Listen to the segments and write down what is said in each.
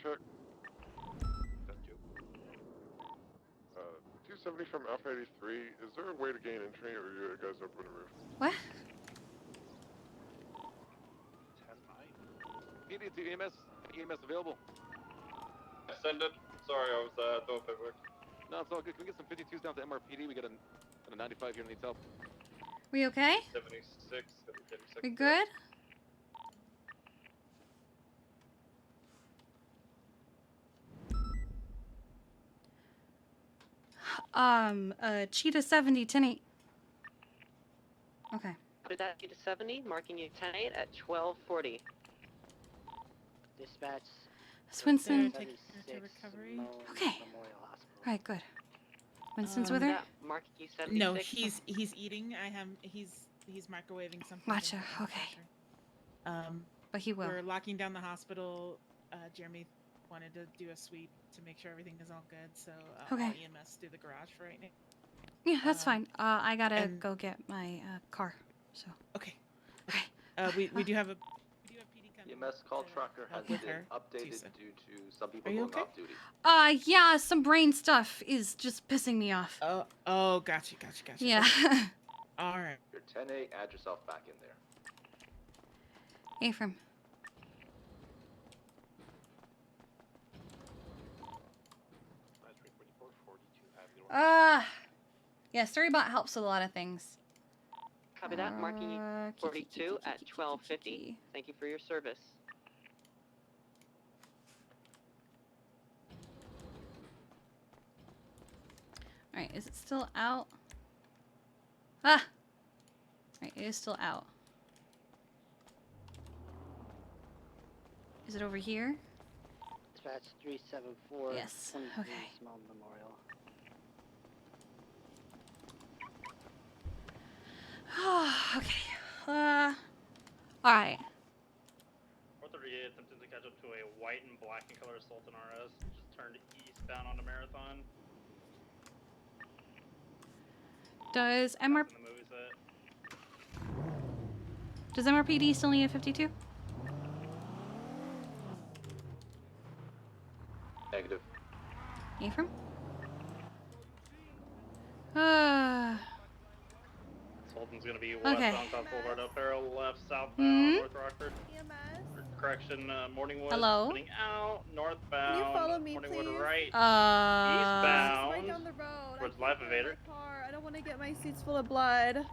check. 270 from Alpha 83. Is there a way to gain entry, or are you guys open the roof? What? 10-9. PD to EMS. EMS available. Send it. Sorry, I was doing paperwork. No, it's all good. Can we get some 52s down to MRPD? We got a 95 here needs help. We okay? 76. 76 We good? Cheetah 70, 10-8. Okay. Copy that, Cheetah 70, marking you 10-8 at 12:40. Dispatch. Swinson. Take her to recovery. Okay. Alright, good. Winston's with her? That, marking you 76. No, he's eating. He's microwaving something. Gotcha. Okay. But he will. We're locking down the hospital. Jeremy wanted to do a sweep to make sure everything is all good, so Okay. I'll EMS do the garage for right now. Yeah, that's fine. I gotta go get my car. So. Okay. Okay. We do have a PD coming. EMS call tracker has with been her, updated Tuesday. due to some people Are you going okay? off duty. Yeah, some brain stuff is just pissing me off. Oh, gotcha. Yeah. All right. You're 10-8, add yourself back in there. Ephraim. Yeah, Storybot helps with a lot of things. Copy that, marking you 42 at 12:50. Thank you for your service. Alright, is it still out? Ah! Alright, it is still out. Is it over here? Dispatch 374. Yes, 23 okay. Small Memorial. Okay. Alright. 438 attempting to catch up to a white and black in color Sultan RS. Just turned eastbound onto Marathon. Does That's in the movie set. Does MRPD still need a 52? Negative. Ephraim? Sultan's gonna be Okay. westbound South Boulevard, O'Farrell, left southbound North Rockford. EMS. Correction, Morningwood. Hello? Coming out, northbound. Can you follow me, Morningwood please? right. It's right Eastbound. down the road. Towards I Life can't get in Evader. my car. I don't want to get my seats full of blood.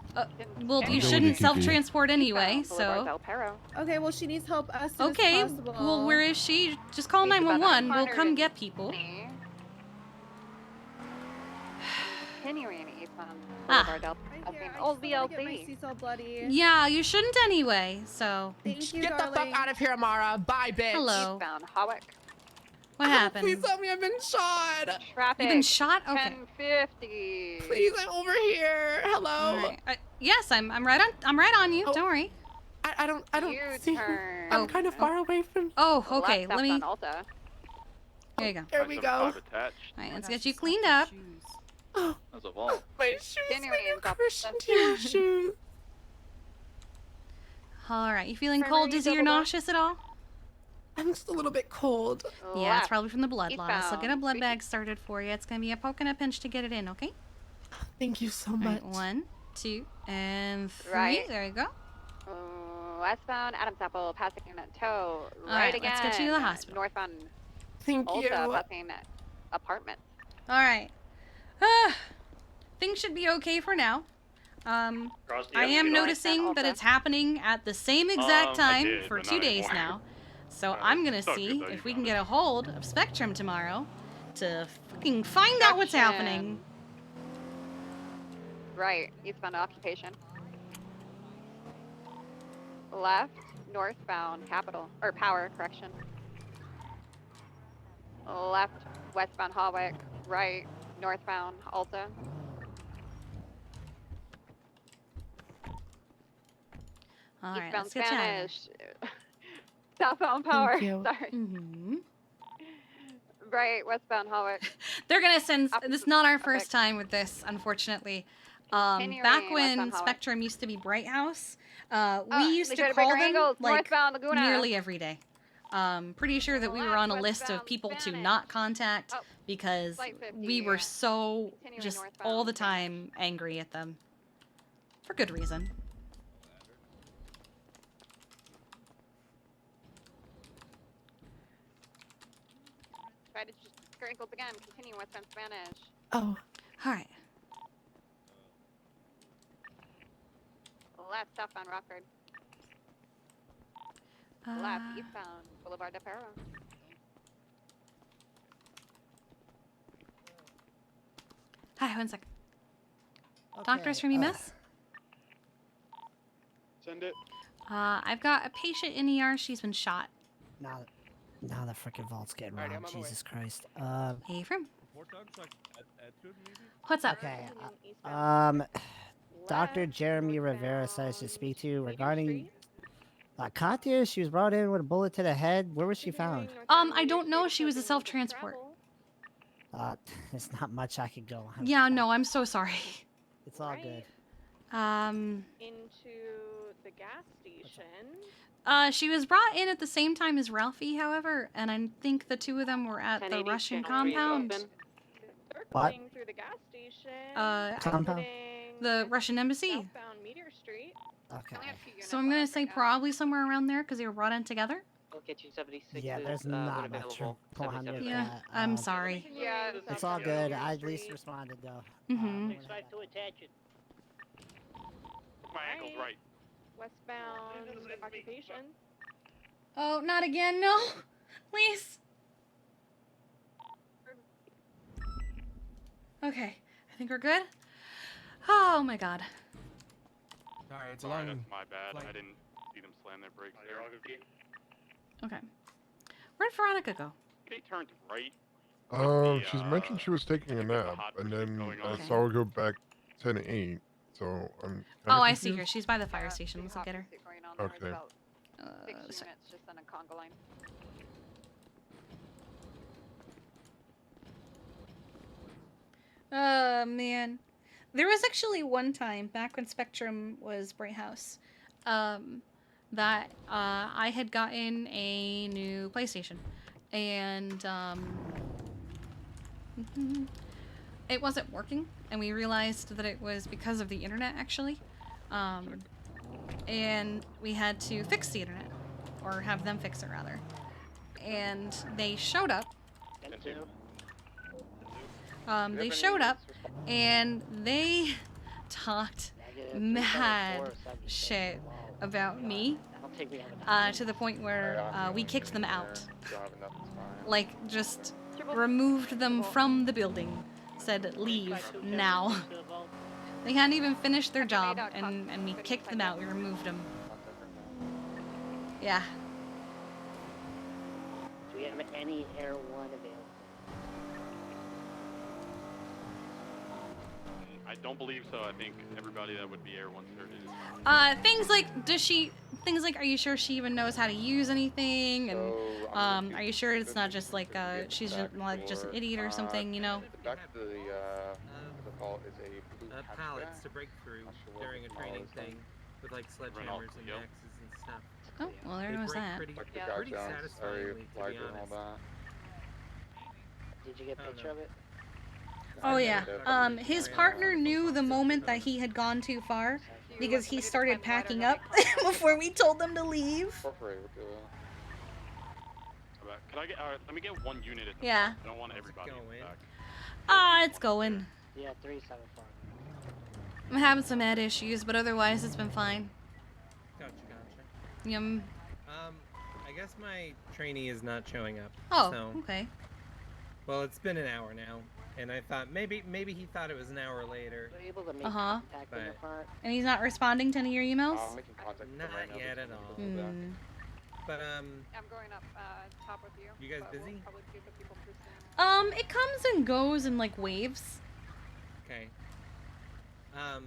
Well, you Go shouldn't Kiki. self-transport anyway, Boulevard, so... Del Perro. Okay, well, she needs help as soon Okay, as possible. well, where is she? Just call Think about 911. We'll 100 come and- get people. Continuing eastbound Ah. Boulevard, Del Right Perro. here. I Old just wanna get my VLC. seats all bloody. Yeah, you shouldn't anyway, so... Thank you, Get darling. the fuck out of here, Amara. Bye, bitch. Hello. Eastbound Hawick. What happened? Please tell me I've been shot. Traffic. You've been shot? Okay. 1050. Please, I'm over here. Hello. Alright. Yes, I'm right on you. Oh. Don't worry. I don't see. U-turn. I'm kind of far away from. Oh, okay. Left Let me... southbound Alta. There you go. There we go. Alright, let's get you cleaned up. Oh, That's a vault. my shoes. Continuing My new south- Christian Dior shoes. Alright, you feeling Primary cold, dizzy, or double door. nauseous at all? I'm just a little bit cold. Yeah, it's Left. probably from the blood loss. I'll get a Eastbound. blood bag started for you. It's gonna be a poke and a pinch to get it in, okay? Thank you so Alright, much. 1, 2, and 3. Right. There you go. Westbound Adams Apple, passing a toe. Right Alright, again. let's get you to the hospital. Northbound Thank Ulta, you. passing apartment. Alright. Things should be okay for now. Cross the I am Avenue. noticing that Ulta. it's happening at the same exact I time did, for but 2 not days anymore. now. So Alright, I'm gonna it's all see good though, if you we can found get a hold of Spectrum tomorrow to fucking find out what's Construction. happening. Right, eastbound occupation. Left, northbound Capitol, or Power, correction. Left, westbound Hawick. Right, northbound Alta. Alright, Eastbound let's get you out of here. Spanish. Southbound Power. Thank you. Sorry. Mm-hmm. Right, westbound Hawick. They're gonna send. Opposite This is not our traffic. first time with this, unfortunately. Continuing Back when westbound Hawick. Spectrum used to be Bright House, Oh, we used they to tried call bigger them angles, like northbound Laguna. nearly every day. Pretty sure that we were on a list of people to not contact because we were so just all the time angry at them. For good reason. Try to just crinkles again. Continue westbound Spanish. Oh. Alright. Left southbound Rockford. Left eastbound Boulevard de Perro. Hi, 1 sec. Doctors from EMS? Send it. I've got a patient in ER. She's been shot. Now the frickin' vault's getting Alright, robbed. I'm on my way. Jesus Christ. Hey, from? What's up? Okay. Dr. Jeremy Rivera says to speak to you regarding Katya. She was brought in with a bullet to the head. Where was she found? I don't know. She was a self-transport. There's not much I could go on. Yeah, no, I'm so sorry. It's all good. Into the gas station. She was brought in at the same time as Ralphie, however, and I think the two of them were at the 1080 Russian Channel 3 is compound. open. What? Circling through the gas station. Compound? exiting The Russian embassy. Southbound Meteor Street. Okay. So I'm gonna say probably somewhere around there because they were brought in together. We'll get you 76. Yeah, there's not much behind it. Yeah, I'm sorry. Yeah, It's all good. I at least responded though. Mm-hmm. To attach it. My ankle's right. Westbound occupation. Oh, not again, no. Please. Okay, I think we're good. Oh my god. Sorry, it's Sorry, long. that's my bad. flight. I didn't see them slam their brakes You're all there. good, Pete. Okay. Where'd Veronica go? They turned right. She's mentioned she was taking a nap, and then I saw her go back 10-8, so I'm Oh, I see her. She's by the fire station. Let's look at her. Okay. Six Sorry. units just on a conga line. Oh, man. There was actually one time, back when Spectrum was Bright House, that I had gotten a new PlayStation. And it wasn't working, and we realized that it was because of the internet, actually. And we had to fix the internet, or have them fix it, rather. And they showed up. They showed up, and they talked mad shit about me, to the point where we kicked them out. Like, just removed them from the building. Said, leave now. They hadn't even finished their job, and we kicked them out. We removed them. Yeah. Do we have any Air 1 available? I don't believe so. I think everybody that would be Air 1 certified. Things like, are you sure she even knows how to use anything? And, are you sure it's not just like, she's just, like, just an idiot or something, you know? Back to the call is a blue pallets to break through during a training thing with like sledgehammers and axes and stuff. Oh, well, there was that. Pretty satisfyingly, to be honest. Did you get a picture of it? Oh yeah. His partner knew the moment that he had gone too far because he started packing up before we told them to leave. Can I get? Let me get one unit. Yeah. I don't want everybody back. It's going. Yeah, 374. I'm having some head issues, but otherwise it's been fine. Gotcha. Yum. I guess my trainee is not showing up. Oh, so, okay. Well, it's been an hour now, and I thought maybe he thought it was an hour later. But And he's not responding to any of your emails? Not yet at all. Hmm. But I'm going up top with you. You guys but we'll busy? probably see the people pretty soon. It comes and goes in like waves. Okay. I'm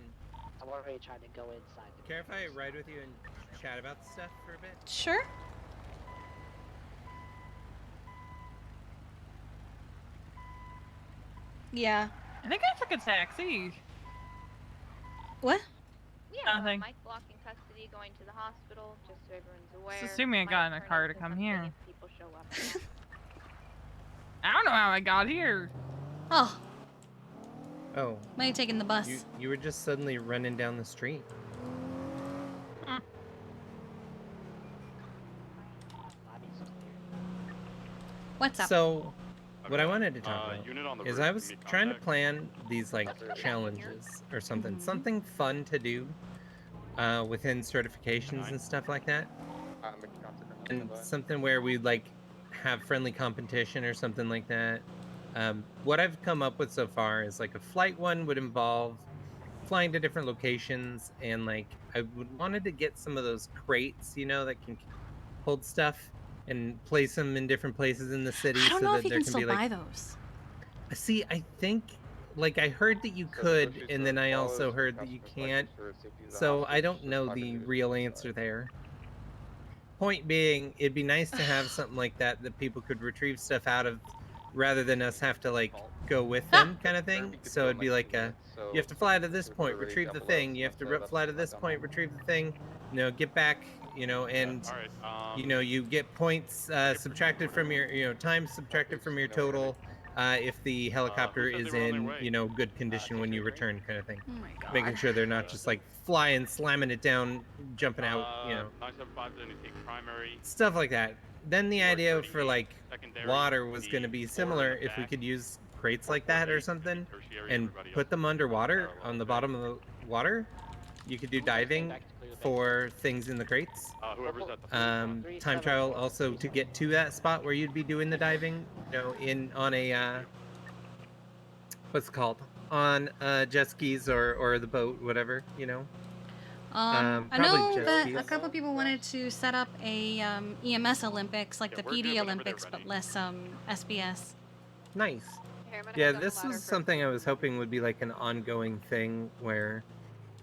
already trying to go inside. Care if I ride with you and chat about stuff for a bit? Sure. Yeah. I think I took a taxi. What? Yeah, Nothing. Mike Block in custody, going to the hospital, just so everyone's aware. Just assuming I got in a car to come here. will show up. I don't know how I got here. Oh, Oh. might have taken the bus. You were just suddenly running down the street. What's up? So, what I wanted to talk about is I was trying to plan these like challenges or something, something fun to do within certifications and stuff like that, and something where we'd like have friendly competition or something like that. What I've come up with so far is like a flight one would involve flying to different locations, and like I wanted to get some of those crates, you know, that can hold stuff and place them in different places in the city. I don't so know that if you there can can still be like buy those. See, I think, like, I heard that you could, and then I also heard that you can't. So I don't know the real answer there. Point being, it'd be nice to have something like that that people could retrieve stuff out of, rather than us have to like go with them, kind of thing. So it'd be like you have to fly to this point, retrieve the thing. You have to fly to this point, retrieve the thing. You know, get back. You know, and you know, you get points subtracted from your, you know, time subtracted from your total if the helicopter is in, you know, good condition when you return, kind of thing. Oh my god. Making sure they're not just like flying, slamming it down, jumping out, you know, 975, then you take primary. stuff like that. Then the idea for like water was going to be similar if we could use crates like that or something and put them underwater on the bottom of the water. You could do diving for things in the crates. Time trial also to get to that spot where you'd be doing the diving, you know, on a what's it called, on jet skis or the boat, whatever, you know. I know that a couple people wanted to set up a EMS Olympics, like the PD Olympics, but less SBS. Nice. Yeah, this was something I was hoping would be like an ongoing thing where,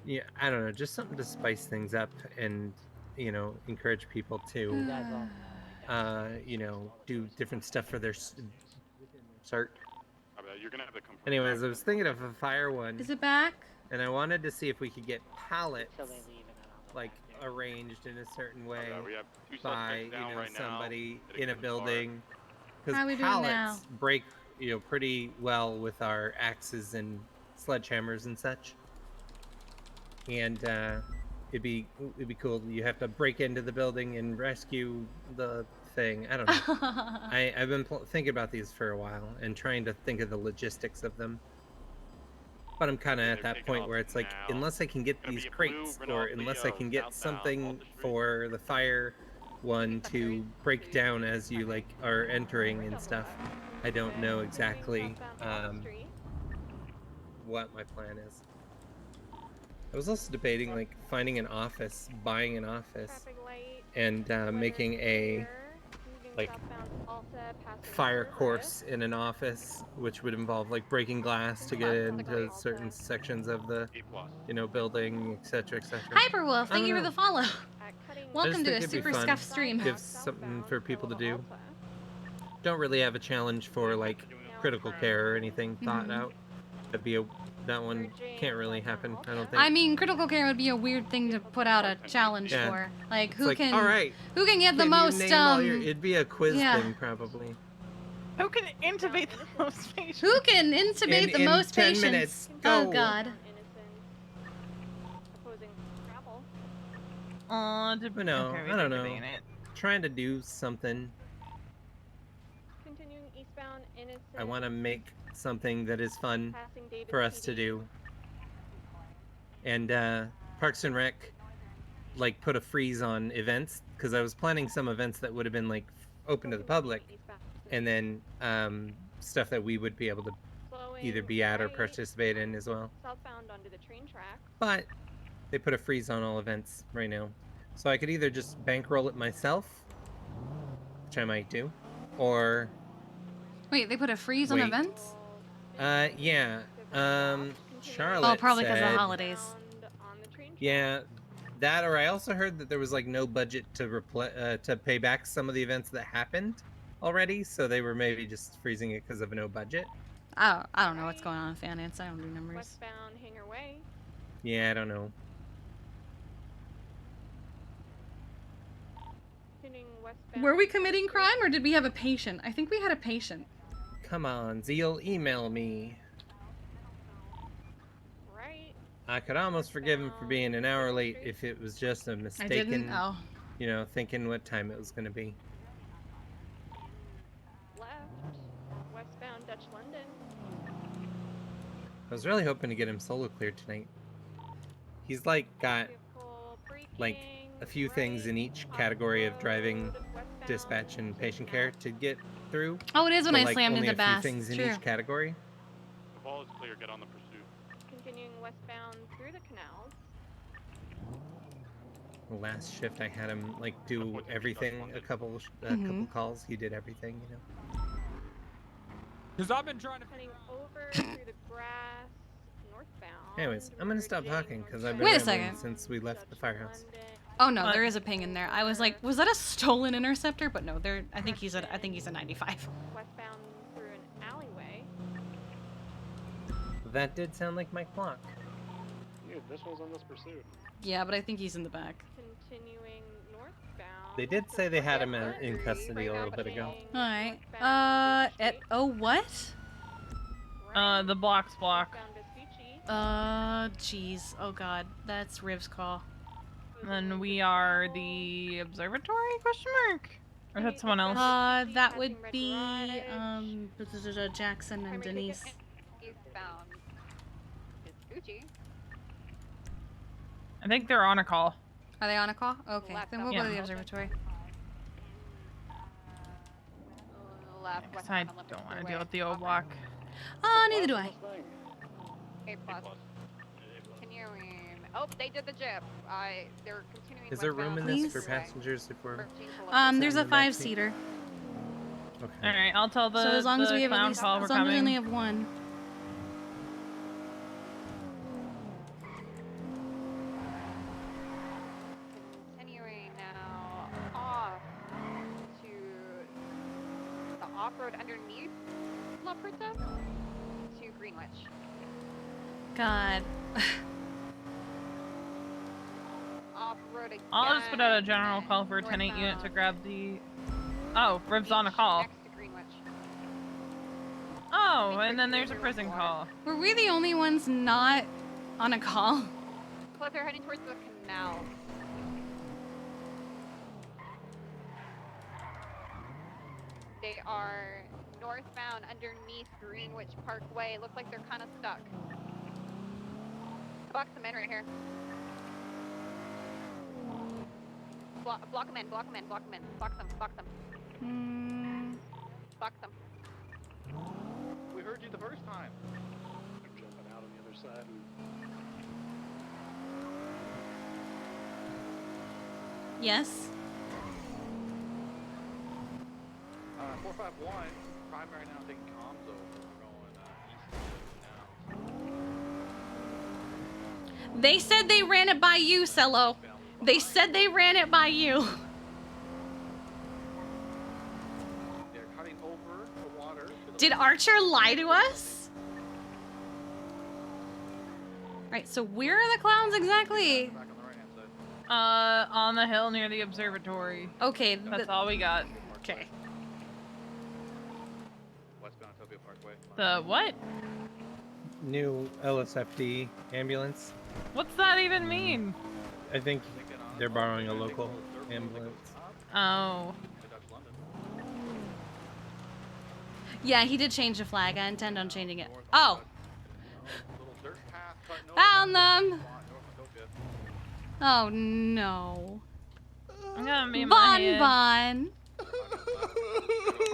yeah, I don't know, just something to spice things up and, you know, encourage people to, you know, do different stuff for their cert. You're gonna have to come from Anyways, I was thinking of a fire one. Is it back? And I wanted to see if we could get pallets like arranged in a certain way by, you know, somebody in a building. Because pallets break, you know, pretty well with our axes and sledgehammers and such. And it'd be cool. You have to break into the building and rescue the thing. I don't know. I've been thinking about these for a while and trying to think of the logistics of them. But I'm kind of at that point where it's like, unless I can get these crates, or unless I can get something for the fire one to break down as you like are entering and stuff, I don't know exactly what my plan is. I was also debating like finding an office, buying an office, and making a like fire course in an office, which would involve like breaking glass to get into certain sections of the, you know, building, etc., etc. Hyperwolf, thank you for the follow. Welcome to a it'd be super fun. scuffed stream. Gives something for people to do. Don't really have a challenge for like critical care or anything thought out. That'd be that one can't really happen, I don't think. I mean, critical care would be a weird thing to put out a challenge for. Like, who like, can all right, who can get the you most name all your, it'd be a quiz thing probably. Who can intubate the most patients? Who can intubate the most 10 patients? minutes, Oh go. god. No, I don't know. Trying to do something. Continuing eastbound, Innocent. I want to make something that is fun for us to do. And Parks and Rec like put a freeze on events, because I was planning some events that would have been like open to the public, and then stuff that we would be able to either be at or participate in as well. Southbound onto the train track. But they put a freeze on all events right now. So I could either just bankroll it myself, which I might do, or... Wait, they put a freeze on Wait. events? Yeah. Charlotte Oh, probably because of said- holidays. Yeah, that, or I also heard that there was like no budget to pay back some of the events that happened already, so they were maybe just freezing it because of no budget. I don't know what's going on in finance. I don't do numbers. Westbound Hangar Way. Yeah, I don't know. Continuing Were we committing crime or did we have a patient? I think we had a patient. Come on, Zeal, email me. Right. I could almost forgive him for being an hour late if it was just a mistaken, Oh. you know, thinking what time it was going to be. Left. Westbound Dutch London. I was really hoping to get him solo cleared tonight. He's like got like a few things in each category of driving, dispatch, and patient care to get through. Oh, it is when I like slammed only into a few Bass. things in True. each category. The ball is clear. Get on the pursuit. Continuing westbound through the canals. The last shift I had him like do everything. A couple calls. He did everything, you know. Because I've been trying to. Heading over through the grass. Northbound. Anyways, I'm gonna stop talking because I've been Wait a rambling second. since we left the firehouse. Oh no, there is a ping in there. I was like, was that a stolen interceptor? But no, there. I think he's a 95. Westbound through an alleyway. That did sound like my clock. Dude, this was on this pursuit. Yeah, but I think he's in the back. Continuing northbound. They did say they had him in custody a little bit ago. All right. What? The block's block. Jeez. Oh God, that's Riv's call. And then we are the observatory? Question mark? Or is that someone else? That would be Jackson and Denise. Eastbound. Vespucci. I think they're on a call. Are they on a call? Okay, then we'll go to the Yeah. observatory. Left. Because I don't want to deal with the old block. Neither do I. A+. Continuing. Oh, they did the jip. They're continuing. Is there room in this for Please? passengers if we're? There's a 5-seater. Okay. All right, I'll tell the So as long as we have at clown least, call we're as long as we only coming. have one. Continuing now off to the off-road underneath La Puerta to Greenwich. God. Off-road again. I'll just put out a general call for a 10-8 unit to grab the... Oh, Riv's on a call. Next to Greenwich. Oh, and then there's a prison call. Were we the only ones not on a call? Plus, they're heading towards the canal. They are northbound underneath Greenwich Parkway. Looks like they're kind of stuck. Block them in right here. Block them in, block them in, block them in. Block them, block them. Block them. We heard you the first time. I'm jumping out on the other side. Yes. 451. Primary now taking comms over. We're going east now. They said they ran it by you, Cello. They said they ran it by you. They're cutting over the water. Did Archer lie to us? Right, so where are the clowns exactly? Back on the right-hand side. On the hill near the observatory. Okay. That's all we got. Okay. Westbound Tokyo Parkway. The what? New LSFD ambulance. What's that even mean? I think they're borrowing a local ambulance. Oh. Yeah, he did change the flag. I intend on changing it. Oh. Found them. Oh no. I'm gonna be Bon Bon.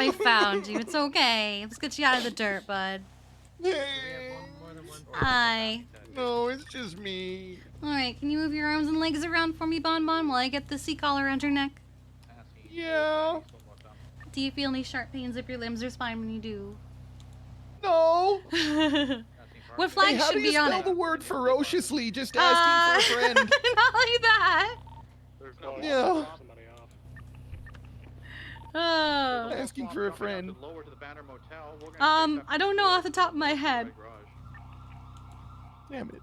I found you. It's okay. Let's get you out of the dirt, bud. Hi. No, it's just me. Alright, can you move your arms and legs around for me, Bon Bon, while I get the seat collar around your neck? Yeah. Do you feel any sharp pains up your limbs or spine when you do? No. What flag how should do you be on spell it? the word ferociously? Just asking for a friend. Not like that. Yeah. Oh. Asking for a friend. I don't know off the top of my head. Damn it.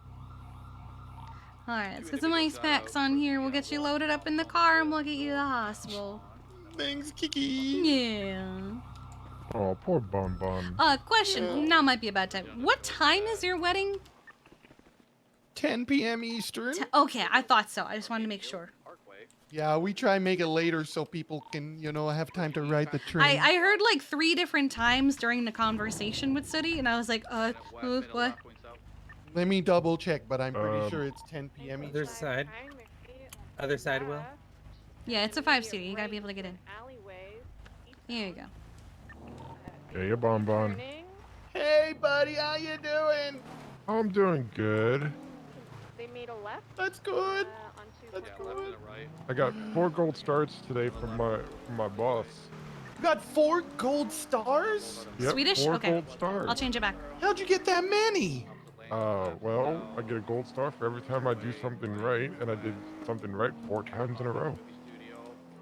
Alright, let's get some ice packs on here. We'll get you loaded up in the car and we'll get you to the hospital. things, Kiki. Yeah. Oh, poor Bon Bon. Question. Now might be a bad time. What time is your wedding? 10 p.m. Eastern. Okay, I thought so. I just wanted to make sure. Yeah, we try and make it later so people can, have time to ride the train. I heard like 3 different times during the conversation with Sooty, and I was like, what? Let me double check, but I'm pretty sure it's 10 p.m. Other side. Other side, Will. Yeah, it's a 5-seater. You gotta be able to get in. Here you go. Hey, Bon Bon. Hey, buddy, how you doing? I'm doing good. They made a left. That's good. That's good. I got 4 gold stars today from my boss. You got 4 gold stars? Yep, Swedish? 4 Okay. gold stars. I'll change it back. How'd you get that many? Well, I get a gold star for every time I do something right, and I did something right 4 times in a row.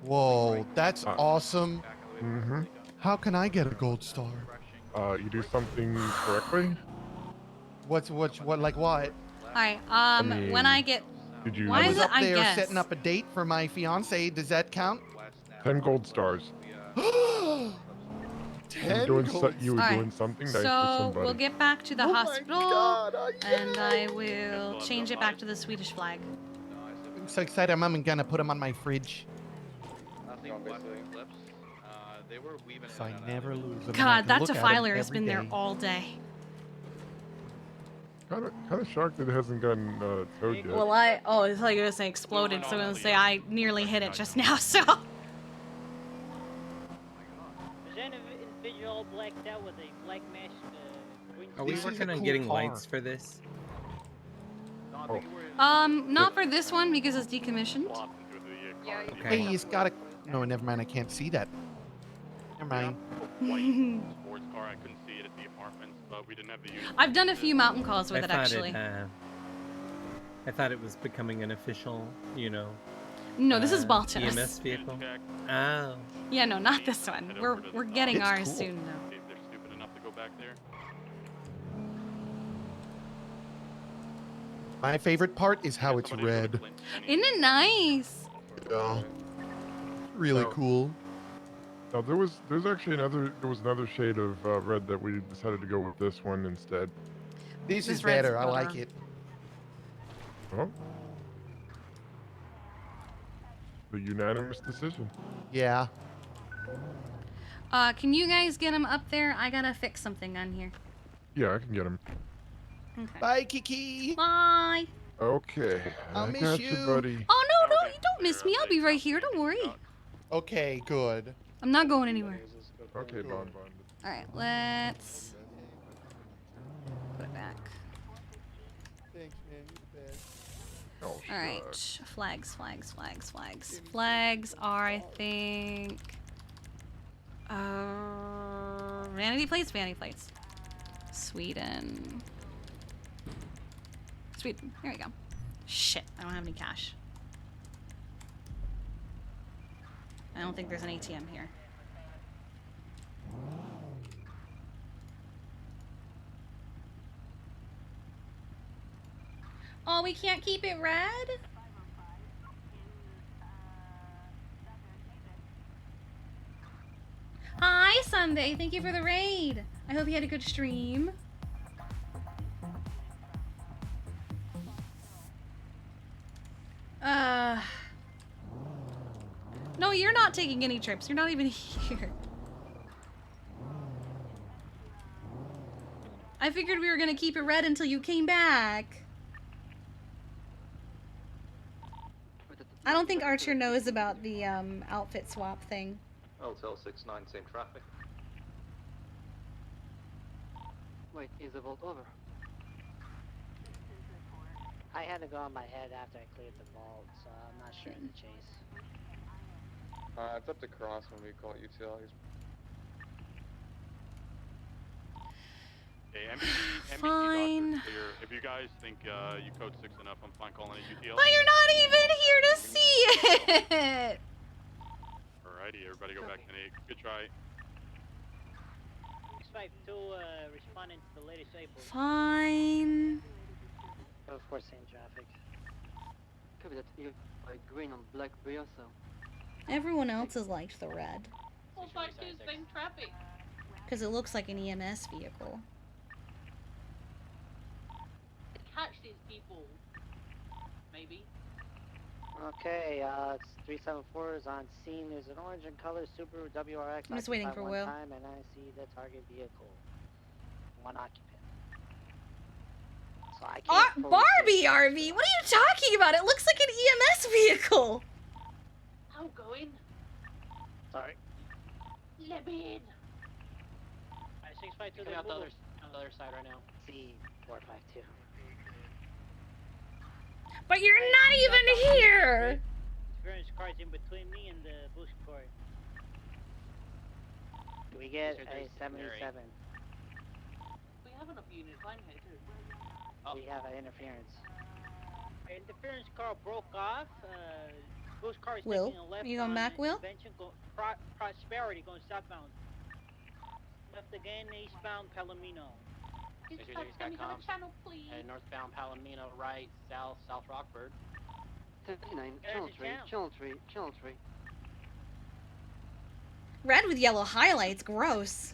Whoa, that's awesome. Mm-hmm. How can I get a gold star? You do something correctly? What, like what? Alright, mean, when I get... Did you Why I is was it up I there guess? setting up a date for my fiance. Does that count? 10 gold stars. 10 You gold were doing something nice for So somebody. we'll get back to the Oh my hospital, God, and I will change it back to the Swedish flag. I'm so excited. I'm gonna put them on my fridge. So I never lose them. God, that defiler has been there all day. Kind of shocked that it hasn't gotten towed yet. Well, I thought you were gonna say exploded, so I'm gonna say I nearly hit it just now. So. Is that an individual blacked out with a black mesh green Are we This is working a on cool getting car. lights for this? Not for this one because it's decommissioned. Yeah, you Okay. Hey, he's got a... No, never mind. I can't see that. Never mind. Sports car, I couldn't see it at the apartments, but we didn't have the unit. I've done a few mountain calls with it thought actually. I thought it was becoming an official, No, this is Baltus. EMS vehicle. Oh. Yeah, no, not this one. We're getting It's ours cool. soon though. If they're stupid enough to go back there. My favorite part is how it's red. Isn't it nice? Yeah. Really Oh. cool. No, there's actually another shade of red that we decided to go with this one instead. This This is red's better. I better. like it. Oh. The unanimous decision. Yeah. Can you guys get him up there? I gotta fix something on here. Yeah, I can get him. Okay. Bye, Kiki. Bye. Okay. I'll I miss got you. buddy. Oh no, you don't miss me. I'll be right here. Don't worry. Okay, good. I'm not going anywhere. Okay, Bon Bon. All right, let's put it back. Thanks, man. You're the best. Oh, All right, flags. Flags are, I think, vanity plates. Sweden. Here we go. Shit, I don't have any cash. I don't think there's an ATM here. Oh, we can't keep it red? Hi, Sunday. Thank you for the raid. I hope you had a good stream. No, you're not taking any trips. You're not even here. I figured we were gonna keep it red until you came back. I don't think Archer knows about the outfit swap thing. Hotel 69, same traffic. Wait, is the vault over? I had to go on my head after I cleared the vault, so I'm not sure in the chase. It's up to Cross when we call UTL. Okay, Fine. MBT clear. If you guys think you code 6 enough, I'm fine calling it UTL. But you're not even here to see it! Alrighty, everybody go back to 8. Good try. 652 responding to the latest April. Fine. Of course, same traffic. Copy that. You green on black Brioso. Everyone else has liked the red. Well, back to same traffic. Because it looks like an EMS vehicle. Catch these people. Maybe. Okay, it's 374 is on scene. There's an orange in color Subaru WRX. I'm just waiting for one Will. time, and I see the target vehicle. One occupant. So I can't Barbie RV? What are you talking about? It looks like an EMS vehicle. I'm going. Sorry. Let me in. Alright, 652, they're out on the other side right now. C452. But you're not even here. Experience car's in between me and the bush car. Do we get a 77? We have enough units. I'm here too. We have an interference. Interference car broke off. Bush car is Will, taking a left. are you going back, Will? Prosperity going southbound. Left again, eastbound Palomino. Dispatch, can we have a channel, please? Northbound Palomino, right, South Rockford. 59, channel 3. Red with yellow highlights, gross.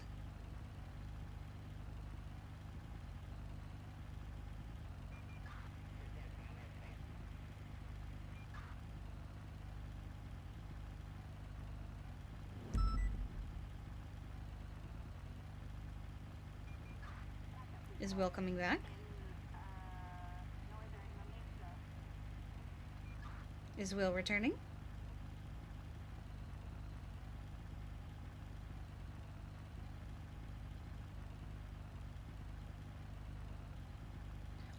Is Will coming back? Is Will returning?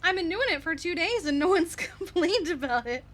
I've been doing it for 2 days and no one's complained about it.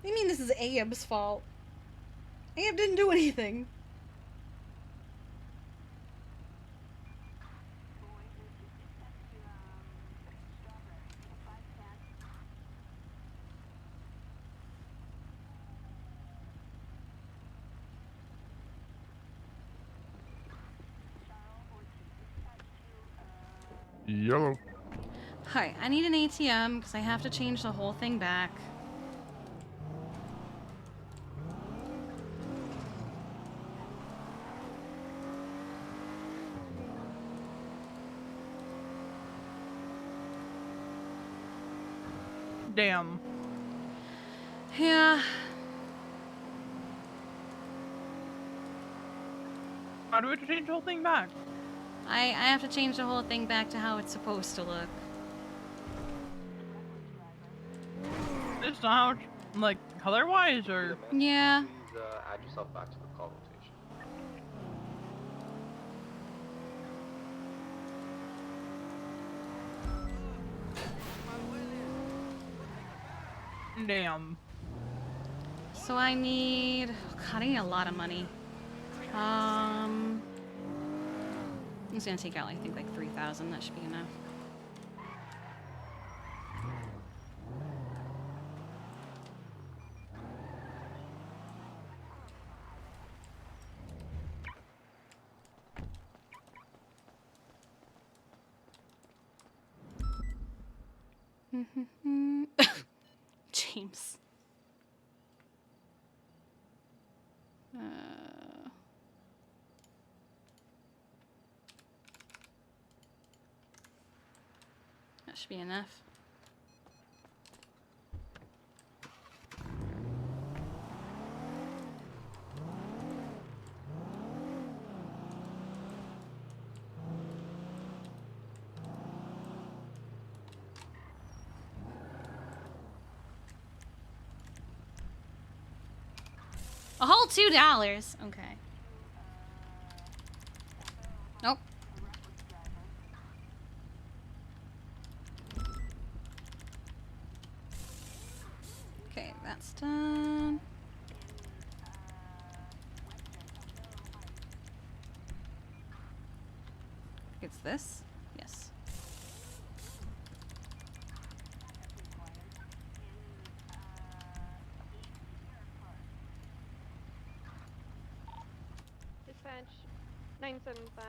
What do you mean this is Abe's fault? Abe didn't do anything. Yellow. Hi, I need an ATM because I have to change the whole thing back. Damn. Yeah. How do we change the whole thing back? I have to change the whole thing back to how it's supposed to look. Just how, like, color-wise, or? Yeah. Please add yourself back to the call rotation. Damn. So I need... Oh God, I need a lot of money. I'm just gonna take out, I think, like 3,000. That should be enough. James. That should be enough. A whole $2. Okay. Nope. Okay, that's done. It's this? Yes. Dispatch 975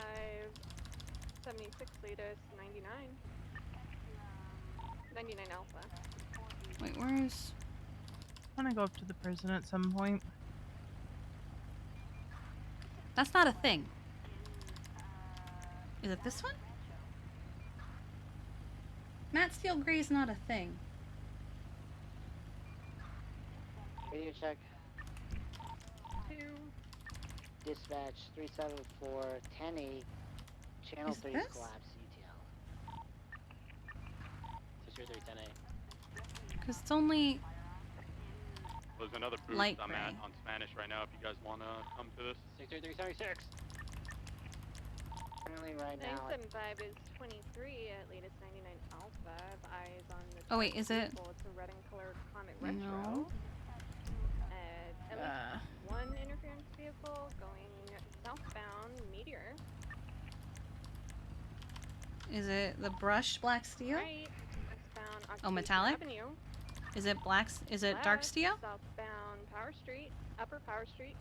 76 latest 99. 99 Alpha. Wait, where's... I want to go up to the prison at some point. That's not a thing. Is it this one? Matt Steel Gray is not a thing. Radio check. 2. Dispatch 374 10-8. Channel Is 3 this? collapse ETL. 633 10-8. Because it's only... There's another booth light I'm gray. at on Spanish right now if you guys want to come to this. 63376. Currently right now. 975 is 23 at latest 99 Alpha. I have eyes on the Oh, wait, is it? vehicle. It's a red and colored Comet No. Retro. At least one interference vehicle going southbound Meteor. Is it the brushed black steel? Right. Westbound Oh, Occupation metallic? Avenue. Is it black? Is it dark Left, steel? Southbound Power Street. Upper Power Street.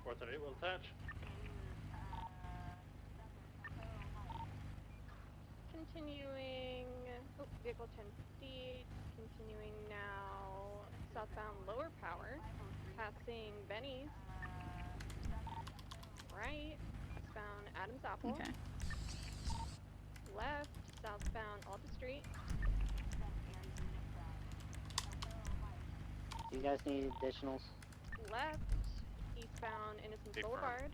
438 will attach. Continuing, oh, vehicle 10 feet, continuing now southbound Lower Power, passing Benny's, right, westbound Adams Apple, Okay. left, southbound Alta Street. Do you guys need additionals? Left, eastbound Innocence Boulevard.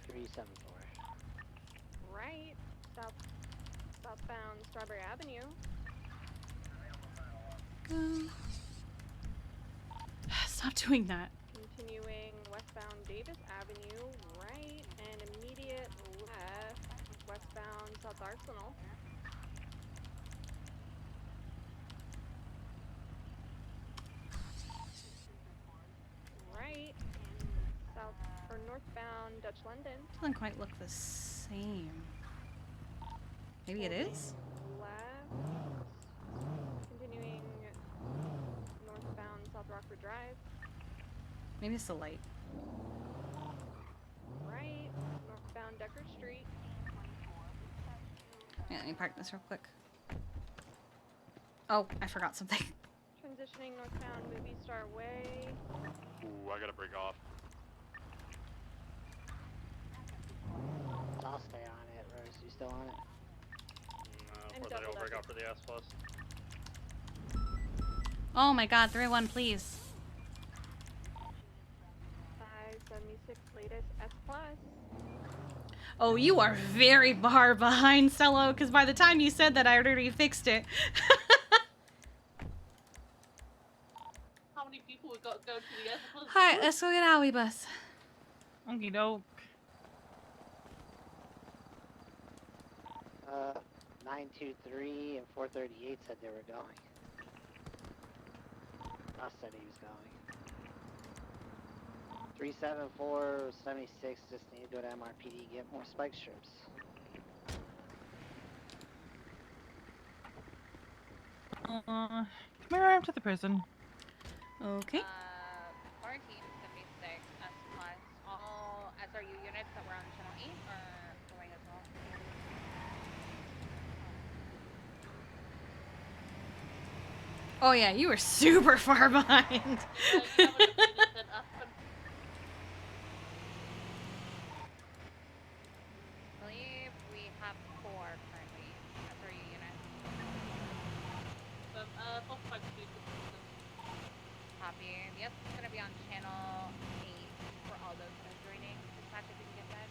374. Right, southbound Strawberry Avenue. Stop doing that. Continuing westbound Davis Avenue, right, and immediate left, westbound South Arsenal. Right, south or northbound Dutch London. Doesn't quite look the same. Maybe it is? Left, continuing northbound South Rockford Drive. Maybe it's the light. Right, northbound Decker Street. Yeah, let me park this real quick. Oh, I forgot something. Transitioning northbound Movie Star Way. Ooh, I gotta break off. I'll stay on it. Rose, you still on it? And 438 will double break off for the S plus. Oh my god, 301, please. 576 latest S plus. Oh, you are very far behind, Cello, because by the time you said that, I already fixed it. How many people we got to go to the S plus? Alright, let's go get Owie Bus. Okie doke. 923 and 438 said they were going. Ross said he was going. 374 76 just need to go to MRPD get more spike strips. Come here to the prison. Okay. Quarantine 76 S plus. All SRU units that were on channel 8 are going as well. Oh yeah, you were super far behind. I believe we have 4 currently SRU units. Copy. Yep, it's gonna be on channel 8 for all those that are joining. Dispatch if you can get that.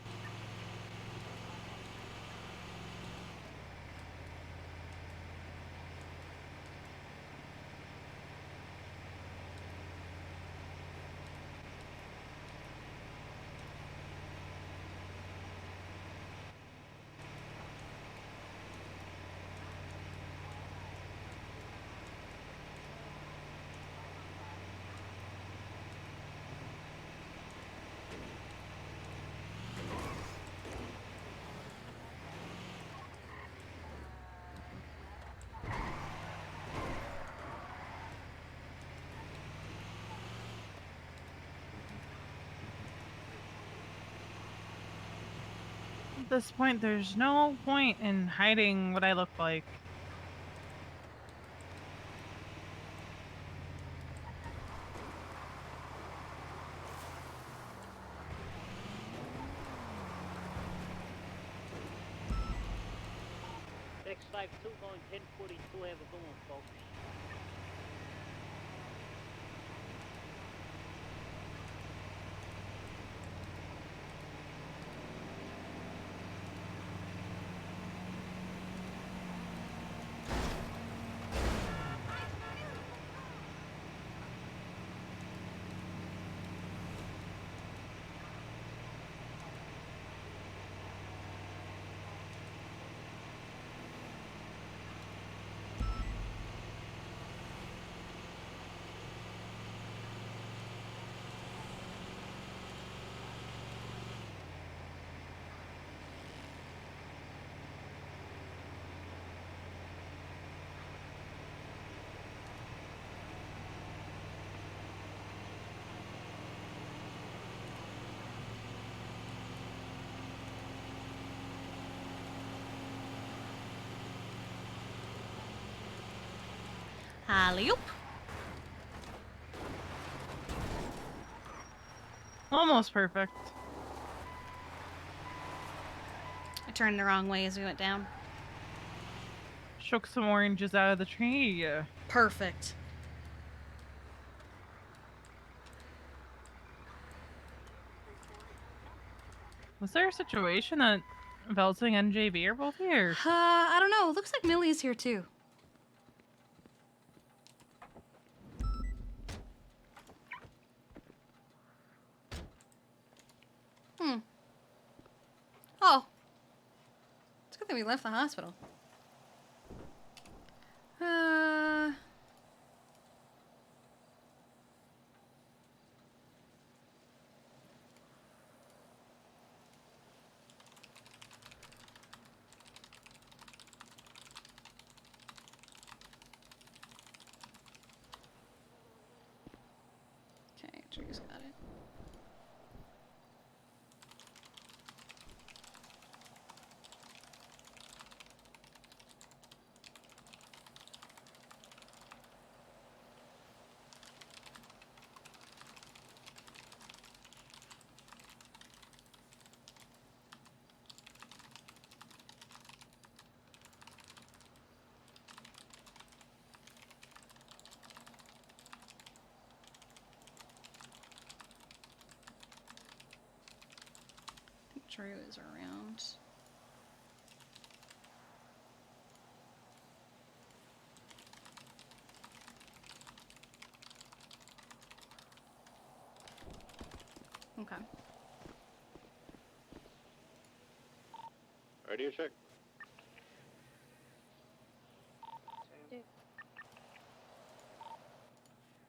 at this point, there's no point in hiding what I look like. X52 going 1042, have a good one, folks. Alley-oop. Almost perfect. I turned the wrong way as we went down. Shook some oranges out of the tree. Perfect. Was there a situation that Velting and JB are both here? I don't know. Looks like Millie's here too. Oh. It's a good thing we left the hospital. Okay, Drew's got it. Drew is around. Okay. Radio check. Dude. Is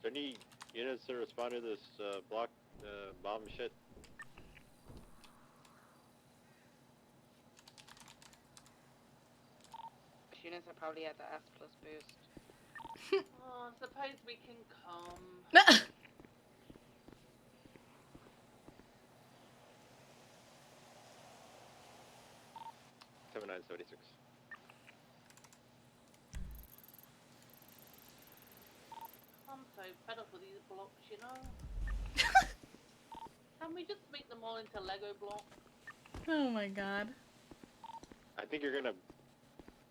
there any units that responded to this block bomb shit? Units are probably at the S plus boost. Oh, suppose we can come. 7976. I'm so fed up with these blocks, you know? Can we just make them all into Lego blocks? Oh my god. I think you're gonna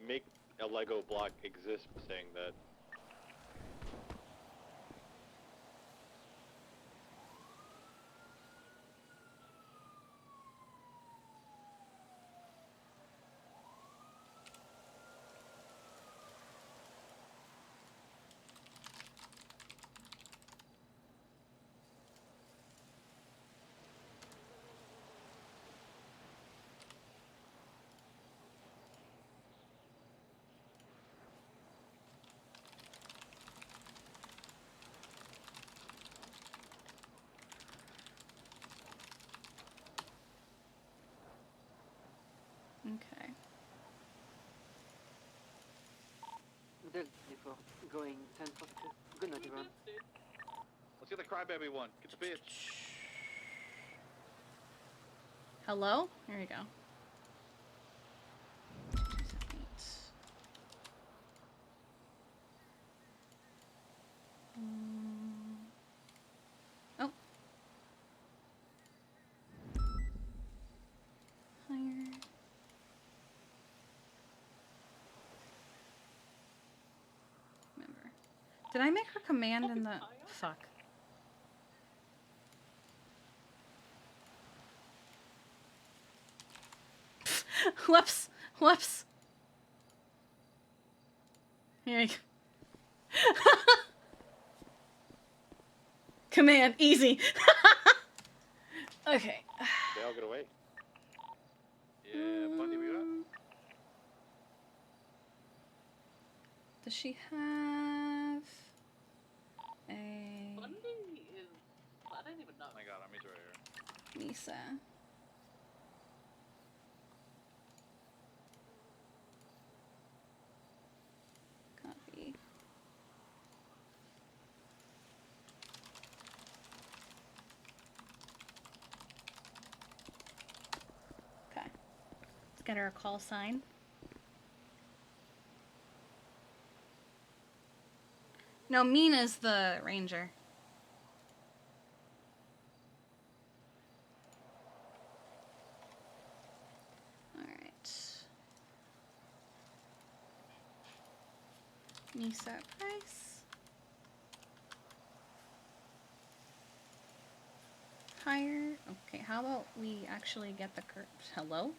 make a Lego block exist saying that. Okay. Delta 4, going 1042. Good night, everyone. Let's get the crybaby one. Get the bitch. Hello? Here we go. Did I make her command in the... Fuck. Whoops. Whoops. Here you go. Command, easy. Okay. They all get away. Yeah, Bundy, we got. Does she have a Bundy is. I don't even know. I got him. He's right here. Misa? Copy. Okay. Let's get her a call sign. No, Mina's the ranger. Alright. Misa Price. Hire. Okay, how about we actually get the hello?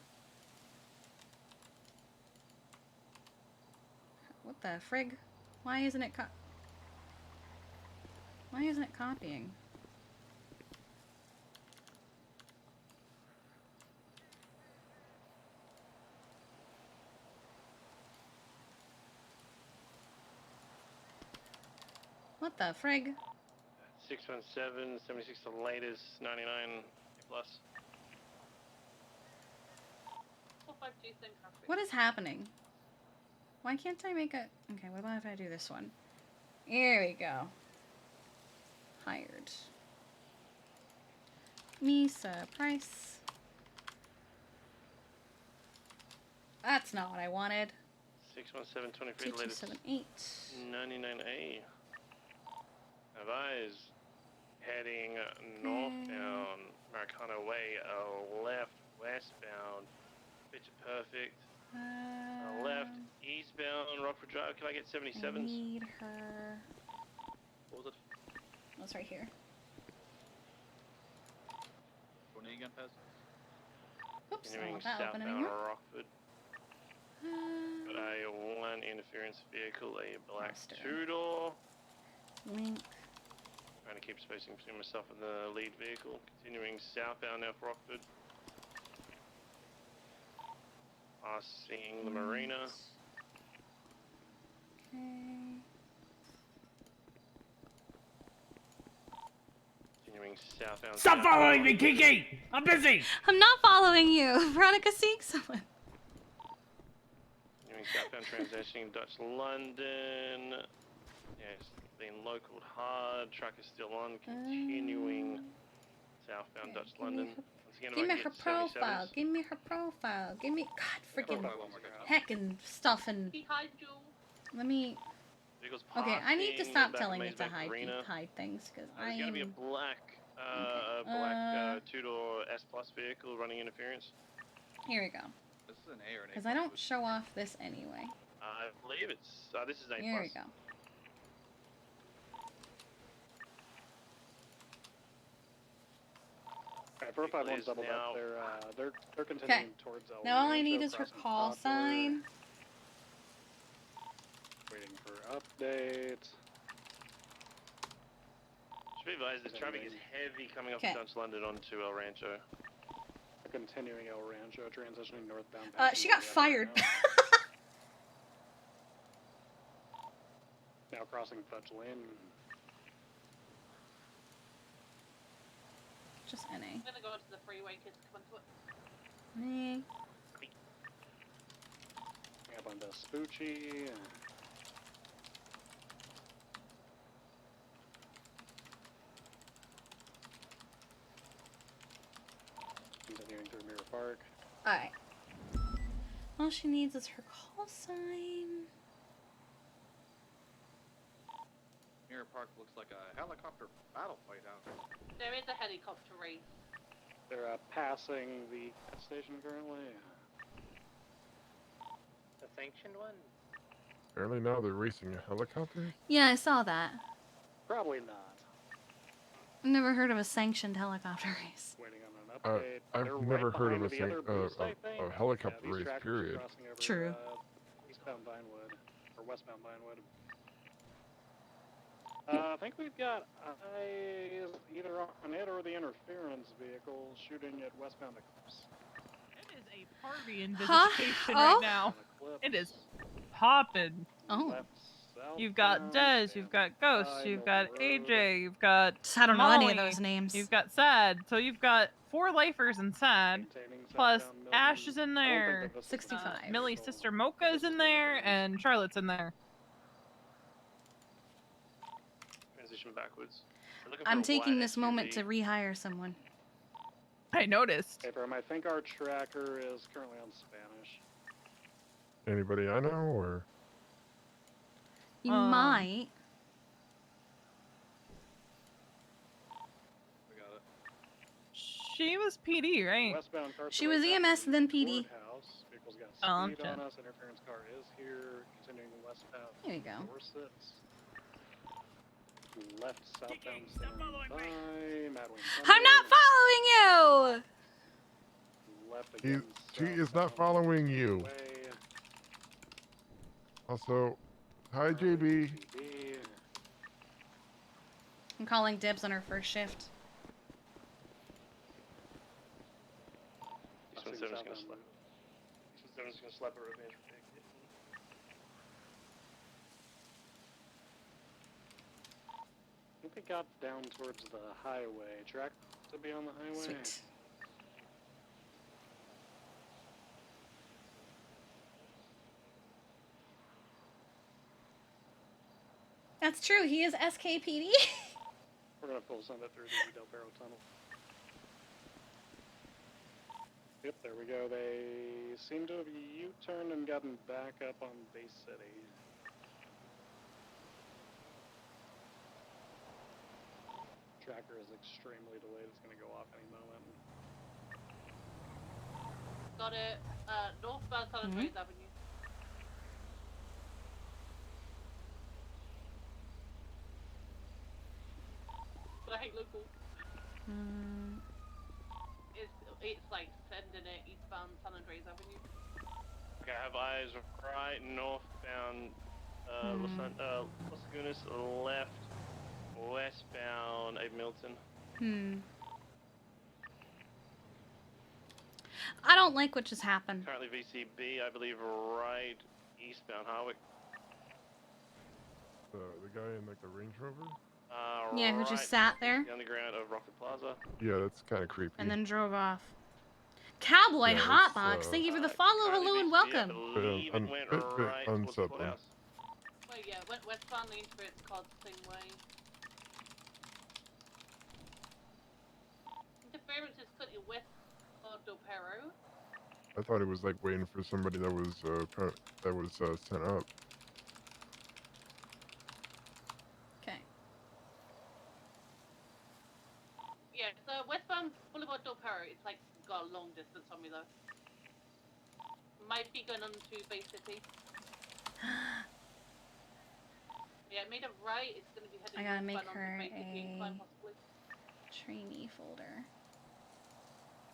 What the frig? Why isn't it Why isn't it copying? What the frig? 617, 76 the latest, 99 plus. 452 same traffic. What is happening? Why can't I make a... Okay, what about if I do this one? Here we go. Hired. Misa Price. That's not what I wanted. 617, 23 the latest. 2278. 99A. Have eyes. Heading northbound, Maracana Way, left, westbound. Picture perfect. Left, eastbound, Rockford Drive. Can I get 77s? I need her. What was it? That's right here. What name again, Pez? Oops, I don't Continuing want that open southbound anymore. Rockford. Got a 1 interference vehicle, a black two-door. Link. Trying to keep spacing between myself and the lead vehicle. Continuing southbound now for Rockford. Passing the marina. Okay. Continuing southbound. Stop following me, Kiki! I'm busy! I'm not following you. Veronica, seek someone. Continuing southbound transitioning Dutch London. Yes, being local hard. Truck is still on. Continuing southbound Dutch London. Once again, Give me if I her can get 77s. profile. Give me her profile. Give me God freaking heck and stuff and Behind you. let me. Vehicles Okay, I need to parking stop back telling at it to Mazebank Arena. hide things because I There's going to be a am. black two-door S Plus vehicle running interference. Here we go. This is an A or an A+. Because I don't show off this anyway. I believe it's this is A+. Here we go. Alright, 451's doubled now- up. They're continuing towards El Now all I Rancho, need is her crossing call Poplar, sign. Waiting for updates. Should be advised, the traffic is heavy coming off Okay. Dutch London onto El Rancho. Continuing El Rancho, transitioning northbound. She got fired. Now crossing Fudge Lane. Just NA. I'm gonna go to the freeway, kids. Come on to it. Me. Up on Vespucci. Continuing through Mirror Park. Alright. All she needs is her call sign. Mirror Park looks like a helicopter battle fight out there. There is a helicopter race. They're passing the station currently. The sanctioned one? Apparently now they're racing a helicopter. Yeah, I saw that. Probably not. I've never heard of a sanctioned helicopter race. Waiting on an update. I've They're never right heard of behind a, the other boost, I think. a helicopter these race, trackers period. are crossing over, True. Eastbound Vinewood, or westbound Vinewood. I think we've got eyes either on it or the interference vehicle shooting at westbound Eclipse. It is a party in Huh? visitation Oh? right now. It is popping. Oh. Left, You've got Dez, you've got Ghost, you've got AJ, you've got I don't know any of Molly, those names. you've got Sad. So you've got 4 lifers in Sad. Plus Ash is in there. 65. Millie's sister Mocha is in there, and Charlotte's in there. Transition backwards. I'm taking this moment to rehire someone. I noticed. Hey, Bram, I think our tracker is currently on Spanish. Anybody I know, or? You might. We got it. She was PD, right? Westbound car She was EMS, then PD. Vehicle's got Oh, speed okay. on us. Interference car is here. Continuing westbound. There you go. Left southbound standby. I'm not following you! Left She again. is not following you. Also, hi JB. I'm calling dibs on her first shift. This one's gonna slap. This one's gonna slap a revenge. I think they got down towards the highway. Track to be on the highway. Sweet. That's true, he is SKPD. We're gonna full send it through the Del Perro tunnel. Yep, there we go. They seem to have U-turned and gotten back up on Base City. Tracker is extremely delayed. It's gonna go off any moment. Got it. Northbound San Andreas Avenue. But I hate local. It's like sending it eastbound San Andreas Avenue. Okay, I have eyes right northbound Los Lagunas, left westbound Abe Milton. I don't like what just happened. Currently VCB, I believe, right eastbound Harwick. The guy in like the Range Rover? Yeah, who right just sat there the underground of Rocket Plaza. Yeah, that's kind of creepy. and then drove off. Cowboy Yeah, Hotbox, it's, thank you for the follow, hello, and welcome. Believe it went right towards the unsettling. courthouse. Well, yeah, westbound the interference cards the same way. Interference is cutting west of Del Perro. I thought it was like waiting for somebody that was sent up. Okay. Yeah, so westbound Boulevard Del Perro, it's like got a long distance on me though. Might be going on to Bay City. Yeah, made a right, it's gonna be heading I gotta make northbound her onto Bay City incline, a possibly. trainee folder.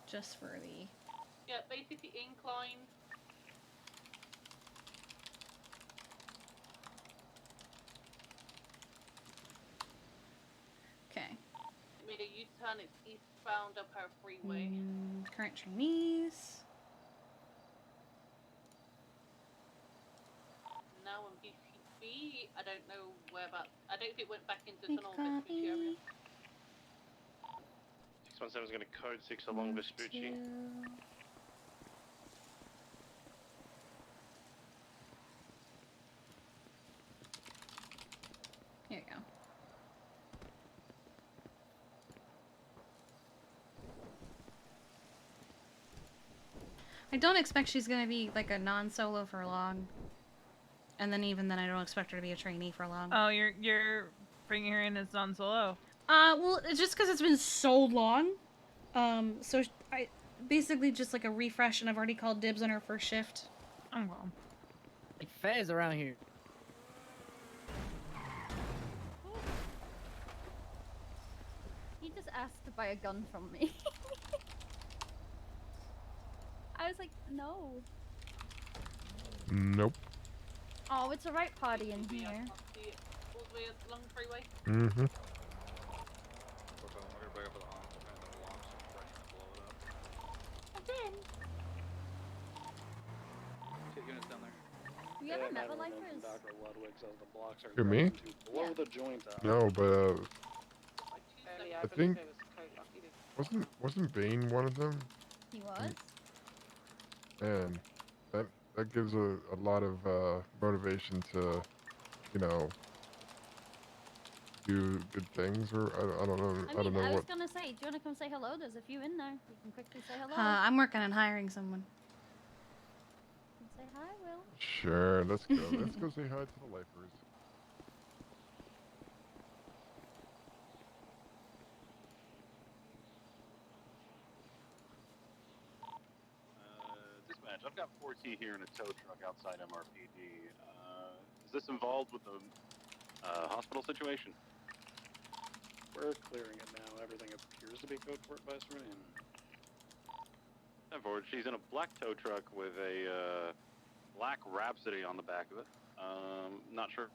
Just for the... Yeah, Bay City incline. Okay. Made a U-turn, it's eastbound Del Perro Freeway. Current trainees. Now on BCB, I don't know whereabouts. I don't think it went back into Make tunnel copy. Vespucci area. 617 is going to code 6 along Vespucci. Here you go. I don't expect she's gonna be like a non-solo for long. And then even then I don't expect her to be a trainee for long. Oh, you're bringing her in as non-solo. Well, it's just because it's been so long. So I basically just like a refresh, and I've already called dibs on her first shift. Oh well. Like Fez around here. just asked to buy a gun from me. I was like, no. Nope. Oh, it's a right party in here. All the way along the freeway. Mm-hmm. Again? You ever met the lifers? Dr. Ludwig says the blocks are Who, me? below the joint. No, but I think wasn't Bane one of them? He was. Man, that gives a lot of motivation to, you know, do good things, or I don't know. I don't know I was what. gonna say, do you wanna come say hello? There's a few in there. You can quickly say hello. I'm working on hiring someone. You can say hi, Will. Sure, let's go. Let's go say hi to the lifers. Dispatch, I've got 4T here in a tow truck outside MRPD. Is this involved with the hospital situation? We're clearing it now. Everything appears to be code for advisory. And forward, she's in a black tow truck with a black Rhapsody on the back of it. Not sure.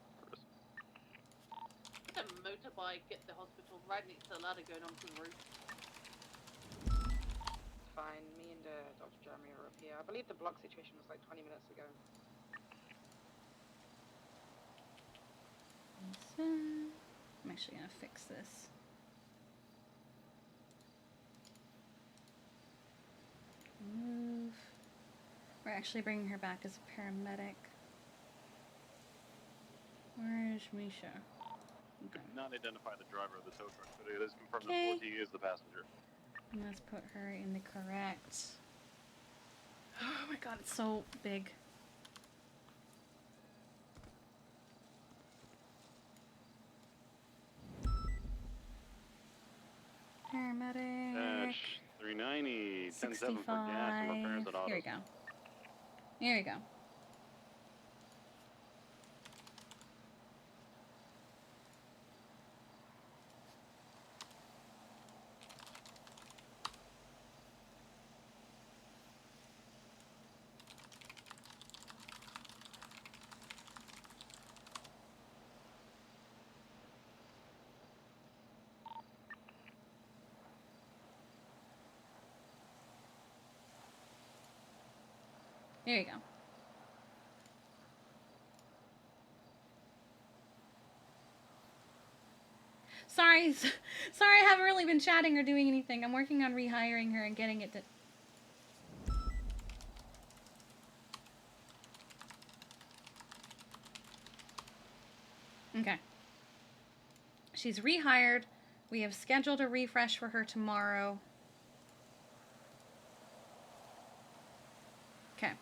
The motorbike at the hospital right next to the ladder going onto the roof. Fine, me and Dr. Jeremy are up here. I believe the block situation was like 20 minutes ago. I'm actually gonna fix this. Move. We're actually bringing her back as a paramedic. Where's Misha? Could not identify the driver of the tow truck, but it is confirmed Okay. that 4T is the passenger. And let's put her in the correct. Oh my god, it's so big. Paramedic. 390, 10-7 for gas and repairs at autos. Here we go. Here we go. There you go. Sorry, sorry, I haven't really been chatting or doing anything. I'm working on rehiring her and getting it to... Okay. She's rehired. We have scheduled a refresh for her tomorrow. Okay.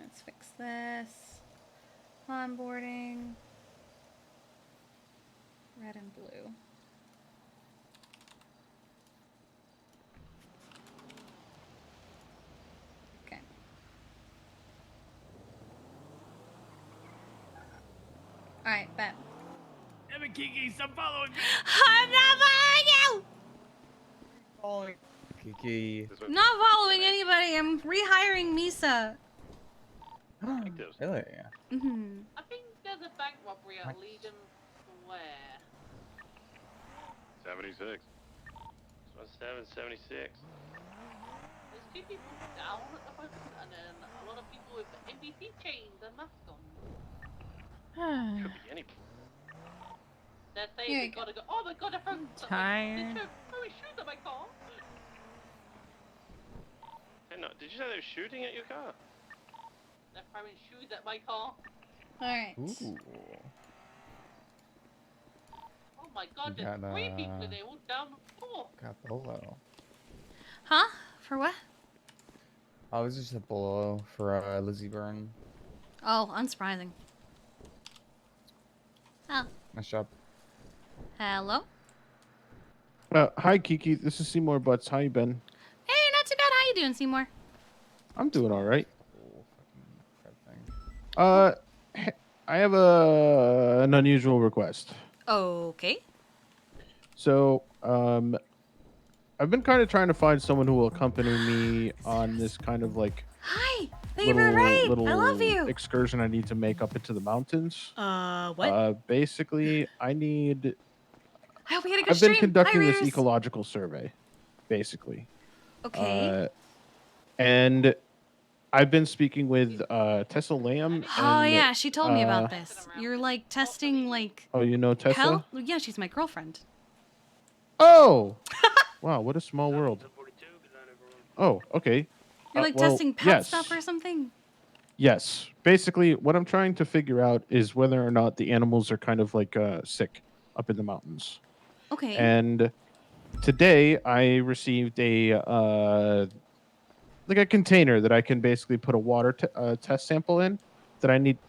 Let's fix this. Onboarding. Red and blue. Okay. Alright, bet. Damn it, Kiki, stop following me! I'm not following you! Kiki. Not following anybody. I'm rehiring Misa. Really? Mm-hmm. I think there's a bank robbery at Leedham Square. 76. 776. There's 2 people down at the front and then a lot of people with NBC chains and masks on. Could be any. They're saying they gotta go. Oh my god, I found something. Tired. They're throwing shoes at my car. Hey, no, did you say they were shooting at your car? They're throwing shoes at my car. Alright. Ooh. Oh my god, You there's got, 3 people in there all down the floor. Got Bolo. Huh? For what? I was just a Bolo for Lizzie Byrne. Oh, unsurprising. Oh. Nice job. Hello? Hi, Kiki. This is Seymour Butts. How you been? Hey, not too bad. How you doing, Seymour? I'm doing all right. I have an unusual request. Okay. So, I've been kind of trying to find someone who will accompany me on this kind of like Hi. Thank you for the raid. I love you. excursion I need to make up into the mountains. What? Basically, I need. I hope we had a good I've been stream. conducting Hi, this readers. ecological survey, basically. Okay. And I've been speaking with Tessa Lamb. Oh and, yeah, she told me about this. You're like testing like. Oh, you know Tessa? Hell? Yeah, she's my girlfriend. Oh! Wow, what a small world. Oh, okay. You're like well, testing pet yes. stuff or something? Yes. Basically, what I'm trying to figure out is whether or not the animals are kind of like sick up in the mountains. Okay. And today I received a like a container that I can basically put a water test sample in that I need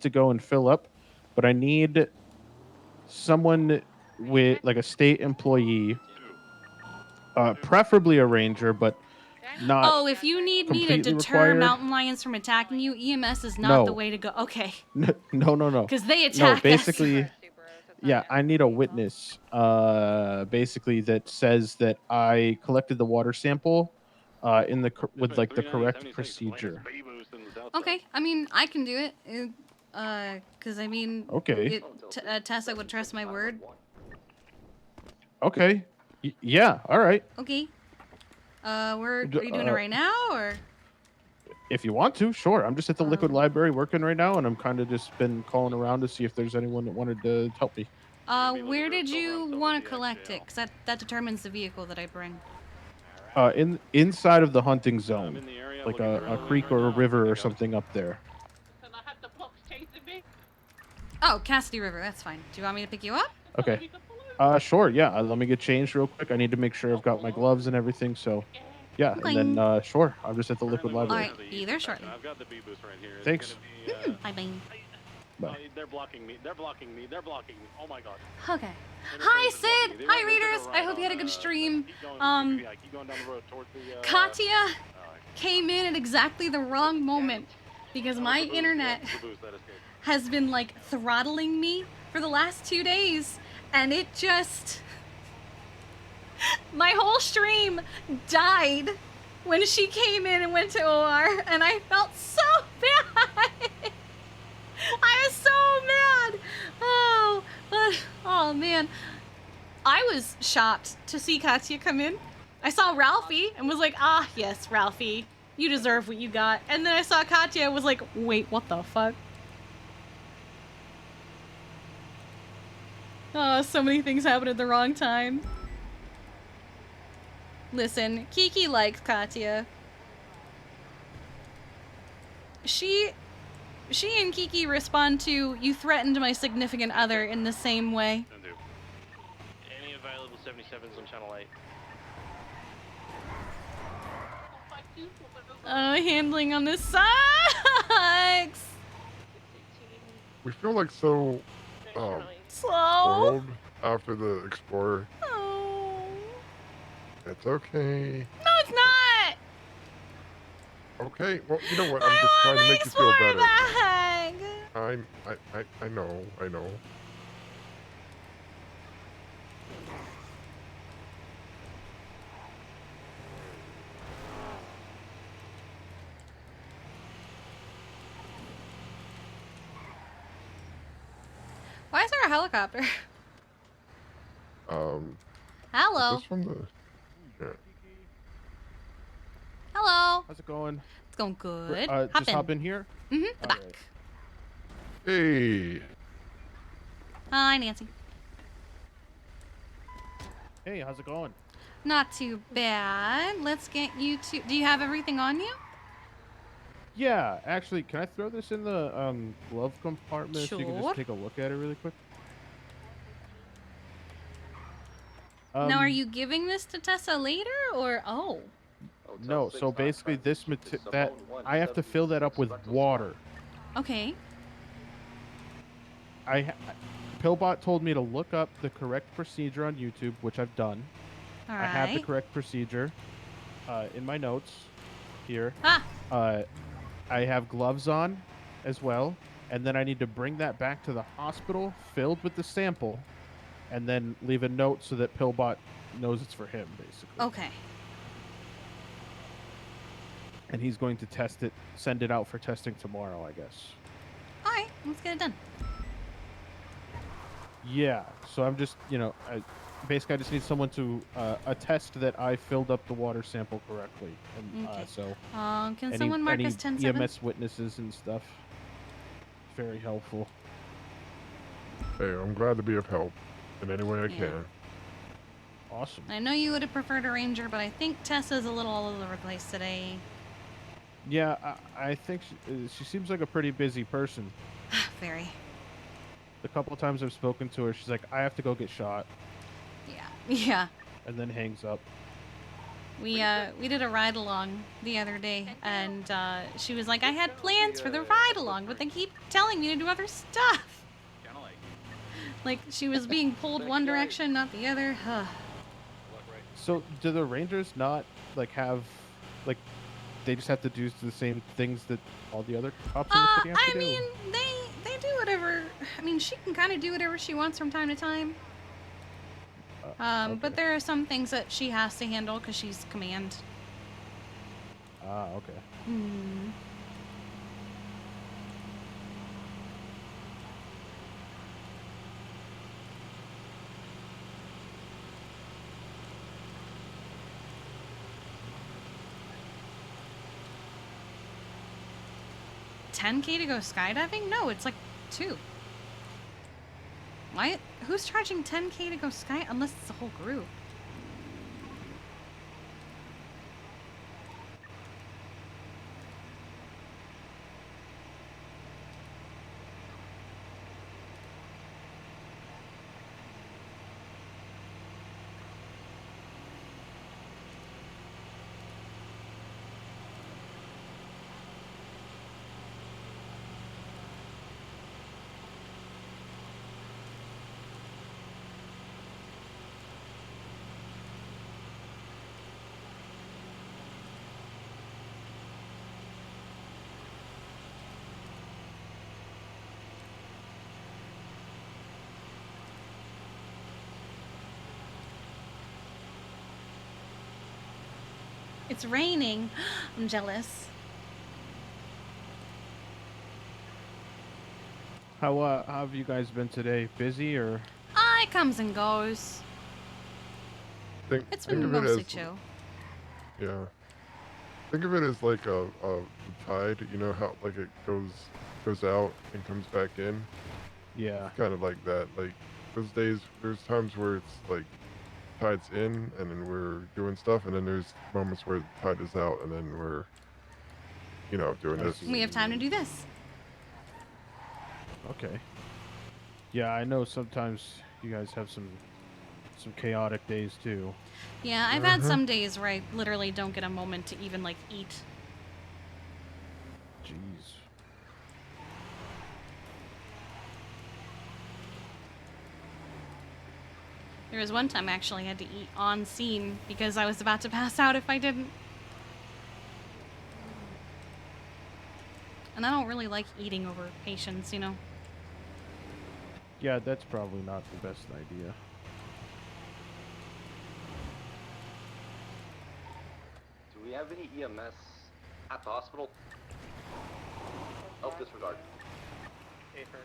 to go and fill up, but I need someone with like a state employee, preferably a ranger, but not. Oh, if you need me to completely deter required. mountain lions from attacking you, EMS is not the No. way to go. Okay. No. Because they No, attack basically, us. yeah, I need a witness. Basically, that says that I collected the water sample, with like the correct procedure. Okay, I mean, I can do it. Because I mean, Okay. Tessa would trust my word. Okay. Yeah. All right. Okay. Are you doing it right now, or? If you want to, sure. I'm just at the Liquid Library working right now, and I'm kind of just been calling around to see if there's anyone that wanted to help me. Where did you want to collect it? Because that determines the vehicle that I bring. Inside of the hunting zone, like a creek or a river or something up there. Oh, Cassidy River. That's fine. Do you want me to pick you up? Okay. Sure. Yeah. Let me get changed real quick. I need to make sure I've got my gloves and everything. So, yeah. Okay. And then, sure. I'm just at the Liquid All Library. right. Be there shortly. I've got the bee booth right here. Thanks. Bye, bye. Bye. They're blocking me. They're blocking me. They're blocking me. Oh my god. Okay. Hi, Sid. Hi, readers. I hope you had a good stream. Katya came in at exactly the wrong moment because my internet has been like throttling me for the last 2 days, and it just my whole stream died when she came in and went to OR, and I felt so bad. I was so mad. Oh man. I was shocked to see Katya come in. I saw Ralphie and was like, ah, yes, Ralphie, you deserve what you got. And then I saw Katya and was like, wait, what the fuck? Oh, so many things happened at the wrong time. Listen, Kiki likes Katya. She and Kiki respond to, you threatened my significant other in the same way. Any available 77s on channel 8? Oh, handling on this sucks. We feel like so slow old after the Explorer. Oh. It's okay. No, it's not. Okay, well, you know what? I'm just trying to make you feel better. Bag. I know. Why is there a helicopter? Hello. Is this from the? Yeah. Hello. How's it going? It's going good. Just hop in here. The back. Right. Hey. Hi, Nancy. Hey, how's it going? Not too bad. Let's get you to. Do you have everything on you? Yeah, actually, can I throw this in the glove compartment so you can Sure. just take a look at it really quick? Now, are you giving this to Tessa later, or oh? No, so basically this that I have to fill that up with water. Okay. Pillbot told me to look up the correct procedure on YouTube, which I've done. All I have the right. correct procedure in my notes here. Ah. I have gloves on as well. and then I need to bring that back to the hospital filled with the sample, and then leave a note so that Pillbot knows it's for him, basically. Okay. And he's going to test it, send it out for testing tomorrow, I guess. All right, let's get it done. Yeah, so I'm just, basically I just need someone to attest that I filled up the water sample correctly. And Okay. so Can someone mark us 10-7? EMS witnesses and stuff. Very helpful. Hey, I'm glad to be of help in any way I can. Awesome. I know you would have preferred a ranger, but I think Tessa's a little all over the place today. Yeah, I think she seems like a pretty busy person. Very. The couple of times I've spoken to her, she's like, I have to go get shot. Yeah. And then hangs up. We did a ride along the other day, and she was like, I had plans for the ride along, but they keep telling me to do other stuff. Like she was being pulled one direction, not the other. So do the Rangers not have they just have to do the same things that all the other cops in the city have to do? I mean, they do whatever. I mean, she can kind of do whatever she wants from time to time. Okay. But there are some things that she has to handle because she's command. Okay. Hmm. $10K to go skydiving? No, it's like 2. Why? Who's charging $10K to go sky? Unless it's a whole group. It's raining. I'm jealous. How have you guys been today? Busy or? It comes and goes. It's been mostly chill. Yeah. Think of it as like a tide. You know how like it goes out and comes back in. Yeah. It's kind of like that. Like those days, there's times where it's like tide's in and then we're doing stuff, and then there's moments where the tide is out and then we're doing this. We have time to do this. Okay. Yeah, I know sometimes you guys have some chaotic days too. Yeah, I've had some days where I literally don't get a moment to even like eat. Jeez. There was one time I actually had to eat on scene because I was about to pass out if I didn't. And I don't really like eating over patients, you know? Yeah, that's probably not the best idea. Do we have any EMS at the hospital? Oh, disregard. Do you need help?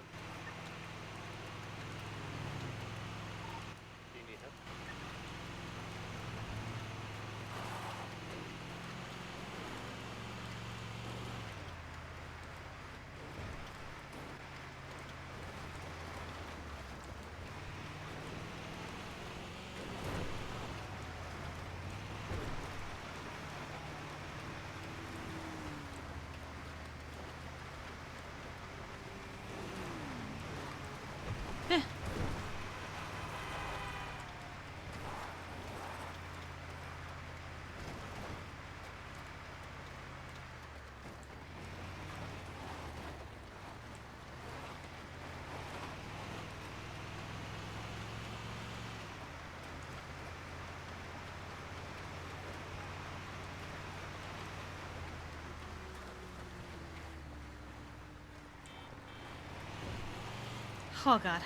Oh god.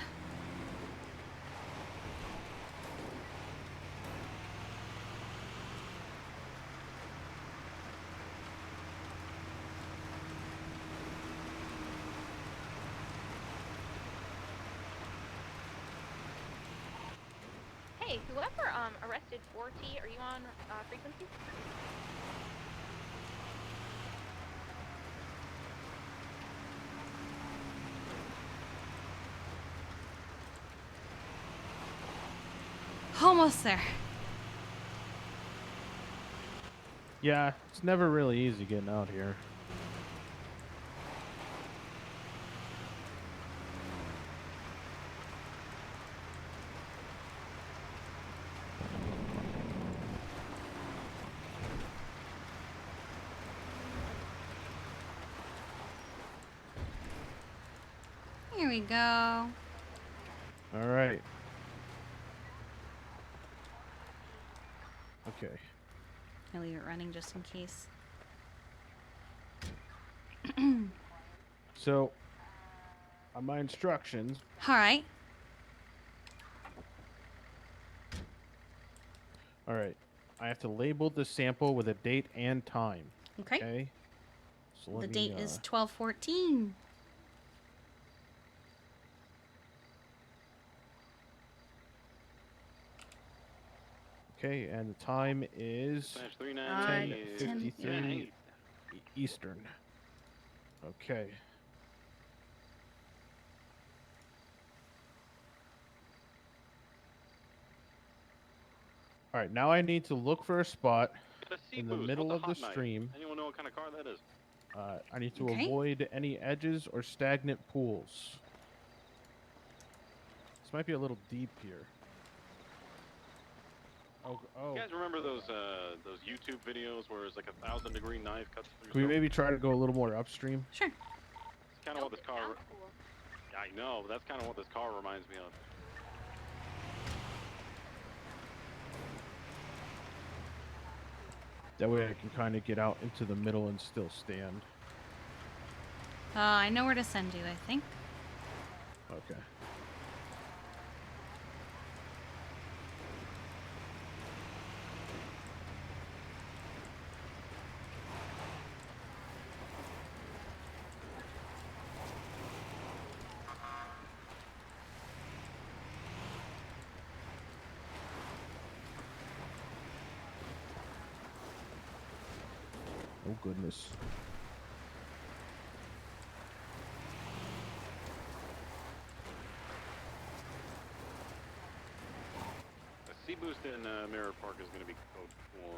Hey, whoever arrested 4T, are you on frequency? Almost there. Yeah, it's never really easy getting out here. Here we go. All right. Okay. I'll leave it running just in case. So, on my instructions, Alright. all right, I have to label the sample with a date and time. Okay. So The let me, date is 12/14. Okay, and the time is 10:53 Eastern. Okay. All right, now I need to look for a spot in the middle of the stream. Anyone know what kind of car that is? I need to avoid any edges or stagnant pools. This might be a little deep here. Oh. You guys remember those YouTube videos where it's like 1,000-degree knife cuts through? Can we maybe try to go a little more upstream? Sure. It's kind of what this car. Yeah, I know, but that's kind of what this car reminds me of. That way I can kind of get out into the middle and still stand. I know where to send you, I think. Okay. Oh, goodness. The C-Boost in Mirror Park is going to be code 4.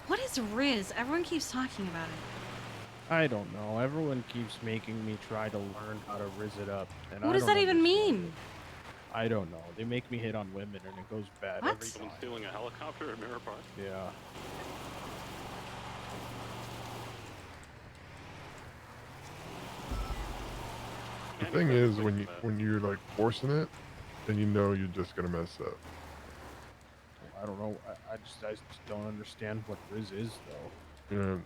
What is Riz? Everyone keeps talking about it. I don't know. Everyone keeps making me try to learn how to riz it up. And What does that even mean? I don't know. They make me hit on women and it goes bad every time. Someone stealing a helicopter at Mirror Park? Yeah. The thing is, when you're like forcing it, then you know you're just gonna mess up. I don't know. I just don't understand what riz is though. Yeah.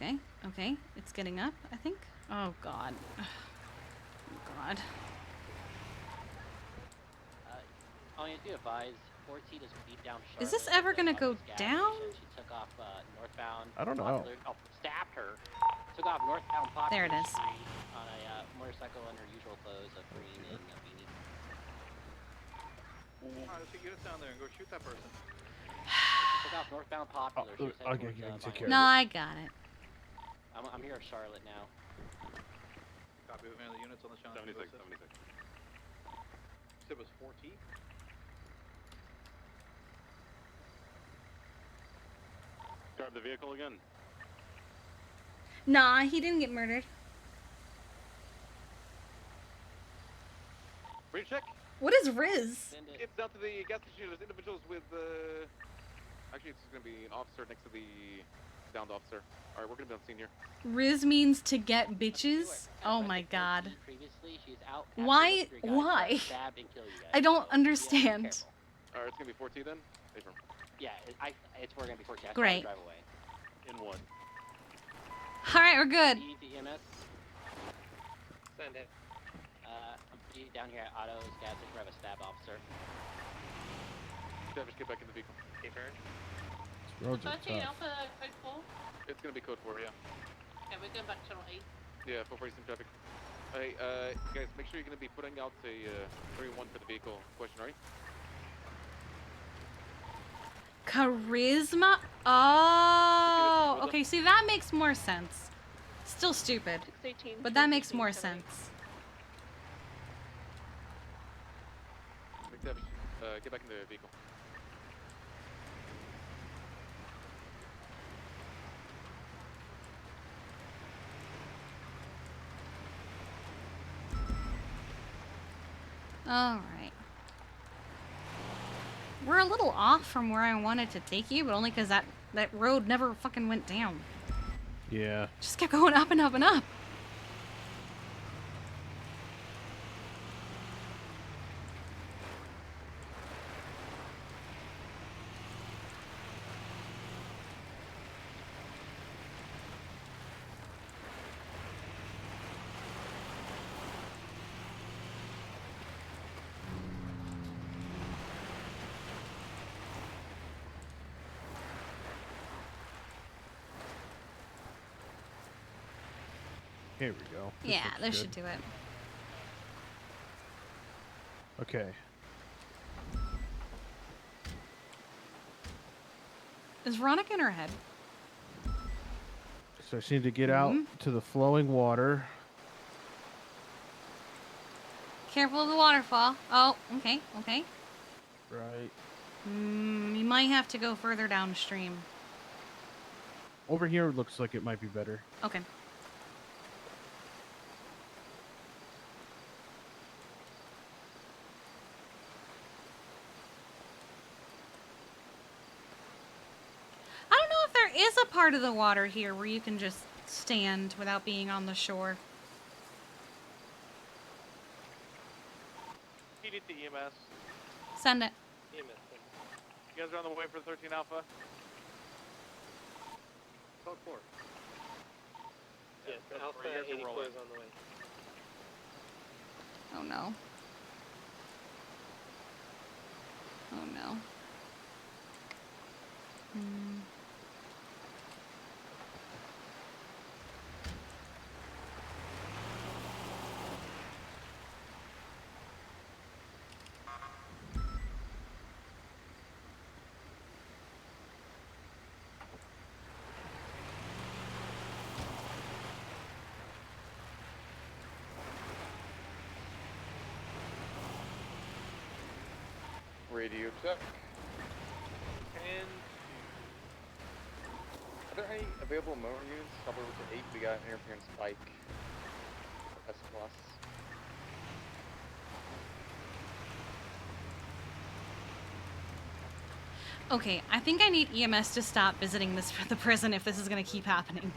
Okay, okay. It's getting up, I think. Oh god. Oh god. Only to advise, 4T just beat down Charlotte. Is this ever gonna go down? She took off northbound. I don't know. Stabbed her. Took off northbound Popular There it is. Street on a motorcycle in her usual clothes of green and a beanie. Alright, let's get units down there and go shoot that person. She took off northbound Popular. She was heading towards, take care No, I got it. I'm here at Charlotte now. Copy with the units on the channel. 76. You said it was 4T? Grab the vehicle again. Nah, he didn't get murdered. Ready to check? What is Riz? It's down to the gas station. There's individuals with, actually, it's going to be an officer next to the Downed officer. All right, we're gonna be on scene here. Riz means to get bitches. Oh my god. Why? Why? I don't understand. All right, it's gonna be 4T then. Affirm. Yeah, it's we're gonna be 14. Great. Drive away. In 1. All right, we're good. EMS. Send it. I'm down here at Otto's gas station. We have a stab officer. Savage, get back in the vehicle. Affirm. Roads are 13 tough. Alpha code 4. It's gonna be code 4, yeah. Okay, we're going back to channel 8. Yeah, 4 racing traffic. Hey, guys, make sure you're gonna be putting out a 31 for the vehicle. Question, right? Charisma? Oh, okay. See, that makes more sense. Still stupid, but that makes more sense. Savage, get back in the vehicle. All right. We're a little off from where I wanted to take you, but only because that road never fucking went down. Yeah. Just kept going up and up and up. Here we go. Yeah, this should do it. Okay. Is Veronica in her head? So I just need to get out to the flowing water. Careful of the waterfall. Oh, okay, okay. Right. You might have to go further downstream. Over here looks like it might be better. Okay. I don't know if there is a part of the water here where you can just stand without being on the shore. Feed it to EMS. Send it. EMS. You guys are on the way for 13 Alpha? Code 4. Yes, Code Alpha 4, 84 is on the way. Oh no. Oh no. Radio check. And Are there any available motor units? Up over to 8, we got interference spike. S+. Okay, I think I need EMS to stop visiting the prison if this is gonna keep happening.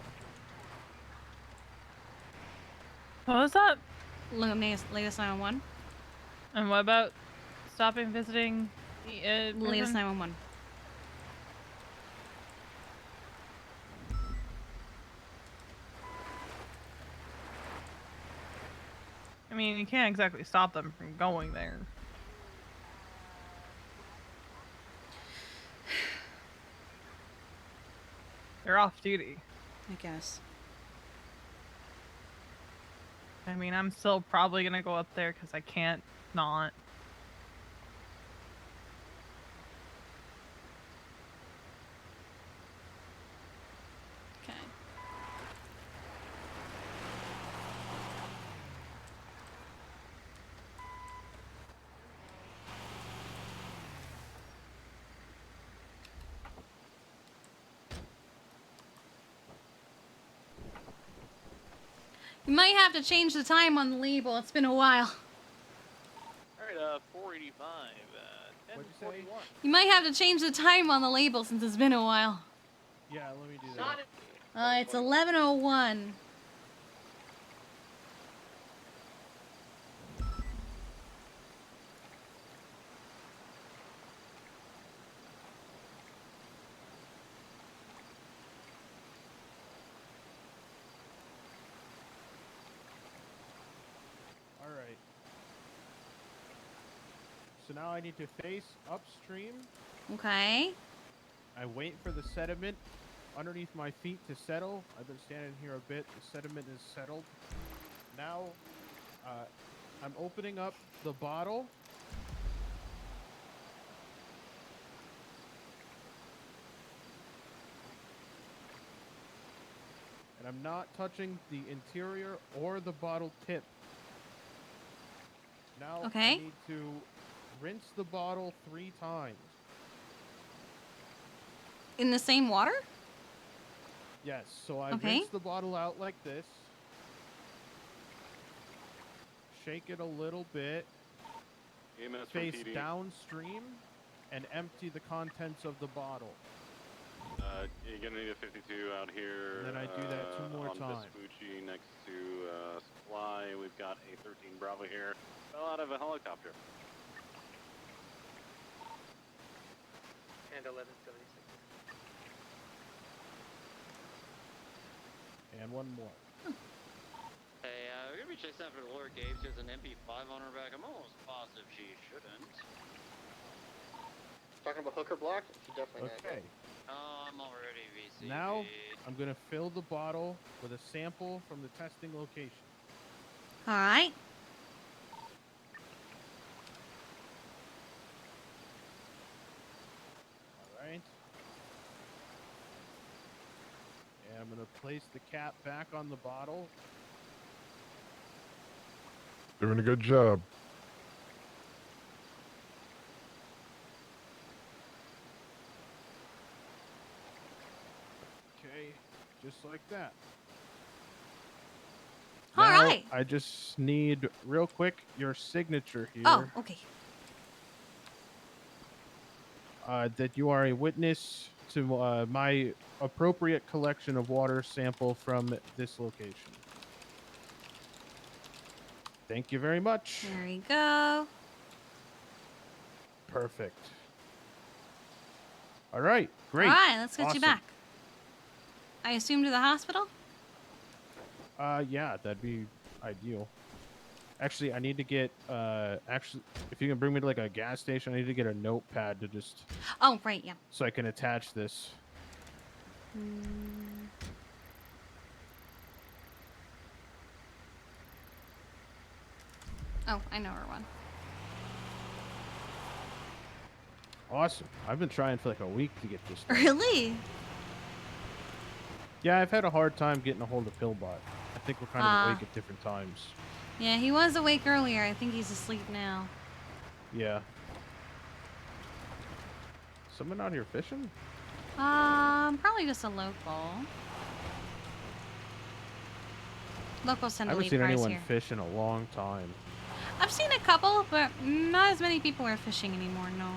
What was that? Latest 911. And what about stopping visiting the Latest 911. I mean, you can't exactly stop them from going there. They're off duty. I guess. I mean, I'm still probably gonna go up there because I can't not. Okay. You might have to change the time on the label. It's been a while. Alright, 485, 1041. You might have to change the time on the label since it's been a while. Yeah, let me do that. It's 11:01. All right. So now I need to face upstream. Okay. I wait for the sediment underneath my feet to settle. I've been standing here a bit. The sediment is settled. Now, I'm opening up the bottle. And I'm not touching the interior or the bottle tip. Now Okay. I need to rinse the bottle 3 times. In the same water? Yes, so I Okay. rinse the bottle out like this. Shake it a little bit. EMS from Face PD. downstream and empty the contents of the bottle. You're gonna need a 52 out here. And then I do that 2 more on times. Vespucci next to Supply. We've got a 13 Bravo here. Fell out of a helicopter. And 1176. And 1 more. Hey, we're gonna be chasing after Laura Gabe. She has an MP5 on her back. I'm almost positive she shouldn't. Talking about hooker block? She definitely Okay. Oh, I'm already VC. Now I'm going to fill the bottle with a sample from the testing location. All right. All right. And I'm going to place the cap back on the bottle. Doing a good job. Okay, just like that. All Now, right. I just need, real quick, your signature here. Oh, okay. That you are a witness to my appropriate collection of water sample from this location. Thank you very much. There we go. Perfect. All right, great. All right, let's get Awesome. you back. I assume to the hospital? Yeah, that'd be ideal. Actually, I need to get, if you can bring me to like a gas station, I need to get a notepad to just... Oh, right, yeah. So I can attach this. Oh, I know where one. Awesome. I've been trying for like a week to get this done. Really? Yeah, I've had a hard time getting a hold of Pillbot. I think we're kind of awake at different times. Yeah, he was awake earlier. I think he's asleep now. Yeah. Someone out here fishing? Probably just a local. Locals tend I to haven't leave seen cars anyone here. fish in a long time. I've seen a couple, but not as many people are fishing anymore, no.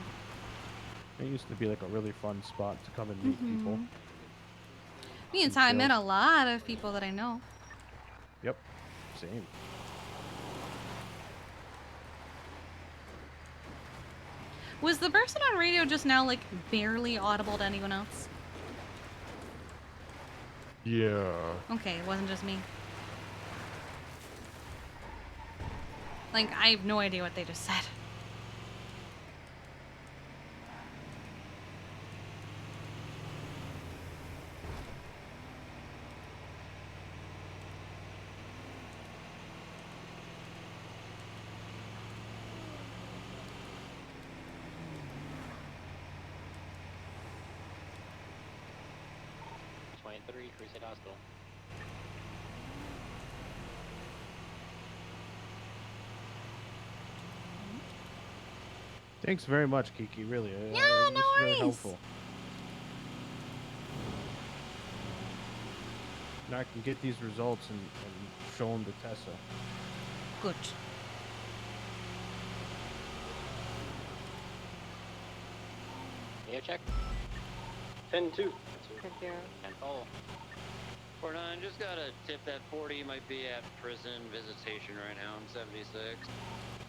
It used to be like a really fun spot to come and meet people. Me and Ty met a lot of people that I know. Yep, same. Was the person on radio just now, like, barely audible to anyone else? Yeah. Okay, it wasn't just me. Like, I have no idea what they just said. Crusade Hospital. Thanks very much, Kiki. Really, Yeah, this no is very worries. helpful. Now I can get these results and show them to Tessa. Good. Air check. 10-2. 10-0. Oh. 49, just gotta tip that 40. Might be at prison visitation right now in 76.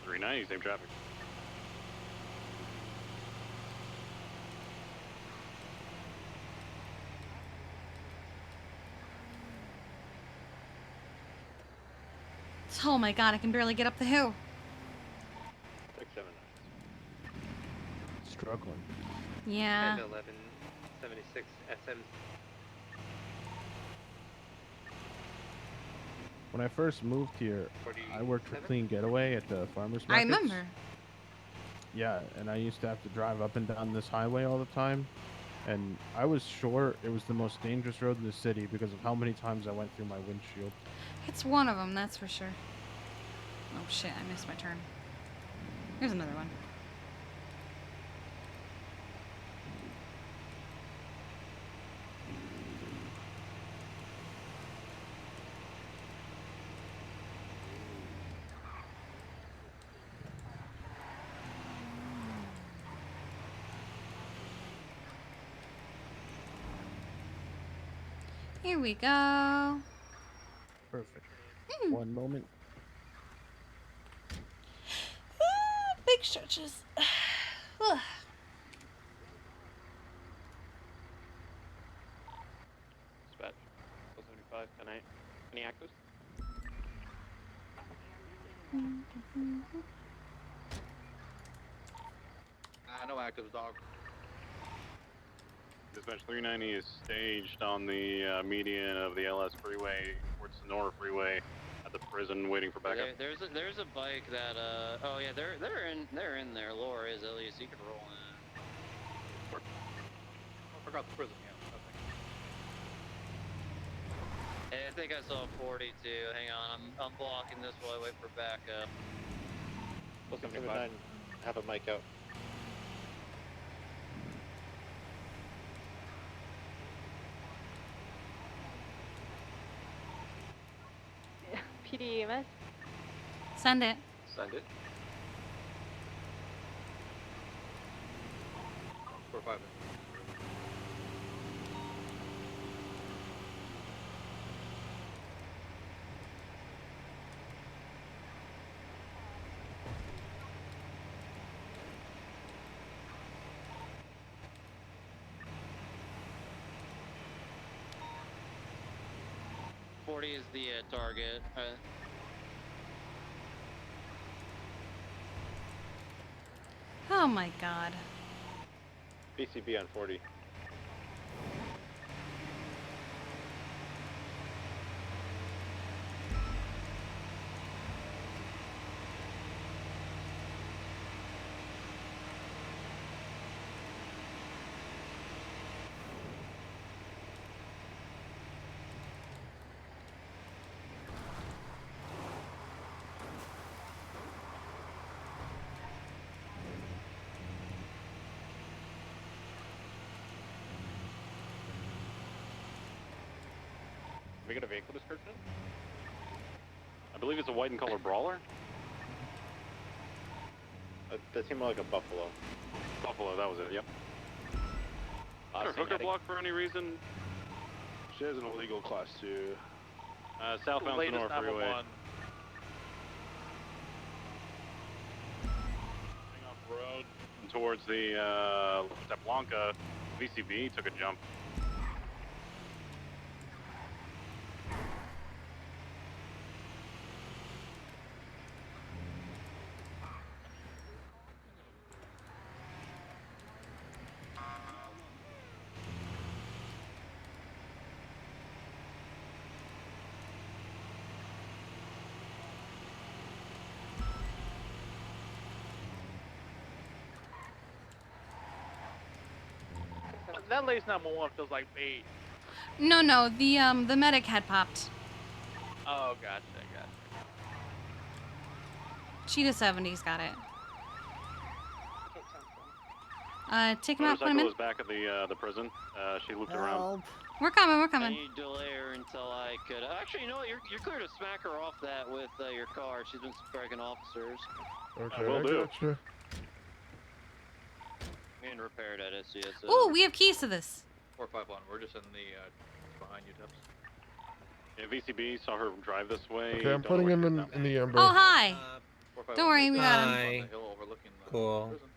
390, same traffic. Oh my god, I can barely get up the hill. 679. Struggling. Yeah. 1176 SM. When I first moved here, I worked for Clean Getaway at the farmers I markets. remember. Yeah, and I used to have to drive up and down this highway all the time. And I was sure it was the most dangerous road in the city because of how many times I went through my windshield. It's one of them, that's for sure. Oh shit, I missed my turn. Here's another one. Here we go. Perfect. One moment. Big stretches. Dispatch. 475, 10-8. Any actives? No actives, dog. Dispatch 390 is staged on the median of the LS freeway towards Sonora freeway at the prison, waiting for backup. There's a bike that oh yeah, they're in there. Laura is at least, you can roll in. I forgot the prison, yeah. Hey, I think I saw 42. Hang on, I'm blocking this while I wait for backup. 479, have a mic out. PD EMS. Send it. Send it. 4-5. Is the target. Oh my god. BCB on 40. We got a vehicle description? I believe it's a white and color brawler. That seemed more like a Buffalo. Buffalo, that was it, yep. Sure, hooker block for any reason? She has an illegal class 2. Southbound Sonora freeway. Coming off the road and towards the La Blanca, VCB took a jump. That lady's number one feels like bait. No, the medic had popped. Oh, gotcha. Cheetah 70's got it. Take him out, put him Motorcycle in. was back at the prison. She looped around. We're coming. I need to delay her until I could. Actually, you know what? You're clear to smack her off that with your car. She's been striking officers. Okay, will I do. gotcha. And repaired at SCS. Ooh, we have keys to this. 451. We're just in the behind you, Tips. Yeah, VCB saw her drive this way. Okay, I'm Don't know putting where him she is in, now. in the Ember. Oh, hi. 451, Don't worry, we got him. on Hi. the hill overlooking the Cool. prison.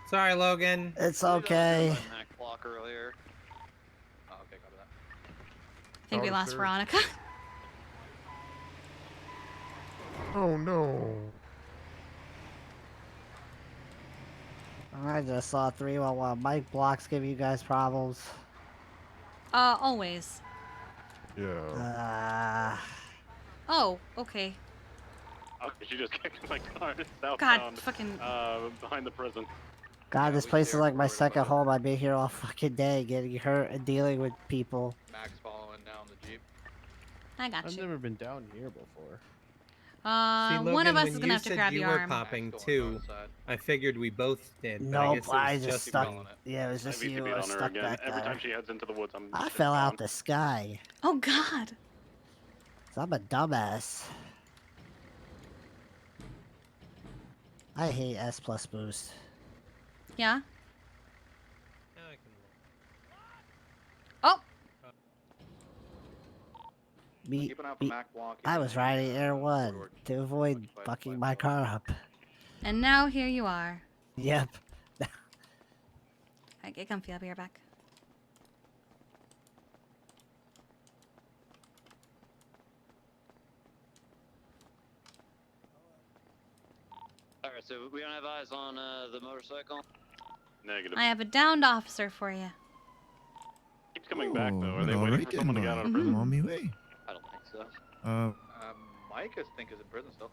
Sorry, Logan. It's Somebody doesn't okay. have my Mac block earlier. Oh, okay, copy that. I think we lost Veronica. Oh no. I just saw 311. Mike blocks give you guys problems. Always. Yeah. Oh, okay. Okay, she just kicked my car southbound. God, fucking. Behind the prison. God, this place is like my second home. I've been here all fucking day getting hurt and dealing with people. Max following down the Jeep. I got I've you. never been down here before. See, Logan, one of us when is gonna you have to said grab you your were arm. popping too, I figured we both did. But I Nope, guess it was I just just stuck. me. Yeah, it was just you. VCB'd I was on her stuck again. back Every there. time she heads into the woods, I it's fell gone. out the sky. Oh God. 'Cause I'm a dumbass. I hate S plus boost. Yeah. Oh. Keep an eye out for Mac block. I was riding Air 1 to avoid fucking my car up. And now here you are. Yep. Alright, get comfy. I'll be right back. Alright, so we don't have eyes on the motorcycle? Negative. I have a downed officer for you. Keeps coming back though. Are they waiting for someone to get out of prison? I'm on my way. I don't think so. Mike, I think, is in prison still.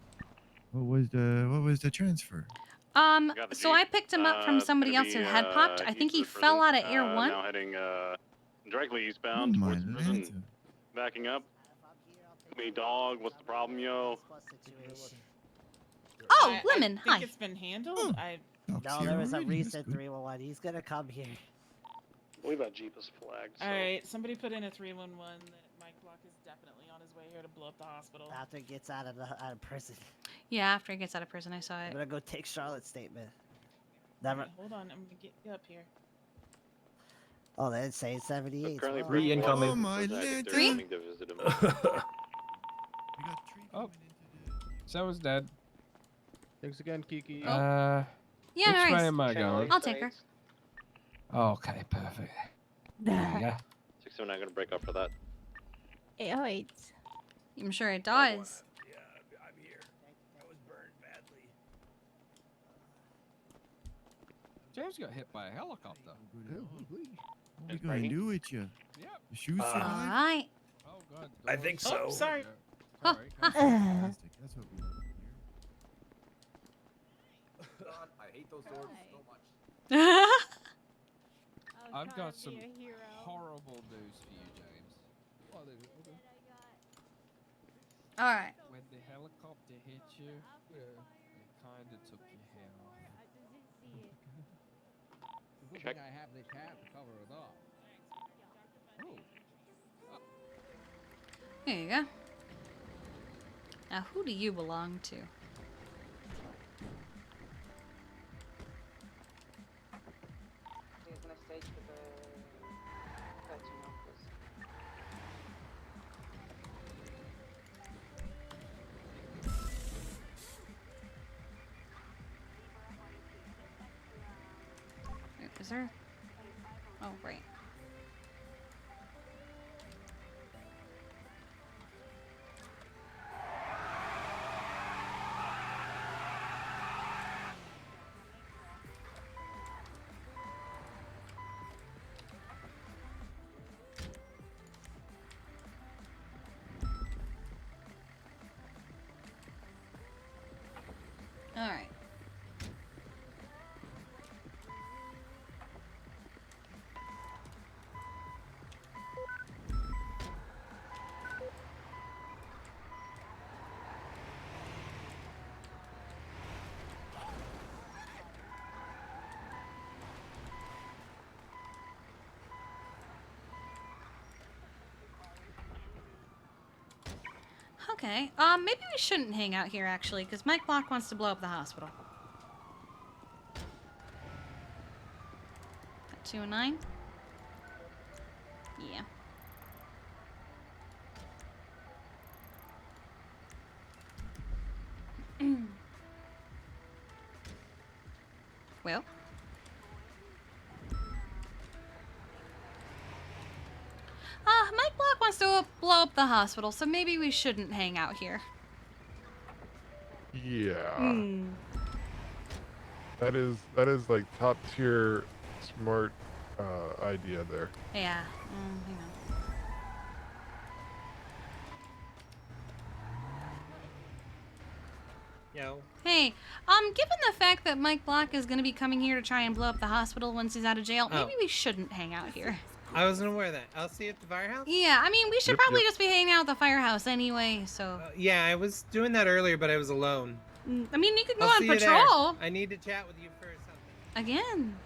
What was the transfer? So I picked him up from somebody else who had popped. I think he fell out of Air 1. Now heading directly eastbound towards the prison. Backing up. Me dog, what's the problem, yo? Oh, Lemon, I think hi. it's been handled. No, there was a recent 311. He's gonna come here. I believe that Jeep is flagged. So. Alright, somebody put in a 311 that Mike Block is definitely on his way here to blow up the hospital. After he gets out of prison. Yeah, after he gets out of prison, I saw I'm it. gonna go take Charlotte's statement. Never. Alright, hold on, I'm gonna get you up here. Oh, they didn't say 78. Currently Well, three incoming. Oh my lantern. Three? Oh. Someone's dead. Thanks again, Kiki. Yeah, which nice. way am I going? I'll take her. Okay, perfect. Yeah. 679 gonna break up for that. 808. I'm sure it does. I'm here. I was burned badly. James got hit by a helicopter. What are we gonna do with you? Yep. The shoes All survive? right. Oh god. I think so. Oh, Sorry. Oh, Fantastic. That's what we like to hear. God, I hate those doors so much. I've got some horrible news for you, James. Oh, All right. when the helicopter hit you, it kind of took your hair off. Good thing I have this hat to cover it up. Oh. There you go. Now, who do you belong to? Wait, is there? Oh, right. All right. Okay. Maybe we shouldn't hang out here actually, because Mike Block wants to blow up the hospital. 209. Yeah. Well. Mike Black wants to blow up the hospital, so maybe we shouldn't hang out here. Yeah. That is like top tier smart idea there. Yeah. Hang on. Yo. Hey, given the fact that Mike Black is gonna be coming here to try and blow up the hospital once he's out of jail, maybe we shouldn't hang out here. I wasn't aware of that. I'll see you at the firehouse? Yeah, I mean, we should probably just be hanging out at the firehouse anyway, so... Yeah, I was doing that earlier, but I was alone. I mean, you could go I'll on see you patrol. there. I need to chat with you for something. Again.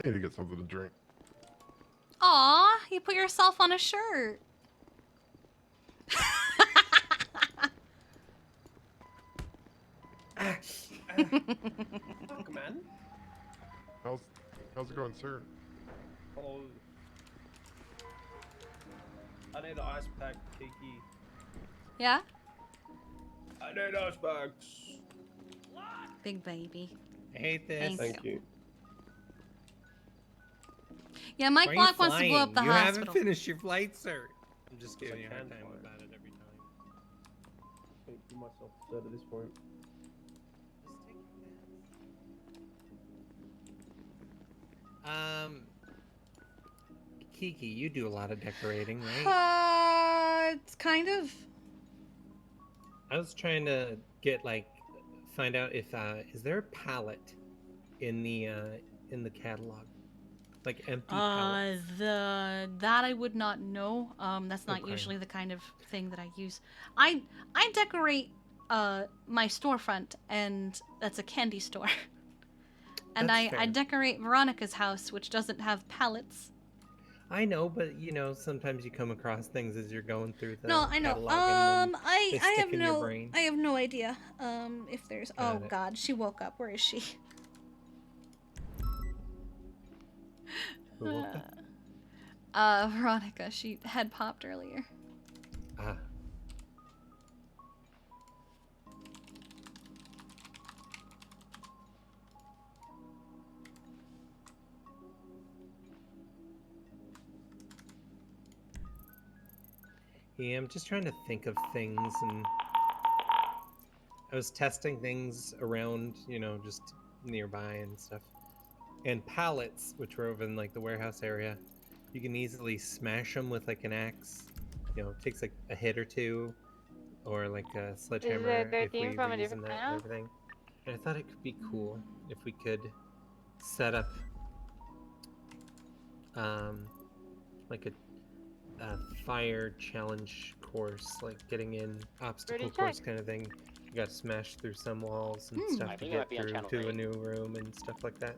I need to get something to drink. Aw, you put yourself on a shirt. Come on. How's it going, sir? Oh. I need an ice pack, Kiki. Yeah? I need ice packs. Big baby. I hate this. Thank you. Yeah, Mike Black wants to blow up the you hospital. You haven't finished your flight, sir. I'm just giving you a hard time about it every time. I can't do myself upset at this point. Kiki, you do a lot of decorating, right? It's kind of. I was trying to get find out if is there a palette in the catalog, like empty pallets. That I would not know. That's not usually the kind of thing that I use. I decorate my storefront, and that's a candy store. And I decorate Veronica's house, which doesn't have pallets. I know, but sometimes you come across things as you're going through the No, I know. catalog and I have in your brain. I have no idea. If there's Got it. God, she woke up. Where is she? Who woke up? Veronica. She had popped earlier. Ah. Yeah, I'm just trying to think of things, and I was testing things around, just nearby and stuff. And pallets, which were over in the warehouse area, you can easily smash them with an axe. It takes a hit or two, or a sledgehammer if we were using that and everything. And I thought it could be cool if we could set up a fire challenge course, getting in obstacle course kind of thing. You got to smash through some walls and stuff to get through to a new room and stuff like that.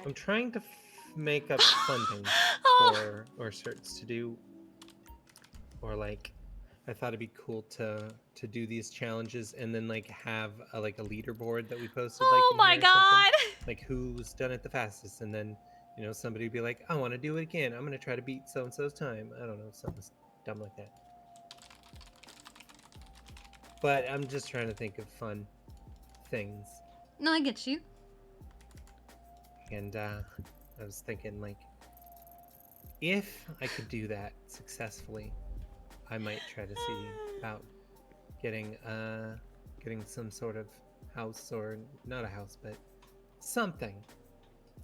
I'm trying to make up fun things or certs to do, or I thought it'd be cool to do these challenges and then have a leaderboard that we posted. Oh my God! Who's done it the fastest, and then somebody would be like, I want to do it again. I'm gonna try to beat so and so's time. I don't know, something dumb like that. But I'm just trying to think of fun things. No, I get you. And I was thinking if I could do that successfully, I might try to see about getting some sort of house, or not a house, but something.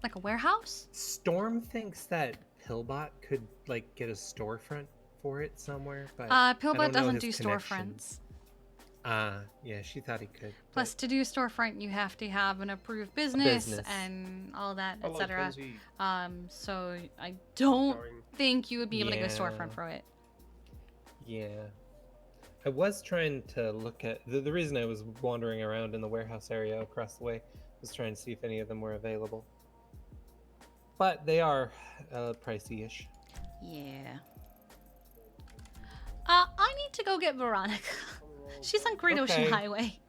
Like a warehouse? Storm thinks that Pillbot could like get a storefront for it somewhere, but I Pillbot don't know doesn't his do connections. storefronts. Yeah, she thought he could. Plus, to do storefront, you have to have an approved business and all that, Hello, etc. Cozy. So I don't Sorry. think you would be able to go Yeah. storefront for it. Yeah. I was trying to look at the reason I was wandering around in the warehouse area across the way was trying to see if any of them were available. But they are pricey-ish. Yeah. I need to go get Veronica. She's on Great Ocean Okay. Highway.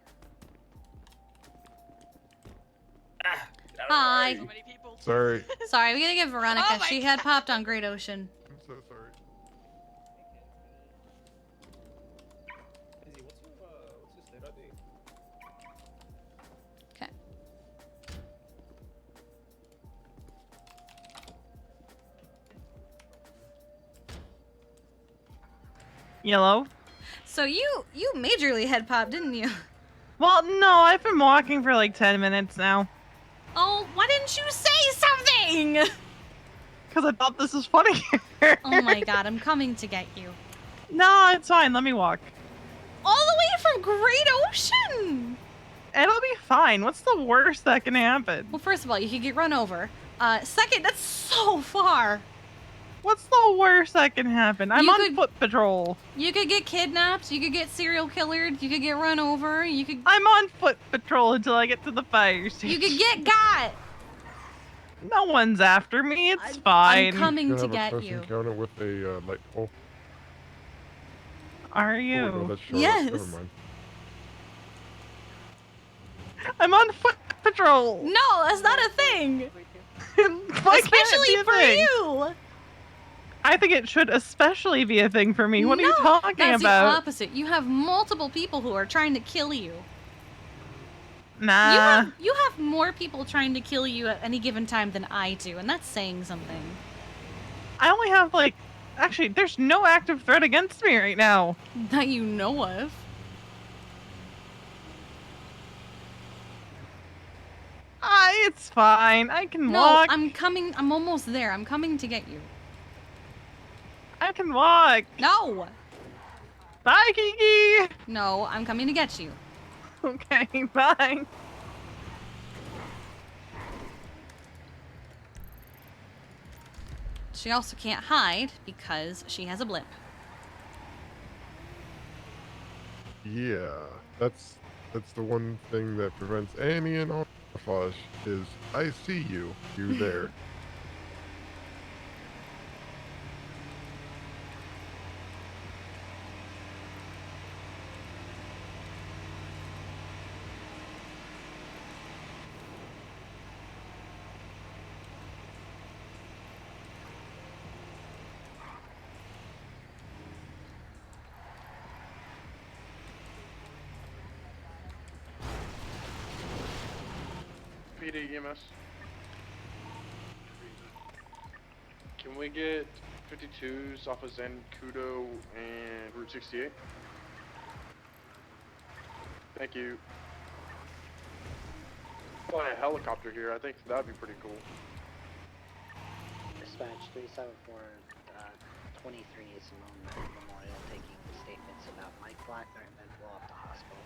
Hi. Sorry. Sorry, we gotta get Veronica. She had popped on Great Ocean. I'm so sorry. Izzy, what's your state ID? Okay. Yellow? So you majorly head popped, didn't you? Well, no, I've been walking for like 10 minutes now. Oh, why didn't you say something? Because I thought this was funny. Oh my god, I'm coming to get you. No, it's fine. Let me walk. All the way from Great Ocean! It'll be fine. What's the worst that can happen? Well, first of all, you could get run over. Second, that's so far. What's the worst that can happen? I'm You on could- foot patrol. You could get kidnapped, you could get serial killered, you could get run over, you could I'm on foot patrol until I get to the fire station. you could get got. No one's after me. It's fine. I'm coming Gonna to have get a close you. encounter with a light pole. Are Oh, you? no, that's Charlotte. Yes. Never mind. I'm on foot patrol. No, that's not a thing. Why can't it Especially be a for thing? you. I think it should especially be a thing for me. What are you No, talking that's about? the opposite. You have multiple people who are trying to kill you. Nah. You have more people trying to kill you at any given time than I do, and that's saying something. I only have like, actually, there's no active threat against me right now. That you know of. It's fine. I can No, walk. I'm coming. I'm almost there. I'm coming to get you. I can walk. No. Bye, Kiki. No, I'm coming to get you. Okay, bye. She also can't hide because she has a blip. Yeah, that's the one thing that prevents any and all camouflage is I see you there. PD EMS. Can we get 52s off of Zancudo and Route 68? Thank you. Fly a helicopter here, I think that'd be pretty cool. Dispatch 374, 23 Simone Memorial taking statements about Mike Blackner and then blow up the hospital.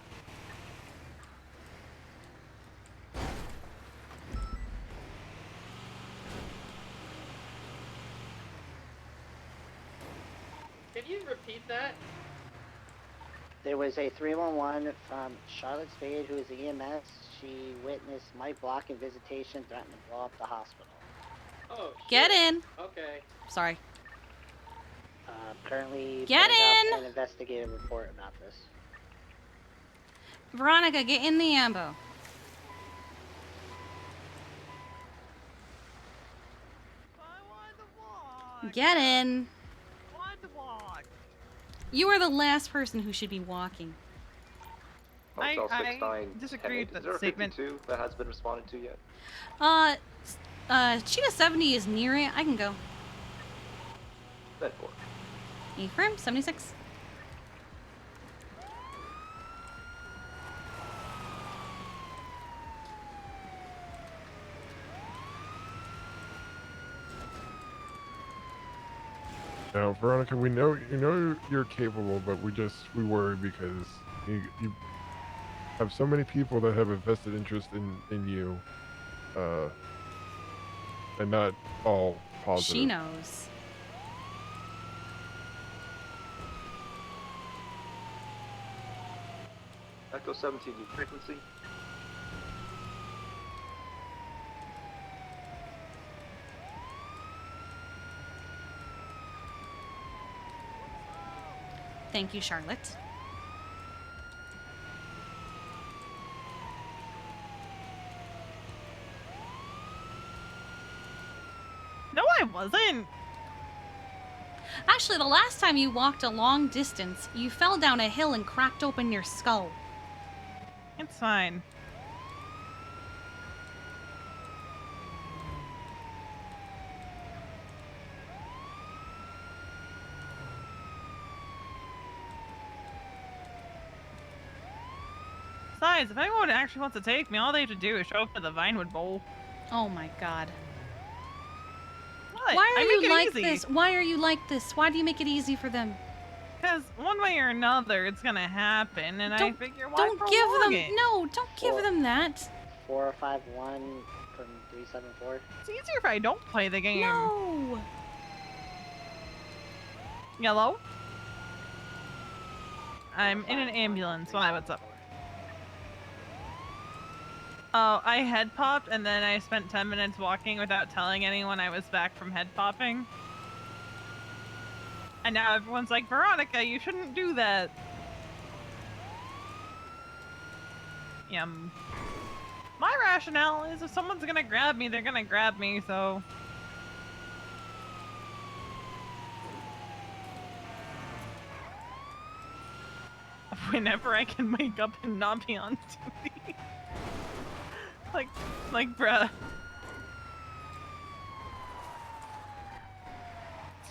Can you repeat that? There was a 311 from Charlotte Spade, who is the EMS. She witnessed Mike blocking visitation, threatening to blow up the hospital. Oh, Get in. Okay. Sorry. Currently Get putting up in! an investigative report about this. Veronica, get in the ambo. Get in. You are the last person who should be walking. Hotel I 69 disagree with Is that there a statement. 52 that has been responded to yet? Cheetah 70 is near it. I can go. Then for. Ephraim, 76. Now, Veronica, we know you're capable, but we worry because you have so many people that have a vested interest in you, and not all positive. She knows. Echo 17, new frequency. Thank you, Charlotte. No, I wasn't. Actually, the last time you walked a long distance, you fell down a hill and cracked open your skull. It's fine. Besides, if anyone actually wants to take me, all they have to do is show up to the Vinewood Bowl. Oh my god. What? Why are I you make it like easy. this? Why are you like this? Why do you make it easy for them? Because one way or another, it's gonna happen, and I figure why Don't give prolong them. it? No, don't give them that. 451 from 374. It's easier if I don't play the game. No. Yellow? I'm in an ambulance. Why? What's up? Oh, I head popped, and then I spent 10 minutes walking without telling anyone I was back from head popping. And now everyone's like, Veronica, you shouldn't do that. My rationale is if someone's gonna grab me, they're gonna grab me, so... Whenever I can wake up and not be on duty. like, bruh.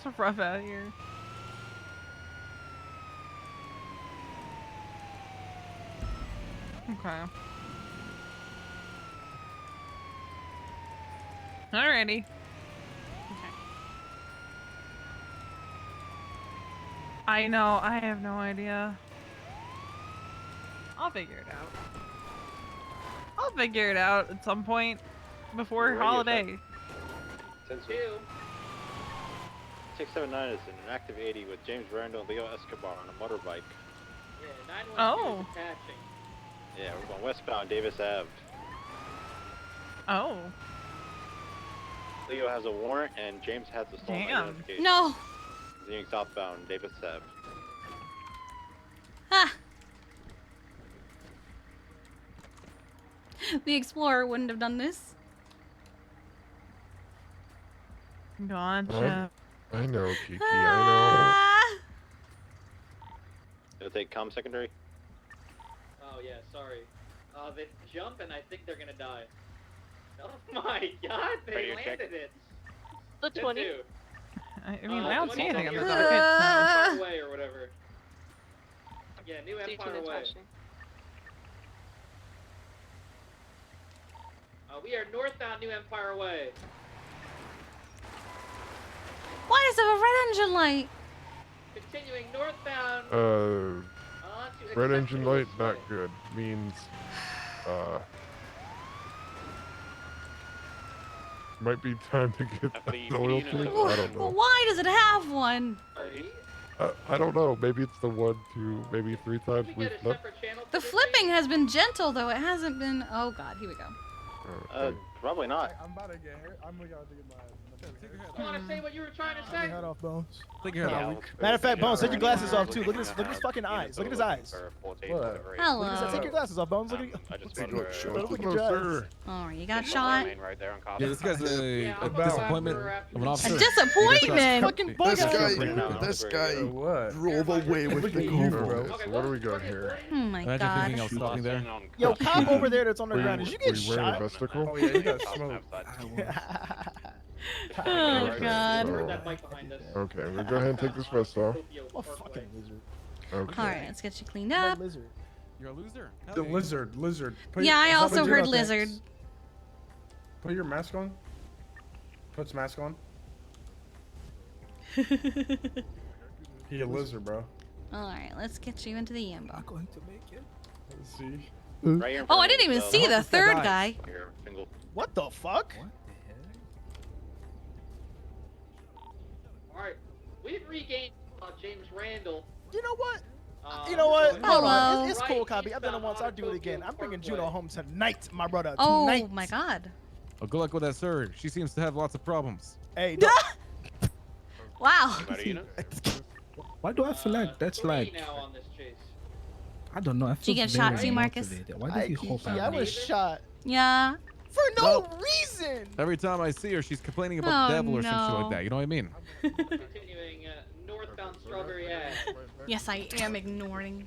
It's rough out here. Okay. Alrighty. Okay. I know, I have no idea. I'll figure it out. I'll figure it out at some point before holiday. 10-2. 679 is in an active 80 with James Randall and Leo Escobar on a motorbike. Yeah, 912 Oh. is attaching. Yeah, we're going westbound Davis Ave. Oh. Leo has a warrant and James has a stolen Damn. identification. No. Continuing southbound Davis Ave. Ah. The Explorer wouldn't have done this. Gotcha. I know, Kiki. I Ah. It'll take comm secondary. Oh yeah, sorry. They jump and I think they're gonna die. Oh my god, they Radio check. landed it. The 20. I mean, I don't see anything on the New docket, so... Empire Way or whatever. Yeah, New Empire Way. We are northbound New Empire Way. Why does it have a red engine light? Continuing northbound. Red engine light, not good. Means, might be time to get the oil change. I don't Well, know. why does it have one? I don't know. Maybe it's the 1, 2, maybe 3 times we've flipped. The flipping has been gentle, though. It hasn't been... Oh, God. Here we go. Probably not. I'm about to get hurt. I'm about to get my You want to say what you were trying to say? head off, Bones. Take your head Matter off. of fact, Bones, take your glasses off too. Look at his fucking eyes. Look at his eyes. What? Hello. Look at his, take your glasses off, Bones. Look at I just look wanted at to- look at your eyes. Alright, you got shot. Right there on copy. Yeah, this guy's a disappointment of an officer. A disappointment? Fucking bug This guy drove away with the Okay, so what do we got here? Oh, my Imagine God. thinking I was stalking there. Yo, cop over there that's on the Were ground. you, Did you were get you wearing a shot? vesticle? Oh yeah, you got smoked. Oh, God. Okay, we'll go ahead and take this vest off. Oh, fucking lizard. Okay. Alright, let's get you cleaned I'm a up. lizard. You're a loser. The lizard. Put Yeah, I your- also put heard your- lizard. Put your mask on. Put mask on. He a lizard, bro. Alright, let's get you into the ambo. Going to make it. Let's see. Right here in Oh, front I of didn't even yourself. see the This guy third dies. guy. Here, single. What the fuck? Alright, we've regained James Randall. You know what? Uh, You know what? Hold Hello. on. It's cool, Right Copy. I've done it once. I'll do it again. I'm bringing Juno home tonight, my brother. Oh Tonight. my god. Oh, good luck with that surge. She seems to have lots of problems. Hey, no. Wow. Why do I feel like that's like now on this chase. I don't know. I Did you feel get shot very too, Marcus? motivated. Why does he hope Kiki, I was shot Yeah. for no reason. Every time I see her, she's complaining about the Oh, devil or some shit no. like that. You know what I mean? Continuing northbound Strawberry Ave. Yes, I am ignoring.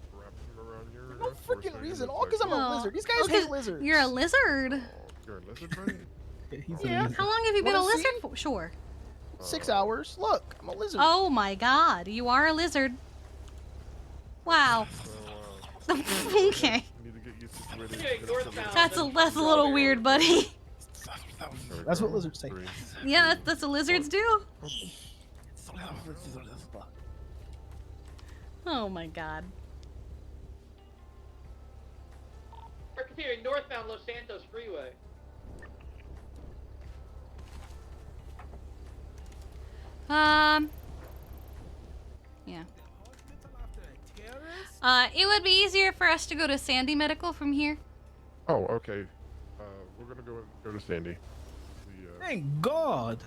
No freaking reason. All because I'm a Oh. lizard. These guys Oh, 'cause hate lizards. You're a lizard. You're a lizard, buddy? Yeah. How long have you been a Wanna see? lizard for? Sure. 6 hours. Look, I'm a lizard. Oh my god, you are a lizard. Wow. Okay. That's a little weird, buddy. That's what lizards say. Yeah, that's what lizards do. Oh my god. We're continuing northbound Los Santos Freeway. Yeah. It would be easier for us to go to Sandy Medical from here. Oh, okay. We're gonna go to Sandy. Thank God.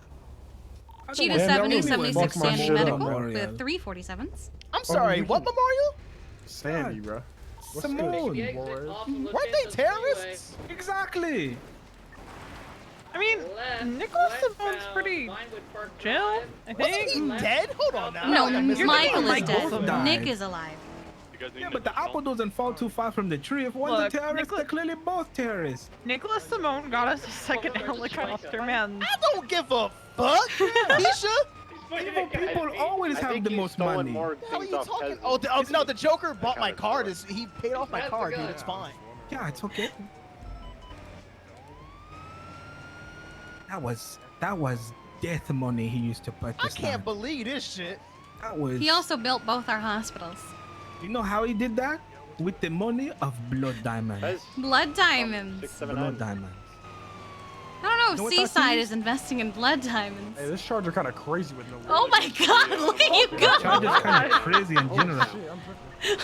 G to 70, 76 Sandy Medical with 347s. I'm sorry, what memorial? Sandy, bro. Simone. Weren't they terrorists? Exactly. I mean, Nicholas Simone's pretty chill, I think. Wasn't he dead? Hold on now. No, I missed Michael that. is dead. died. Nick is alive. Yeah, but the apple doesn't fall too far from the tree. If one's a Look, terrorist, they're clearly both terrorists. Nicholas Simone got us a second helicopter, man. I don't give a fuck. Keisha? Evil people always have the most money. What the hell are you talking? Oh, no, the Joker bought my card. He paid off my card, dude. It's fine. Yeah, it's okay. That was death money he used to I purchase. can't believe this shit. That was. He also built both our hospitals. You know how he did that? With the money of blood diamonds. Blood diamonds. Blood diamonds. I don't know You if know what that Seaside means? is investing in blood diamonds. Hey, this charger kind of crazy with no. Oh my god, look at you go! Charger's kind of crazy in general.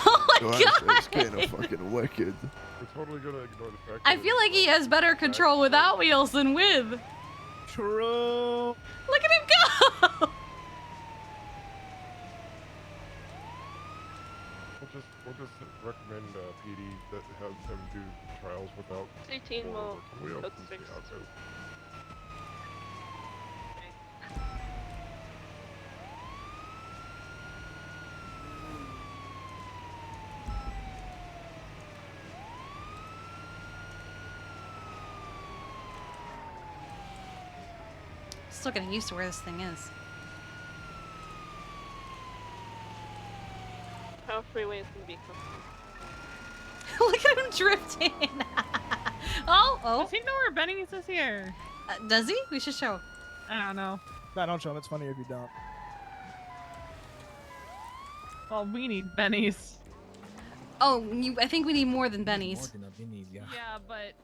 Oh my god! It's kind of fucking wicked. We're totally gonna ignore the fact. I feel like he has better control without wheels than with. True. Look at him go! We'll just recommend PD that has him do trials without. 18 will We code also see 6. how it goes. Still getting used to where this thing is. How freeways can be Look at him drifting. Oh. Does he know where Benny's is here? Does he? We should show. I don't know. No, don't show him. It's funnier if you don't. Well, we need Benny's. Oh, I think we need more than Benny's. Yeah, but.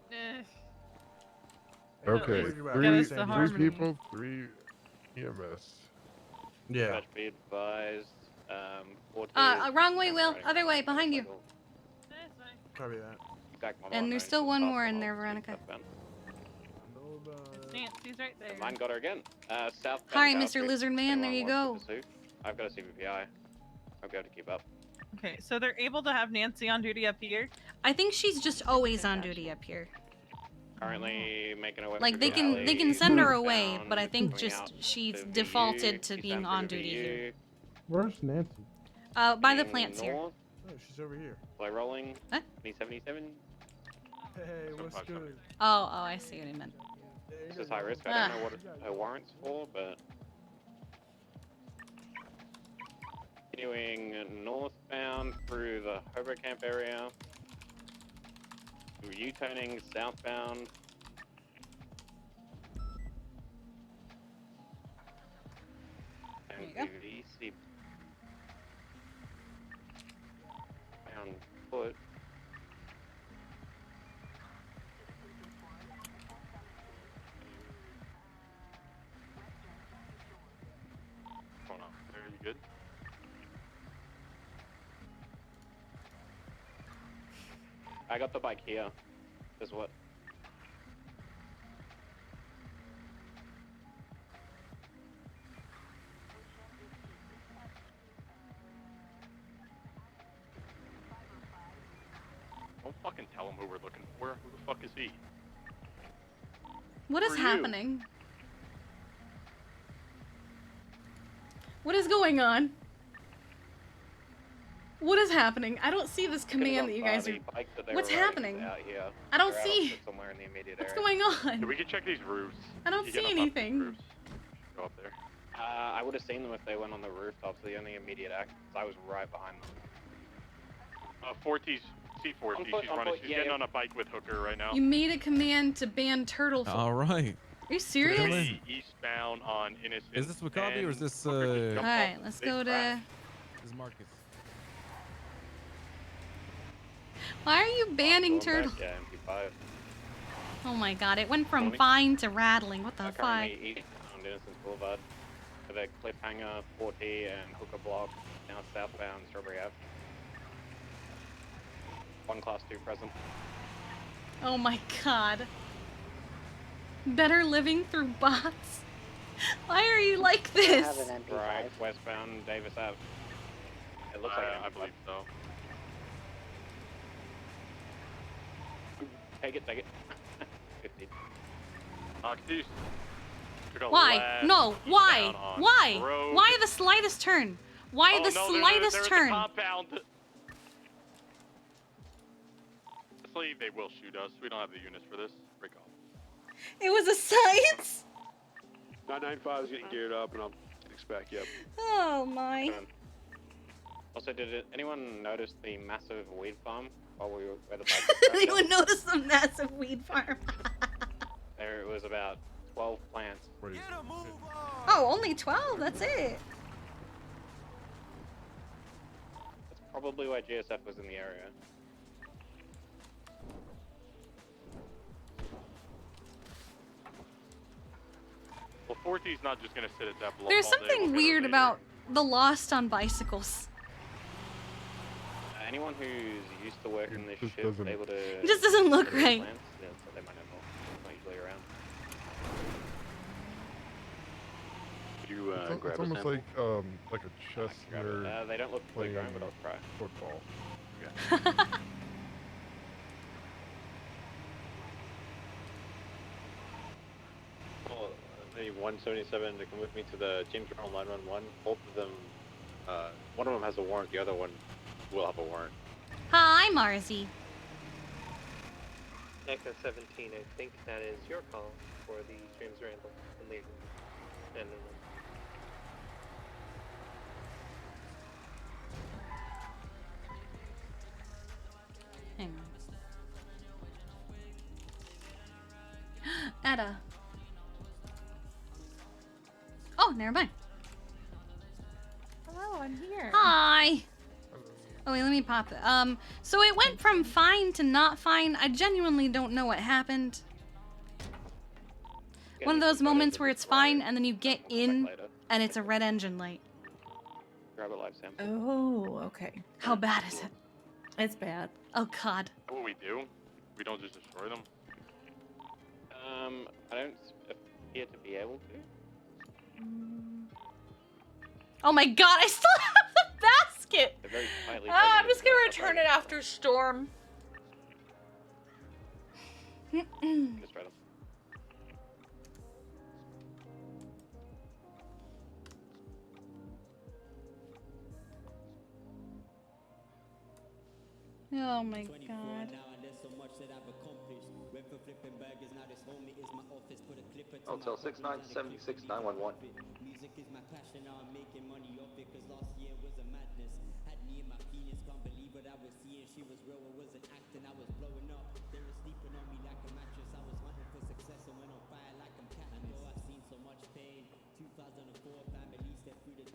Okay, Get us the three harmony. people, 3 EMS. Yeah. Dispatch be advised. 14. Wrong way, Will. Other way, behind you. Probably that. And there's still one more in there, Veronica. Nancy's right there. Mine got her again. South. Hi, Mr. Lizard Man. There you go. I've got a CVPI. I'll be able to keep up. Okay, so they're able to have Nancy on duty up here. I think she's just always on duty up here. Currently making a way. Like they can send her away, but I think just she's defaulted to being on duty here. Where's Nancy? By the plants here. Oh, she's over here. Fly rolling. What? 2077. Hey, what's good? Oh, I see what he meant. This is high risk. I don't know what her warrant's for, but. Continuing northbound through the Hobo-Camp area. We're U-turning southbound. MPV, see. On foot. What's going on? Are you good? I got the bike here. Is what? Don't fucking tell him who we're looking for. Who the fuck is he? What is For you. happening? What is going on? What is happening? I don't see this command that you guys are... What's happening? I don't see... What's going on? Yeah, we can check these roofs. I don't You see get up on these anything. roofs. Go up there. I would have seen them if they went on the rooftops. The only immediate act, I was right behind them. 4T's, C4T, she's running. She's getting on a bike with Hooker right now. You made a command to ban turtle. All right. Are you serious? Really eastbound on Innocent. Is this Wakabi or is this Alright, let's go to... This is Marcus. Why are you banning turtle? Yeah, MP5. Oh my god, it went from fine to rattling. What the fuck? Currently east on Innocence Boulevard. With a cliffhanger, 4T, and Hooker block. Now southbound Strawberry Ave. 1 class 2 present. Oh my god. Better living through bots? Why are you like this? Right, westbound Davis Ave. It looks like I believe so. Take it. 50. Why? No, why? Why? Why the slightest turn? Why the slightest turn? Compound. Honestly, they will shoot us. We don't have the units for this. Break off. It was a science? 995 is getting geared up, and I'll expect, yep. Oh my. Also, did anyone notice the massive weed farm while we were where the bike Anyone notice the massive weed farm? There it was about 12 plants. Oh, only 12? That's it. That's probably why GSF was in the area. Well, 4T's not just gonna sit at that bluff There's all day. something weird about the Lost on bicycles. Anyone who's used to working this shift is able to... It just doesn't look right. Plants, yeah, so they might know more. Not usually around. Could you It's grab almost a sample? like a chess nerd they don't look fully playing grown, but I'll try. football. Well, maybe 177 to come with me to the James Earl 911. Both of them, one of them has a warrant, the other one will have a warrant. Hi, Marzi. Echo 17, I think that is your call for the James Randall and Lee. And Hang on. Etta. Oh, never mind. Hello, I'm here. Hi. Oh wait, let me pop it. So it went from fine to not fine. I genuinely don't know what happened. One of those moments where it's fine and then you get in and it's a red engine light. Grab a live sample. Oh, okay. How bad is it? It's bad. Oh god. What we do? We don't just destroy them. I don't appear to be able to. Oh my god, I still have the basket! They're very tightly I'm just gonna return it after storm. Destroy them. Oh my god. Hotel 6976 911. Music is my passion, I'm making money off it, cause last year was a madness. Had me in my penis, can't believe what I was seeing. She was real, I wasn't acting, I was blowing up. They were sleeping on me like a mattress. I was hunting for success and went on fire like I'm cat. I know I've seen so much pain. 2004, family stepped through the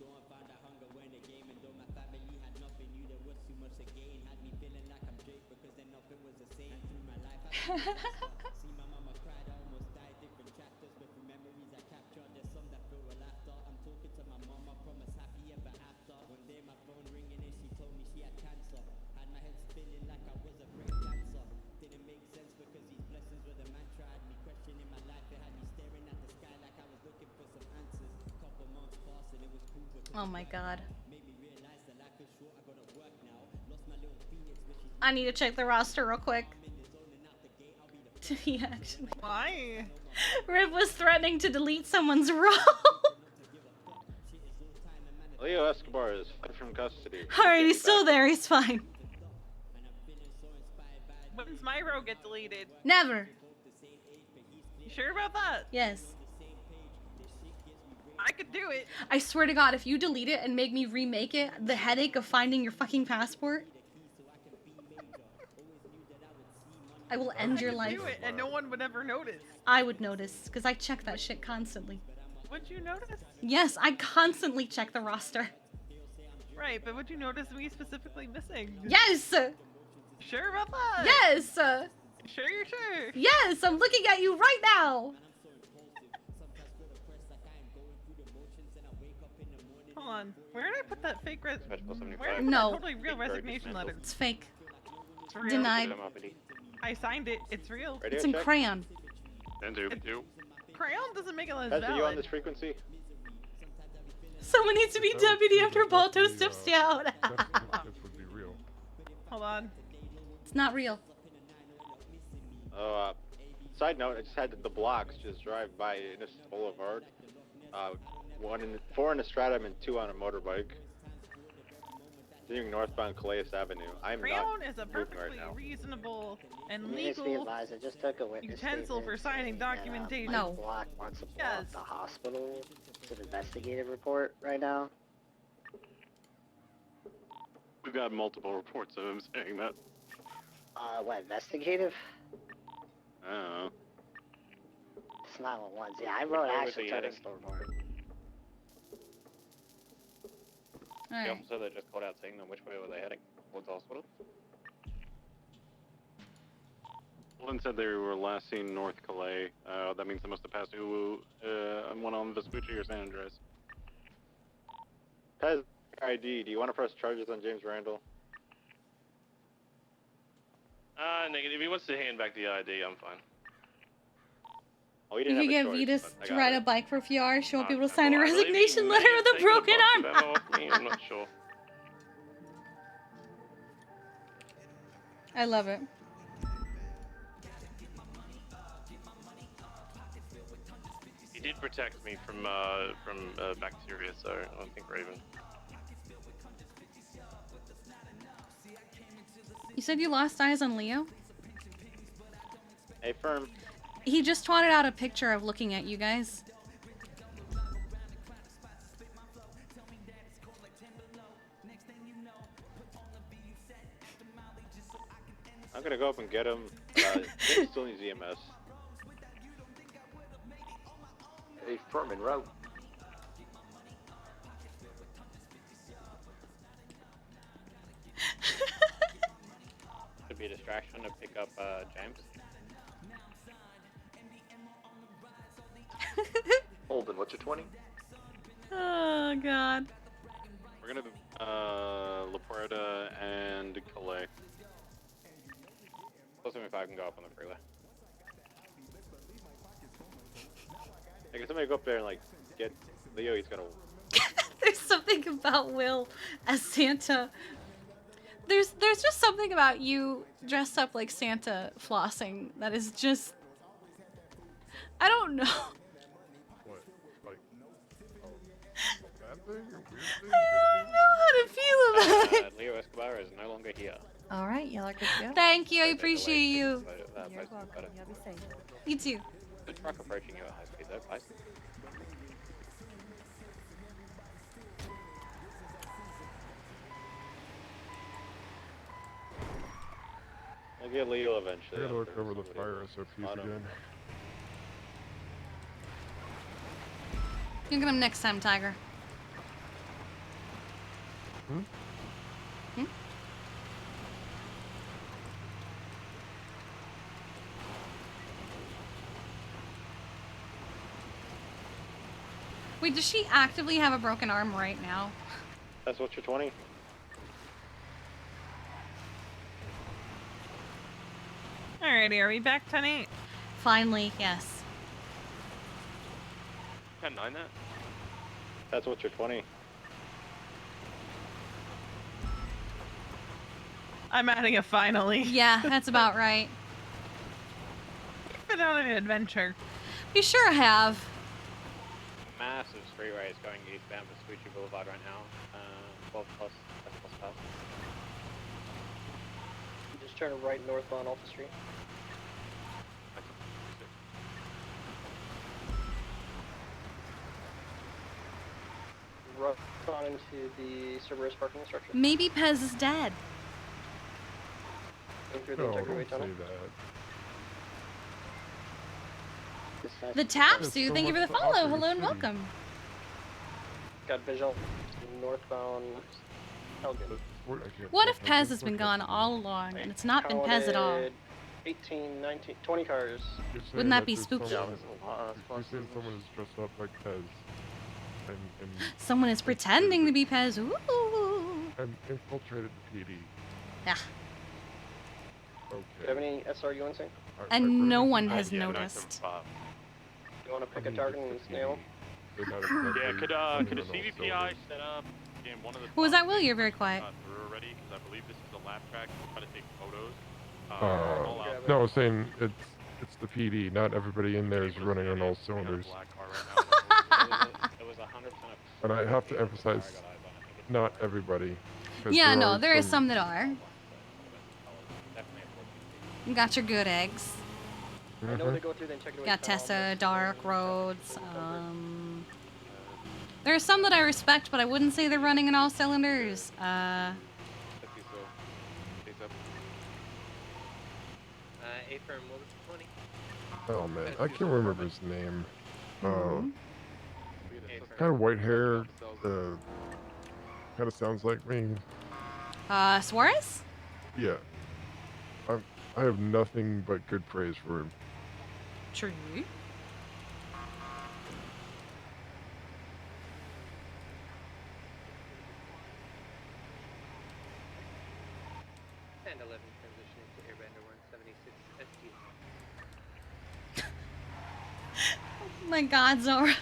See my mama cried, I almost died. Different chapters with memories I capture. There's some that feel a laughter. I'm talking to my mama, promise happy ever after. One day my phone ringing and she told me she had cancer. Had my head spinning like I was a brain cancer. Didn't make sense because these blessings were the mantra. Had me questioning my life. It had me staring at the sky like I was looking for some answers. Couple months passed and it was cool because Oh my god. made me realize that life is short. I gotta work now. Lost my little phoenix, but she's I need to check the roster real quick. Did he actually? Why? Riv was threatening to delete someone's role. Leo Escobar is fled from custody. Alright, he's still there. He's fine. When's my row get deleted? Never. You sure about that? Yes. I could do it. I swear to God, if you delete it and make me remake it, the headache of finding your fucking passport, I will end your life. Do it, and no one would ever notice. I would notice, because I check that shit constantly. Would you notice? Yes, I constantly check the roster. Right, but would you notice me specifically missing? Yes! Sure about that? Yes! Sure, you're sure? Yes, I'm looking at you right now! Hold on. Where did I put that fake res- Where did I put No. that totally real resignation letter? It's fake. It's real. Denied. I signed it. It's real. It's in crayon. And two. Crayon doesn't make it less Pez, are you on valid. this frequency? Someone needs to be deputy after Balto steps down. This would be real. Hold on. It's not real. Oh, side note, I just had the blocks just drive by Innis Boulevard. 4 in a Stratum and 2 on a motorbike. Continuing northbound Calais Avenue. I'm Crayon not is a moving perfectly right now. reasonable and Please be legal advised, I just took a witness utensil for statement signing saying that, documentation. Mike Block wants to blow Yes. up the hospital. It's an investigative report right now. We've got multiple reports of him saying that. What, investigative? I don't know. It's 911. Yeah, I wrote way was actually he took a heading? report. The Alright. officer that just called out saying them, which way were they heading? Towards the hospital? Lynn said they were last seen north Calais. That means they must have passed Uwu, one on Vespucci or San Andreas. Pez, ID, do you want to press charges on James Randall? Negative. If he wants to hand back the ID, I'm fine. Oh, he You didn't could get have a Vitas choice, but I to got ride it. a bike for a few hours, show people to sign a Well, I believe he resignation may letter have with a taken the broken box arm. memo off me, I'm not sure. I love it. He did protect me from bacteria, so I don't think we're even. You said you lost eyes on Leo? Hey, firm. He just twatted out a picture of looking at you guys. I'm gonna go up and get him. He still needs EMS. Hey, Furman, route. Could be a distraction to pick up James. Holden, what's your 20? Oh, God. We're gonna La Puerta and Calais. Close to me if I can go up on the freeway. Hey, can somebody go up there and like get Leo? He's gonna. There's something about Will as Santa. There's just something about you dressed up like Santa flossing that is just, I don't know. What? Like, bad thing or weird thing? I don't know how to feel about it. Leo Escobar is no longer here. All right, y'all are good to go. Thank you, I appreciate you. You're welcome. Y'all be safe. You too. The truck approaching you at high speed, though, please. We'll get Leo I eventually. gotta look over the fire SOPs again. You'll get him next time, Tiger. Hmm? Hmm? Wait, does she actively have a broken arm right now? That's what you're 20. Alrighty, are we back 10-8? Finally, yes. 10-9 that? That's what you're 20. I'm adding a finally. Yeah, that's about right. You've been on an adventure. We sure have. Massive street race going eastbound Vespucci Boulevard right now. 12 plus, 10 plus pass. Just turn right northbound Alta Street. Right on into the Cerberus parking structure. Maybe Pez is dead. Going through the No, integrity don't tunnel. say that. The Tapsu, thank you for the follow. Hello and welcome. Got visual northbound Elgin. What if Pez has been gone all along and it's not been Pez at all? 18, 19, 20 cars. Wouldn't that be spooky? You're saying someone is dressed up like Pez. And Someone is pretending to be Pez. Ooh. and infiltrated the PD. Yeah. Do you have any SRU in sync? And no one has noticed. You want to pick a target and snail? Yeah, could a CVPI set up in one of the... Who was that, Will? You're very quiet. Through already, because I believe this is a lap track. Try to take photos. No, I was saying it's the PD. Not everybody in there is running on all cylinders. It was 100% And I have to emphasize, not everybody. 'cause Yeah, there no, are there is some that are. You got your good eggs. I know they go through the integrity Got tunnel. Tessa, Dark Roads. There are some that I respect, but I wouldn't say they're running on all cylinders. Apron, what was 20? Oh man, I can't remember his name. Kind of white hair. Kind of sounds like me. Suarez? Yeah. I have nothing but good praise for him. True. And 11 transitioning to Airbender 176 ST. Oh my god, Zora.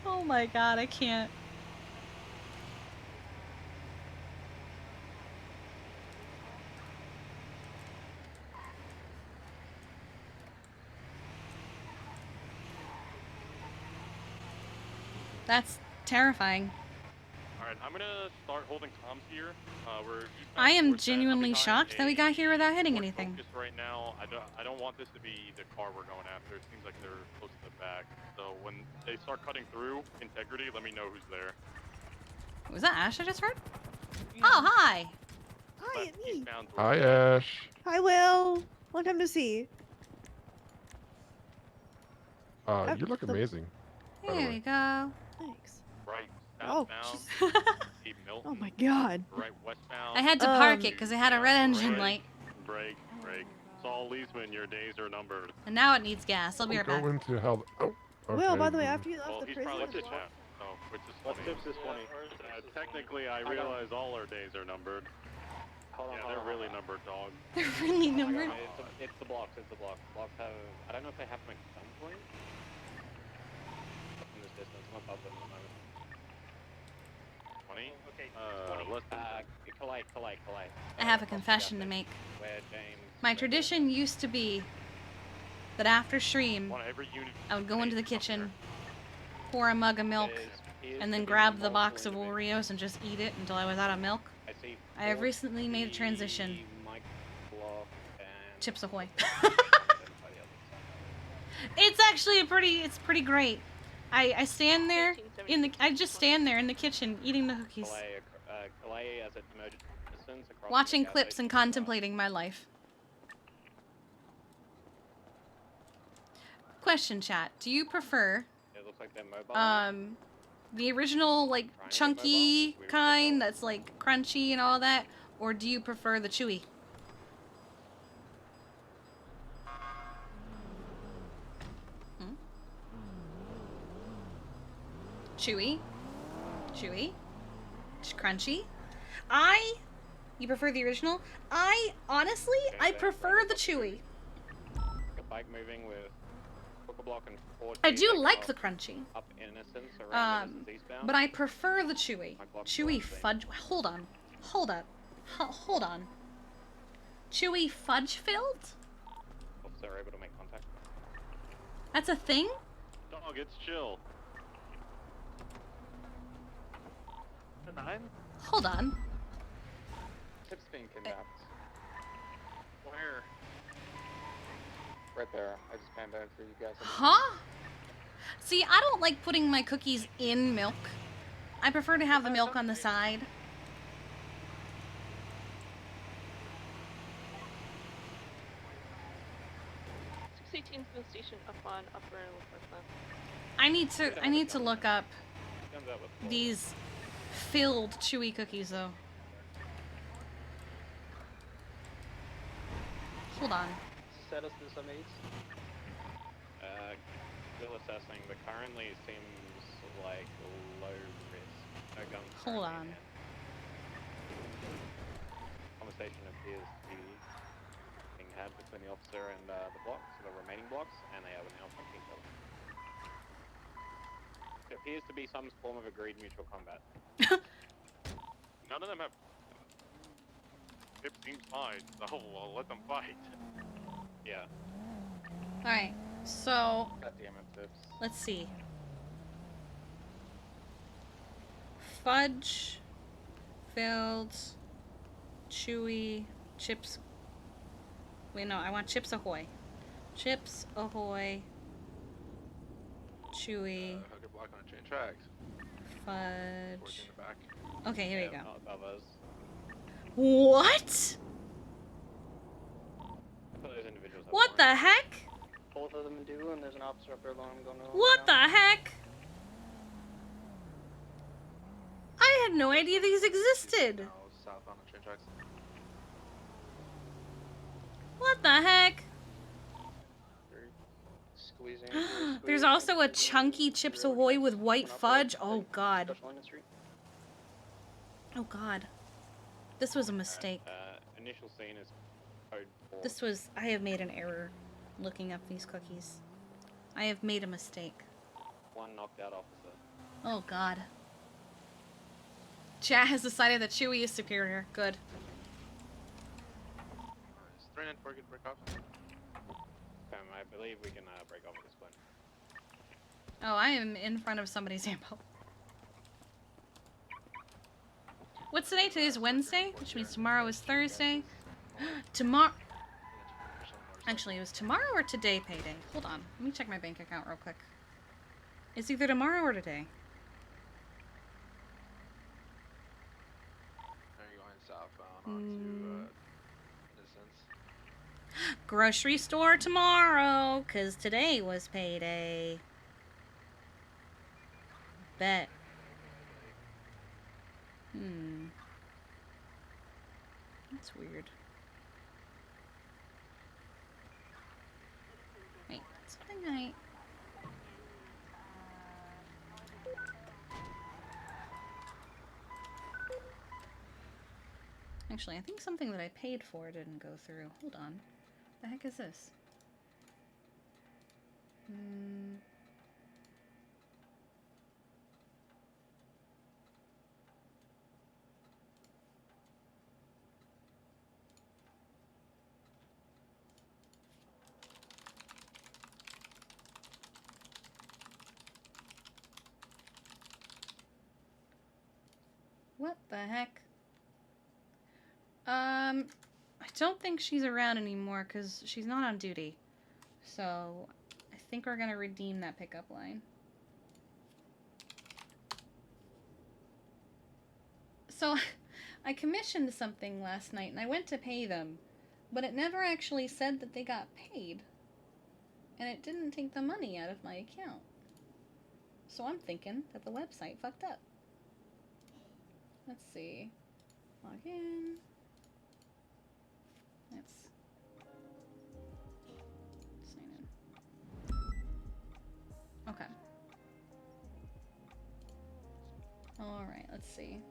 Oh my god, I can't. That's terrifying. Alright, I'm gonna start holding comms here. We're I am genuinely shocked that we got here without hitting anything. focused right now. I don't want this to be the car we're going after. It seems like they're close to the back. So when they start cutting through integrity, let me know who's there. Was that Ash I just heard? Oh, hi. Hi, it's me. Hi, Ash. Hi, Will. Long time to see. You look amazing. by the There way. we go. Thanks. Right Oh, southbound. Oh my god. Right westbound. I had to park it because it had a red engine light. Brake. Saul Leesman, your days are numbered. And now it needs gas. I'll be right back. Go into how. Oh, okay. Will, by the way, after you left Well, the he's prison, probably chat. So, which is What funny. tips is 20? Technically, I realize all our days are numbered. Hold on, Yeah, hold they're on, really hold on. numbered, dog. They're really Oh my numbered. God, it's the blocks. Blocks have. I don't know if they have them at some point. In this distance, I'm above them at the moment. 20? Okay. Less than Collate. I have a confession to make. My tradition used to be that after stream, I would go into the kitchen, pour a mug of milk, and then grab the box of Oreos and just eat it until I was out of milk. I have recently made a transition. Chips Ahoy. It's actually it's pretty great. I stand there I just stand there in the kitchen eating the cookies, watching clips and contemplating my life. Question, chat. Do you prefer It looks like they're mobile. the original like chunky kind that's like crunchy and all that, or do you prefer the chewy? Chewy. Chewy. Crunchy. You prefer the original? Honestly, I prefer the chewy. The bike moving with hook block and 4T. I do like the crunchy. Up Innocence around Innocence eastbound. But I prefer the chewy. Chewy fudge. Hold on. Hold up. Hold on. Chewy fudge filled? Officer able to make contact. That's a thing? Dog, it's chill. The 9? Hold on. Tip's being kidnapped. Where? Right there. I just panned out for you guys. Huh? See, I don't like putting my cookies in milk. I prefer to have the milk on the side. Sixteen's been stationed up on upper and lower left. I need to look up these filled chewy cookies though. Hold on. Status to some aids. Still assessing, but currently it seems like low risk. No guns. Hold on. Conversation appears to be being had between the officer and the blocks, the remaining blocks, and they are now punching each other. It appears to be some form of agreed mutual combat. None of them have... It seems fine, so I'll let them fight. Yeah. Alright, so God damn it, Tips. let's see. Fudge, filled, chewy, chips. Wait, no, I want Chips Ahoy. Chips Ahoy, chewy, Hooker block on train tracks. fudge. In the back. Okay, here we go. Not above us. What? Those individuals have What the heck? Both of them do, and there's an officer up there alone going to. What the heck? I had no idea these existed. South on the train tracks. What the heck? Squeezing. There's also a chunky Chips Ahoy with white fudge. Oh god. Oh god. This was a mistake. Initial scene is code 4. I have made an error looking up these cookies. I have made a mistake. One knocked out officer. Oh god. Chat has decided that Chewy is superior. Good. 394, good break off. I believe we can break off at this point. Oh, I am in front of somebody's ammo. What's today? Today's Wednesday, which means tomorrow is Thursday. Tomorrow... Actually, it was tomorrow or today payday? Hold on. Let me check my bank account real quick. It's either tomorrow or today. Are you going southbound onto Innocence? Grocery store tomorrow, because today was payday. Bet. That's weird. Wait, something I... Actually, I think something that I paid for didn't go through. Hold on. The heck is this? What the heck? I don't think she's around anymore because she's not on duty. So, I think we're gonna redeem that pickup line. So, I commissioned something last night and I went to pay them, but it never actually said that they got paid. And it didn't take the money out of my account. So I'm thinking that the website fucked up. Let's see. Log in. Let's sign in. Okay. let's see.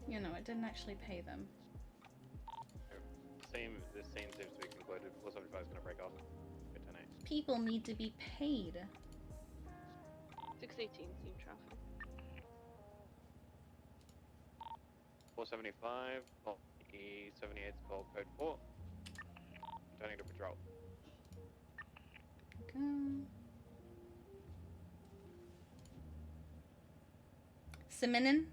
You know, it didn't actually pay them. This scene seems to be concluded. 475 is going to break off. Good 10-8. People need to be paid. 618 team traffic. 475, call E78, call code 4. Turning to patrol. Okay. Siminin.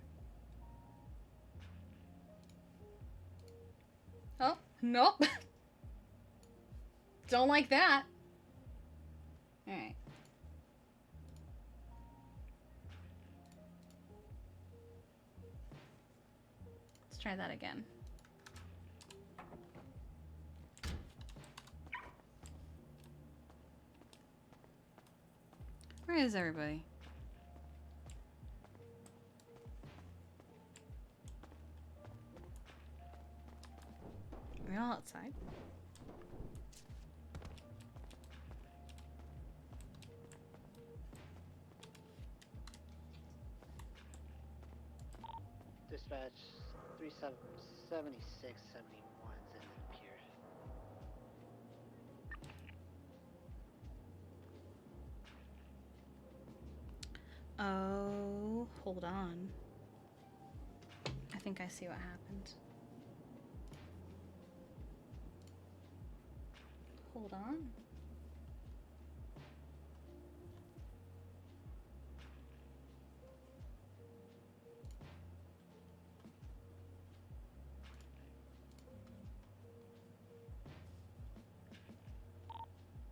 Oh, nope. Don't like that. Alright. Let's try that again. Where is everybody? Are we all outside? Dispatch 377671 is in the pier. Oh, hold on. I think I see what happened. Hold on.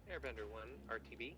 Airbender 1, RTB.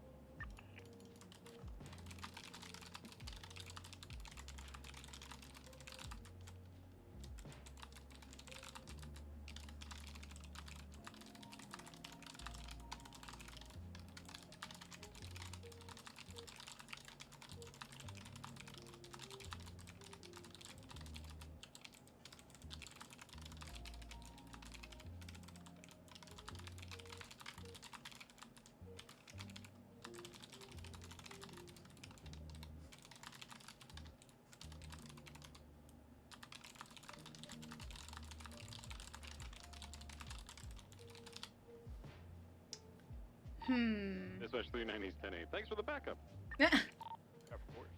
Dispatch 390's 10-8. Thanks for the backup. Of course.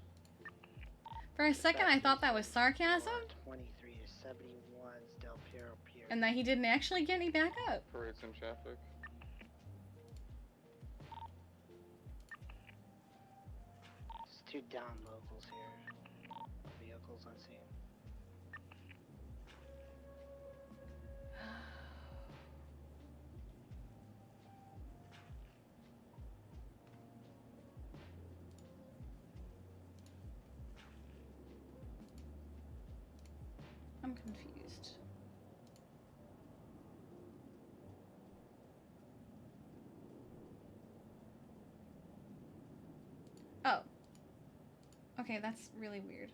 For a second, I thought that was sarcasm. 23 to 71's Del Piero Pier. And that he didn't actually get any backup. Parades in traffic. There's 2 down locals here. Vehicles on scene. I'm confused. Oh. Okay, that's really weird.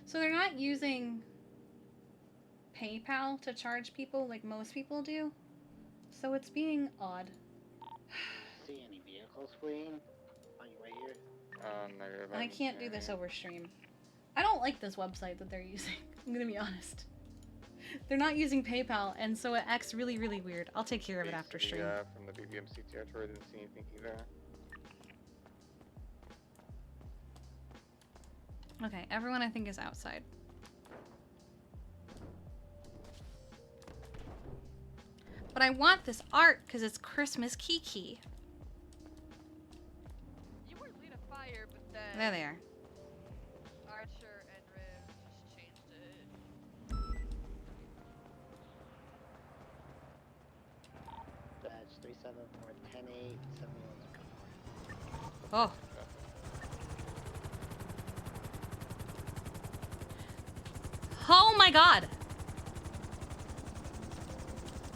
So they're not using PayPal to charge people like most people do? So it's being odd. See any vehicles fleeing on your way here? Negative. And I can't do this over stream. I don't like this website that they're using. I'm gonna be honest. They're not using PayPal, and so it acts really, really weird. I'll take care of it after stream. Yeah, from the BBMC territory, didn't see anything either. Okay, everyone I think is outside. But I want this art because it's Christmas Kiki. You were lead a fire, but then There they are. Archer and Riv just changed it. Badge 374 10-8 71's Oh. Oh my god!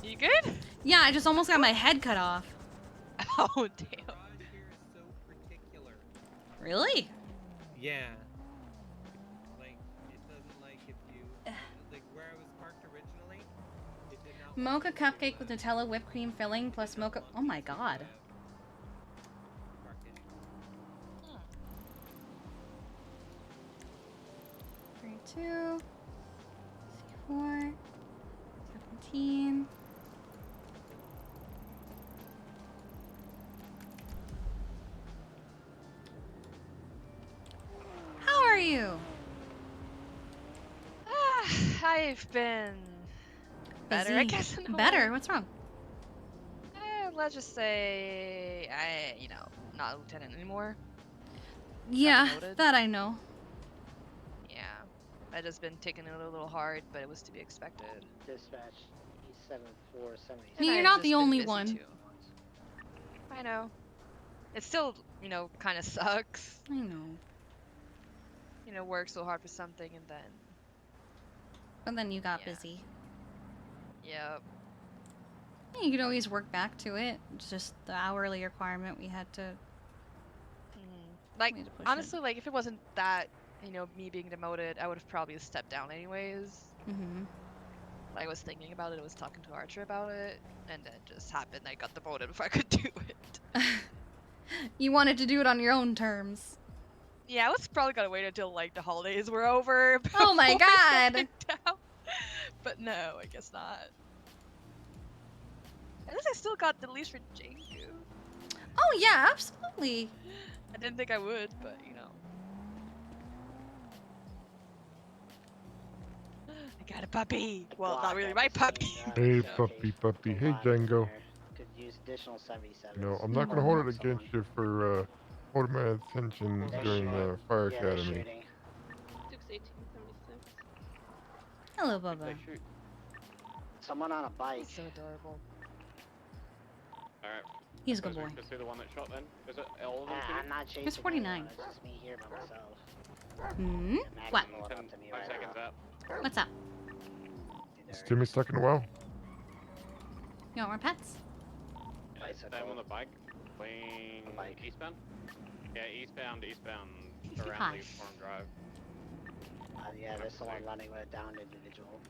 You good? Yeah, I just almost got my head cut off. Oh, damn. Really? Yeah. Like, it doesn't like if you, like where I was parked originally, it did not Mocha cupcake with Nutella whipped cream filling plus mocha. Oh my god. 32, 64, 17. How are you? I've been better, I Busy. guess. In a Better? way. What's wrong? Let's just say not a lieutenant anymore. Yeah, demoted. that I know. Yeah, I've just been taking it a little hard, but it was to be expected. Dispatch E7476. I mean, you're not the only one. Too. I know. It still, kind of sucks. I know. Work so hard for something and then. But then you got busy. Yep. You could always work back to it. It's just the hourly requirement we had to. Like, honestly, like, if it wasn't that, me being demoted, I would have probably stepped down anyways. Mm-hmm. I was thinking about it, I was talking to Archer about it, and then it just happened. I got demoted before I could do it. You wanted to do it on your own terms. Yeah, I was probably gonna wait until, like, the holidays were over. Oh my god! But no, I guess not. At least I still got the leash for Janku. Oh yeah, absolutely. I didn't think I would, but I got a puppy. Well, not really my puppy. Hey, puppy. Hey, Django. Could use additional 77. No, I'm not gonna hold it against you for holding my attention during the fire academy. 61876. Hello, Bubba. Someone on a bike. So adorable. Alright. He's a good boy. Just do the one that shot then? Is it all of them? I'm not chasing. It's 49. It's just me here by myself. Hmm? What? 5 seconds out. What's up? Just give me a second a while. You want more pets? I'm on the bike. Going eastbound? Yeah, eastbound. Around Hi. Leaf Farm Drive. Yeah, there's someone running with a downed individual.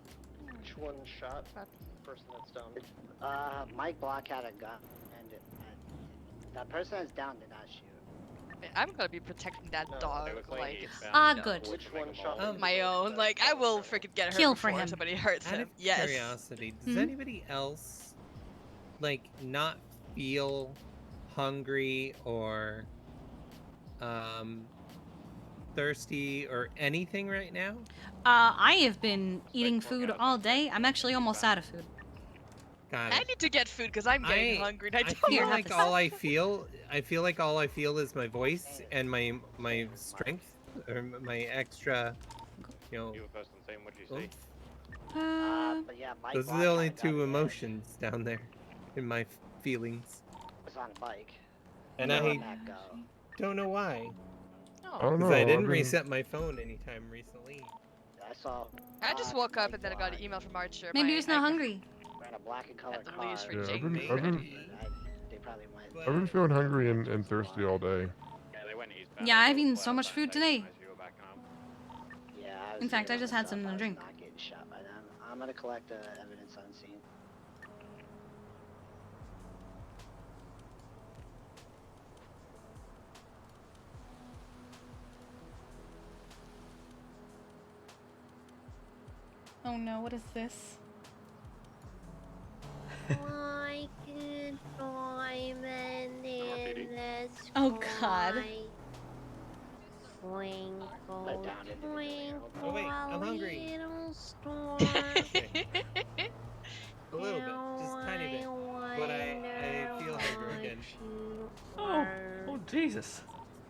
Which one shot? Person that's down. Mike Block had a gun, and that person that's down did not shoot. I'm gonna be protecting that dog like it's good. Which one shot? my own. Like, I will freaking get her Kill for before him. somebody hurts Out him. of Yes. curiosity, does anybody else like not feel hungry or thirsty or anything right now? I have been eating food all day. I'm actually almost out of food. Got I it. need to get food because I'm getting hungry. And I I don't feel have like this. all I feel. I feel like all I feel is my voice and my strength, or my extra, You were first and saying what you see. But yeah, Mike Those are Block the only had a gun, two yeah. emotions down there, in my feelings. Was on a bike. And Where I did that go? don't know why. I don't know. Because I didn't I've been- reset my phone anytime recently. I saw. I just woke up and then I got an email from Archer. Maybe he's not hungry. Ran a black and colored the car. leash for Yeah, Jake. They probably went. I've been feeling hungry and thirsty all day. Yeah, they went eastbound. Yeah, I've eaten so much food today. As you were backing up. Yeah. I was In fact, there I just had myself. something I to was drink. Not getting shot by them. I'm gonna collect evidence on scene. Oh no, what is this? Like a diamond in the sky. Oh god. Twinkle, twinkle, Oh, wait, I'm hungry. little star. A little bit, just a tiny bit. But I feel hunger again. Oh, Jesus.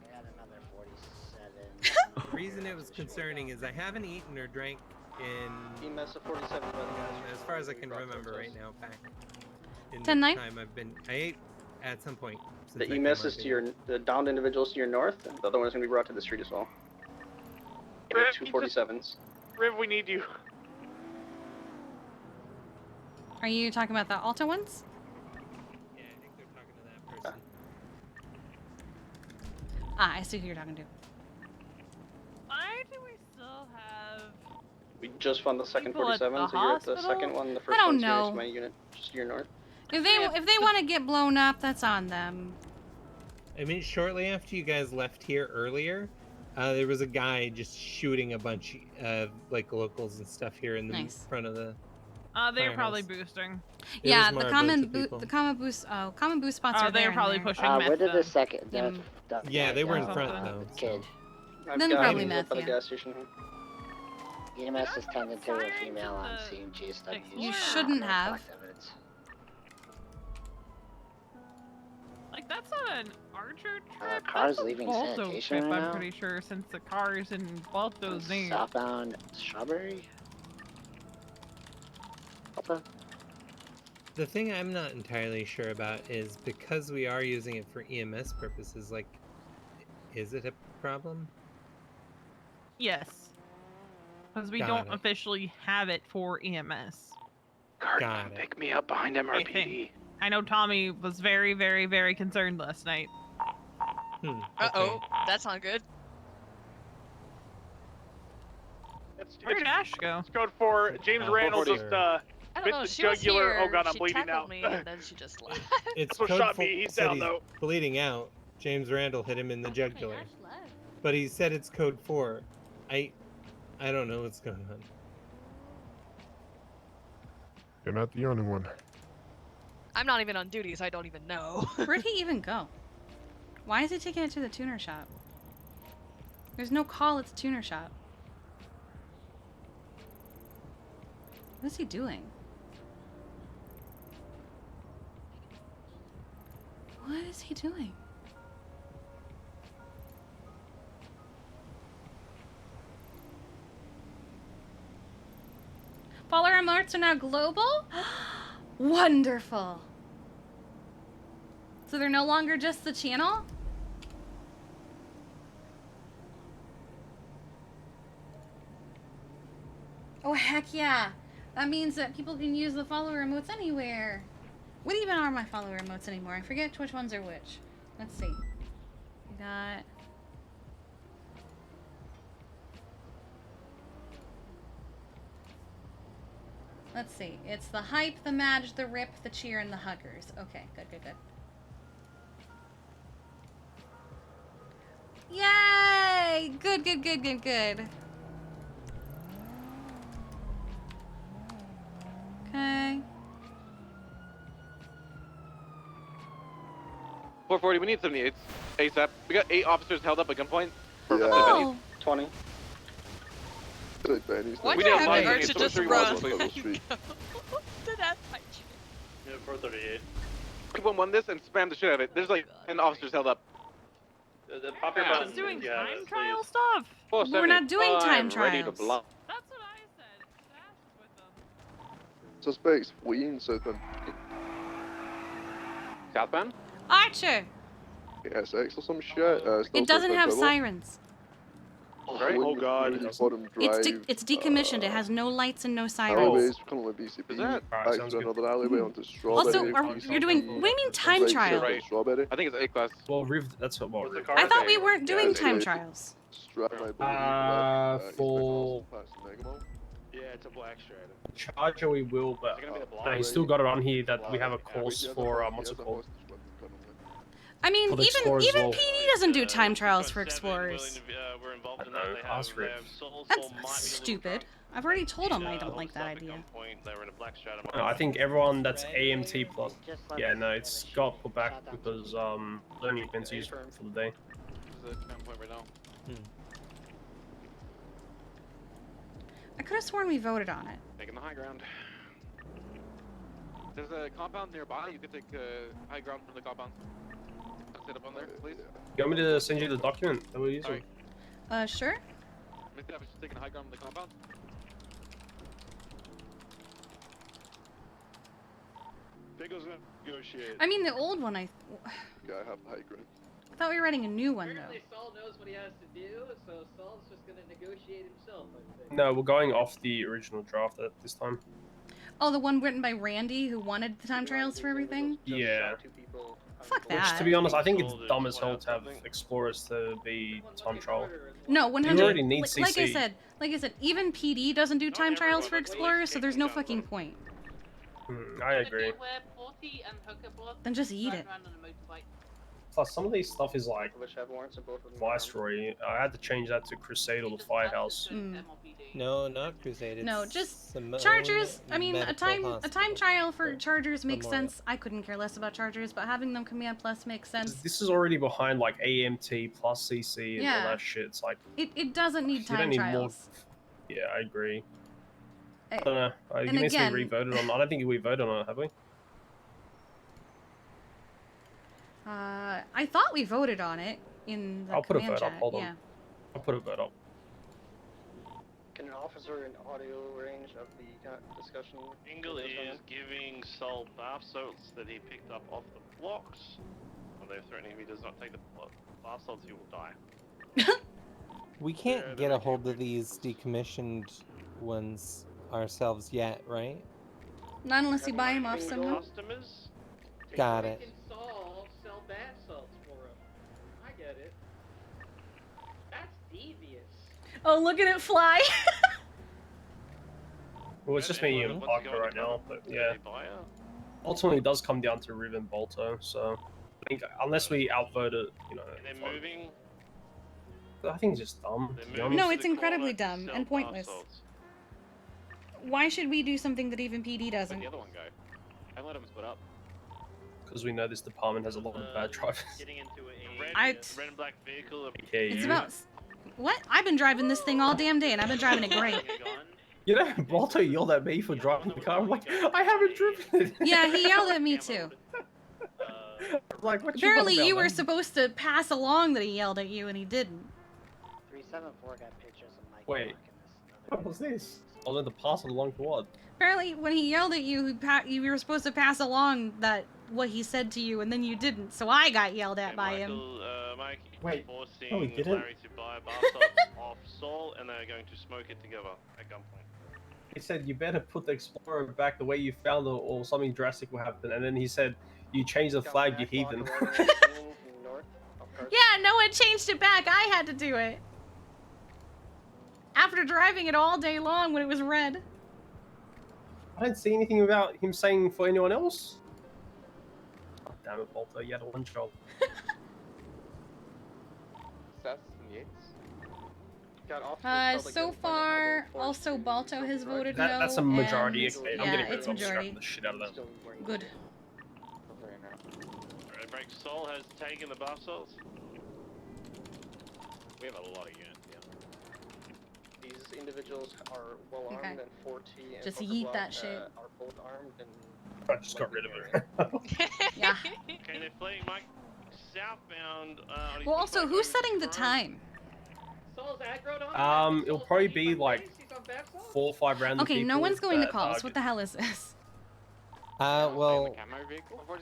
I got another 47. The reason it was concerning is I haven't eaten or drank in EMS of 47 by the guys. as far as I can remember right now. Back in the 10-9? time I ate at some point. The since I EMS came is on to your, the downed individuals to your north, and the other one is going to be brought to the street as well. Riv, Two you 47s. Riv, we need you. Are you talking about the Alta ones? Yeah, I think they're talking to that person. Ah, I see who you're talking to. Why do we still have We just found the second People at 47, the so you're at the hospital? second one. The I first don't one's here next know. to my unit, just to your north. If they want to get blown up, that's on them. I mean, shortly after you guys left here earlier, there was a guy just shooting a bunch of like locals and stuff here in the Nice. front of the. They're probably firehouse. boosting. It Yeah, was the more a bunch common of people. common boost spots are they're there. probably in there. pushing meth. Where did the then. second Yeah, they were in front though. kid? I've Then got probably him meth, up by the yeah. gas station here. EMS is tending to a female on scene. GSW. You shouldn't have. Like, that's not an Archer trip. Cars that's a leaving Balto sanitation trip, right I'm now? pretty sure, since the car's in Balto's name. Southbound Strawberry. Alpha. The thing I'm not entirely sure about is because we are using it for EMS purposes, like, is it a problem? Yes. Because we Got don't it. officially have it for EMS. Got it. Pick me up behind I MRPD. think. I know Tommy was very, very, very concerned last night. Uh-oh, that's not good. Where'd Ash go? It's code 4. James Randall just I don't bit know, the she was jugular. here, Oh god, I'm she bleeding tackled out. me, and then she just left. It's That's what code shot full- me. He's said down he's though. bleeding out. James Randall hit him in the jugular. But he said it's code 4. I don't know what's going on. You're not the only one. I'm not even on duty, so I don't even know. Where'd he even go? Why is he taking it to the tuner shop? There's no call at the tuner shop. What is he doing? What is he doing? Follower alerts are now global? Wonderful! So they're no longer just the channel? Oh, heck yeah. That means that people can use the follower emotes anywhere. What even are my follower emotes anymore? I forget which ones are which. Let's see. We got... Let's see. It's the hype, the madge, the rip, the cheer, and the huggers. Okay, good, good, good. Yay! Good, good, good, good, good. Okay. 440, we need 78 ASAP. We got 8 officers held up at gunpoint. Oh. 20. Why We do you don't have mind the urge any to sort of just three run? walls, please. Did that fight you? Yeah, 438. 211 this and spam the shit out of it. There's like 10 officers held up. Pop your button. Doing time trial stuff. We're not doing time Ready to trials. block. That's what I said. Ash was with them. Suspects fleeing southbound. Southbound? Archer! SX or some shit. It doesn't have sirens. Oh god. It's decommissioned. It has no lights and no sirens. Alleyways, kind of like BCP. Is that? Back to another alleyway onto Strawberry. Also, you're doing... What do you mean time trial? Right. Strawberry. I think it's A class. Well, that's what more. I thought we weren't doing time trials. For Yeah, it's a black Stratum. Charger we will, but he still got it on here that we have a course for what's it called? I mean, For the even Explorers as well. PD doesn't do time trials for explorers. Ask for it. That's stupid. I've already told him I don't like that idea. No, I think everyone that's AMT plus. Yeah, no, it's got put back because learning events used for the day. This is a gunpoint right now. I could have sworn we voted on it. Taking the high ground. There's a compound nearby. You could take high ground from the compound. Sit up on there, please. You want me to send you the document that we're using? Sure. Mr. Davis just taking high ground from the compound. Pickle's gonna negotiate. I mean, the old one, Yeah, I have high ground. I thought we were writing a new one, though. Apparently Saul knows what he has to do, so Saul's just gonna negotiate himself, I think. No, we're going off the original draft at this time. Oh, the one written by Randy, who wanted the time trials for everything? Yeah. Fuck Which, that. to be honest, I think it's dumb as hell to have explorers to be time trial. No, You 100. already need CC. Like I said, even PD doesn't do time trials for explorers, so there's no fucking point. I agree. Then just eat it. Plus, some of these stuff is like Viceroy. I had to change that to Crusade or the Firehouse. No, not Crusade. No, it's just Simone Chargers. I mean, a Medical time Hospital. trial for Chargers makes Memorial. sense. I couldn't care less about Chargers, but having them Command Plus makes sense. This is already behind like AMT plus CC and all Yeah. that shit. It's like It doesn't need you time don't need trials. more. Yeah, I agree. I I don't know. and You mean again- we voted on? I don't think we voted on it, have we? I thought we voted on it in the I'll put a command vote up. chat. Hold on. Yeah. I'll put a vote up. Can an officer in audio range of the discussion? Ingle is giving Sol bath salts that he picked up off the blocks. And they're threatening if he does not take the bath salts, he will die. We can't get a hold of these decommissioned ones ourselves yet, right? Not unless you buy them off someone. Customers? Got it. Sell bath salts for him. I get it. That's devious. Oh, look at it fly! Well, it's just me and Parker right now, but yeah. Ultimately, it does come down to Riv and Bolto, so I think unless we outvote it, you know. They're moving. I think it's just dumb. to be honest. No, it's incredibly dumb and pointless. Why should we do something that even PD doesn't? Where'd the other one go? I let him split up. Because we know this department has a lot of bad drivers. Getting into a I- red and black vehicle. It's about... What? I've been driving this thing all damn day, and I've been driving it great. You know, Bolto yelled at me for driving the car. I'm like, I haven't driven it. Yeah, he yelled at me too. Like, what Apparently you on you about, were man? supposed to pass along that he yelled at you, and he didn't. 374 got pictures of Mike. Wait, what was this? I was meant to pass it along to what? Apparently, when he yelled at you, you were supposed to pass along that what he said to you, and then you didn't. So I got yelled at by him. Mike Wait, forcing no, he didn't. Larry to buy bath salts off Sol, and they're going to smoke it together at gunpoint. He said, you better put the Explorer back the way you found it, or something drastic will happen. And then he said, you change the flag, you heathen. Yeah, no one changed it back. I had to do it. After driving it all day long when it was red. I didn't see anything about him saying for anyone else. Oh, damn it, Bolto, you had one job. So far, also Balto has voted no. That's a majority. and- Okay, yeah, I'm getting rid it's of them. I'm majority. scrapping the shit out of them. Good. Red Break Sol has taken the bath salts. We have a lot of units, yeah. These individuals are well armed, Okay. and 4T and Just Poker yeet Block, that shit. are both armed and. I just got rid of it. Yeah. Okay, they're fleeing Mike southbound. On his Well, also, pushback who's over setting the Jerome. time? Sol's aggroed on It'll probably be like 4 or 5 random Okay, no people one's going to that calls. are What the hell is this? Well,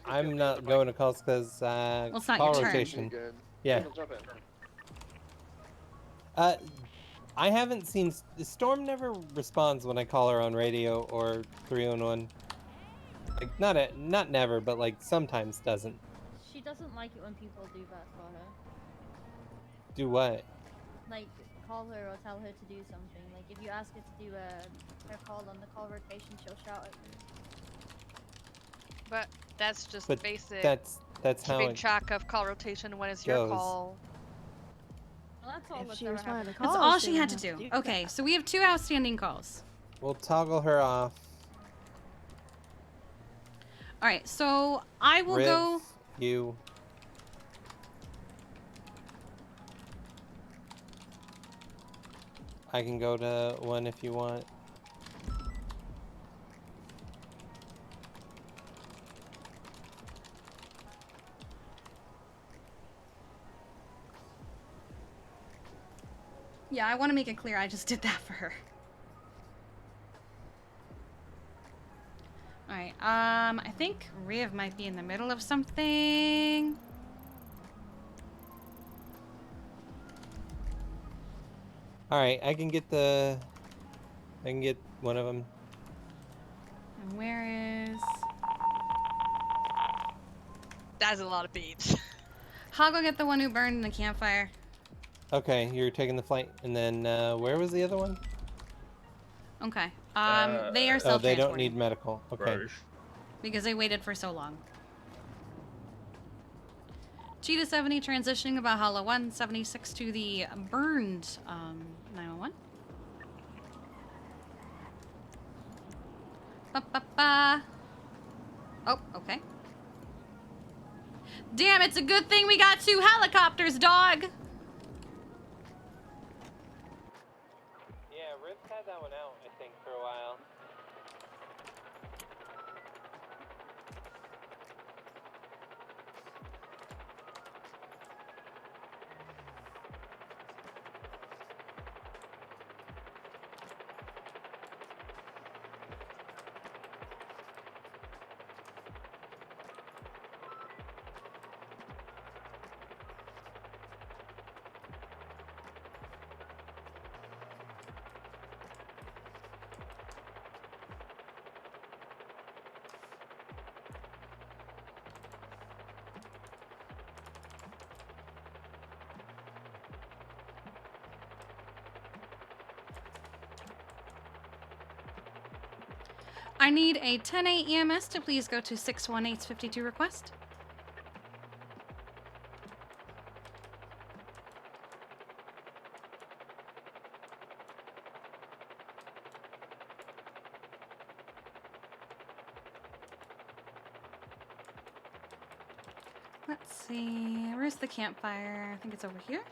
I'm not going to calls because it's not call your turn. rotation. Yeah. I haven't seen Storm never responds when I call her on radio or 311. Like not never, but like sometimes doesn't. She doesn't like it when people do that for her. Do what? Like, call her or tell her to do something. Like, if you ask her to do her call on the call rotation, she'll shout at you. But that's just But basic. that's how keeping it track of call rotation when it's your goes. call. Well, that's all If that's she ever responded happened. to That's calls, all she had to wouldn't do. have to Okay, that. so we have 2 outstanding calls. We'll toggle her off. All right, so I will Riv, go. you. I can go to one if you want. Yeah, I want to make it clear I just did that for her. Alright, I think Riv might be in the middle of something. Alright, I can get one of them. And where is... That's a lot of beans. I'll go get the one who burned in the campfire. Okay, you're taking the flight, and then where was the other one? Okay. They are Oh, they self-transporting. don't need medical. Okay. Because they waited for so long. Cheetah 70 transitioning about Hollow 176 to the burned 911. Ba-ba-ba. Oh, okay. Damn, it's a good thing we got 2 helicopters, dog! Yeah, Ribs had that one out, I think, for a while. I need a 10-8 EMS to please go to 618's 52 request. Let's see, where's the campfire? I think it's over here.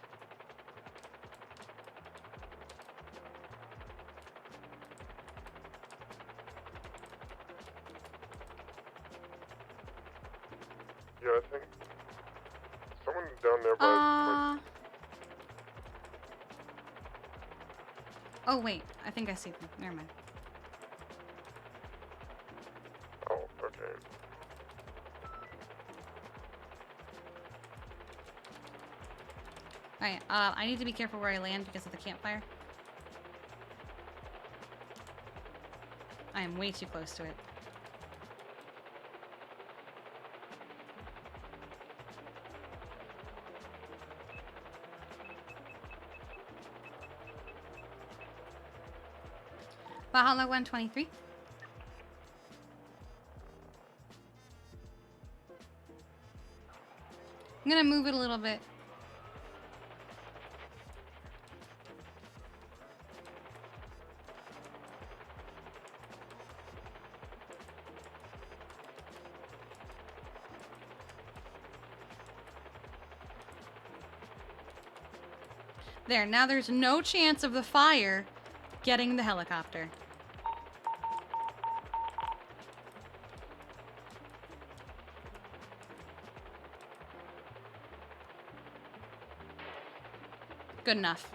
Yeah, I think someone down there by. Oh wait, I think I see them. Never mind. Oh, okay. Alright, I need to be careful where I land because of the campfire. I am way too close to it. Valhalla 123. I'm gonna move it a little bit. There, now there's no chance of the fire getting the helicopter. Good enough.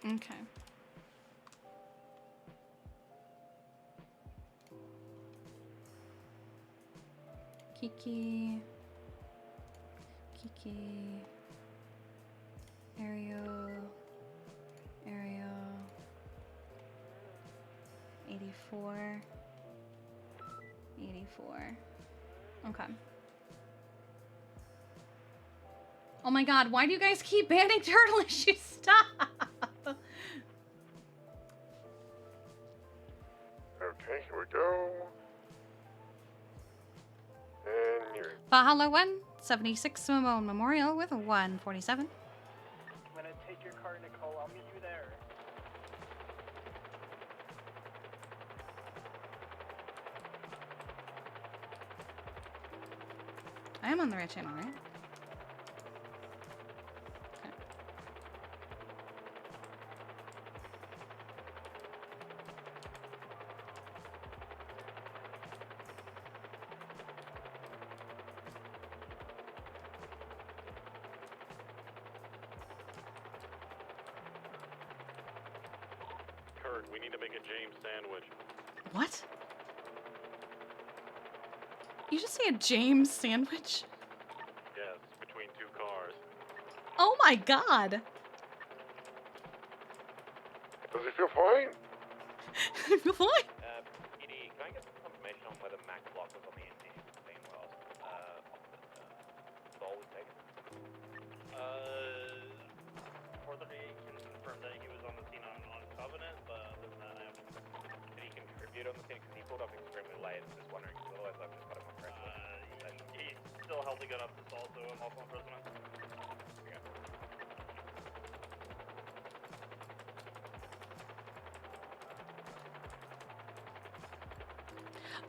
Okay. Kiki. Kiki. Ariel. 84. 84. Okay. Oh my god, why do you guys keep banning turtle issues? Stop! Okay, here we go. Valhalla 1, 76 Simone Memorial with a 147. I'm gonna take your car, Nicole. I'll meet you there. I am on the right channel, right? Okay. Kurt, we need to make a James sandwich. What? You just say a James sandwich? Yes, between two cars. Oh my god! Does he feel fine? What? PD, can I get some confirmation on whether Mac Block was on the engine thing while Sol was taken? Reportedly can confirm that he was on the scene on Covenant, but other than that, I haven't. Did he contribute on the scene? Because he pulled up extremely late. I'm just wondering, because otherwise I've just got him on press. He still held the gun up to Sol, so I'm also imprisonment. Okay.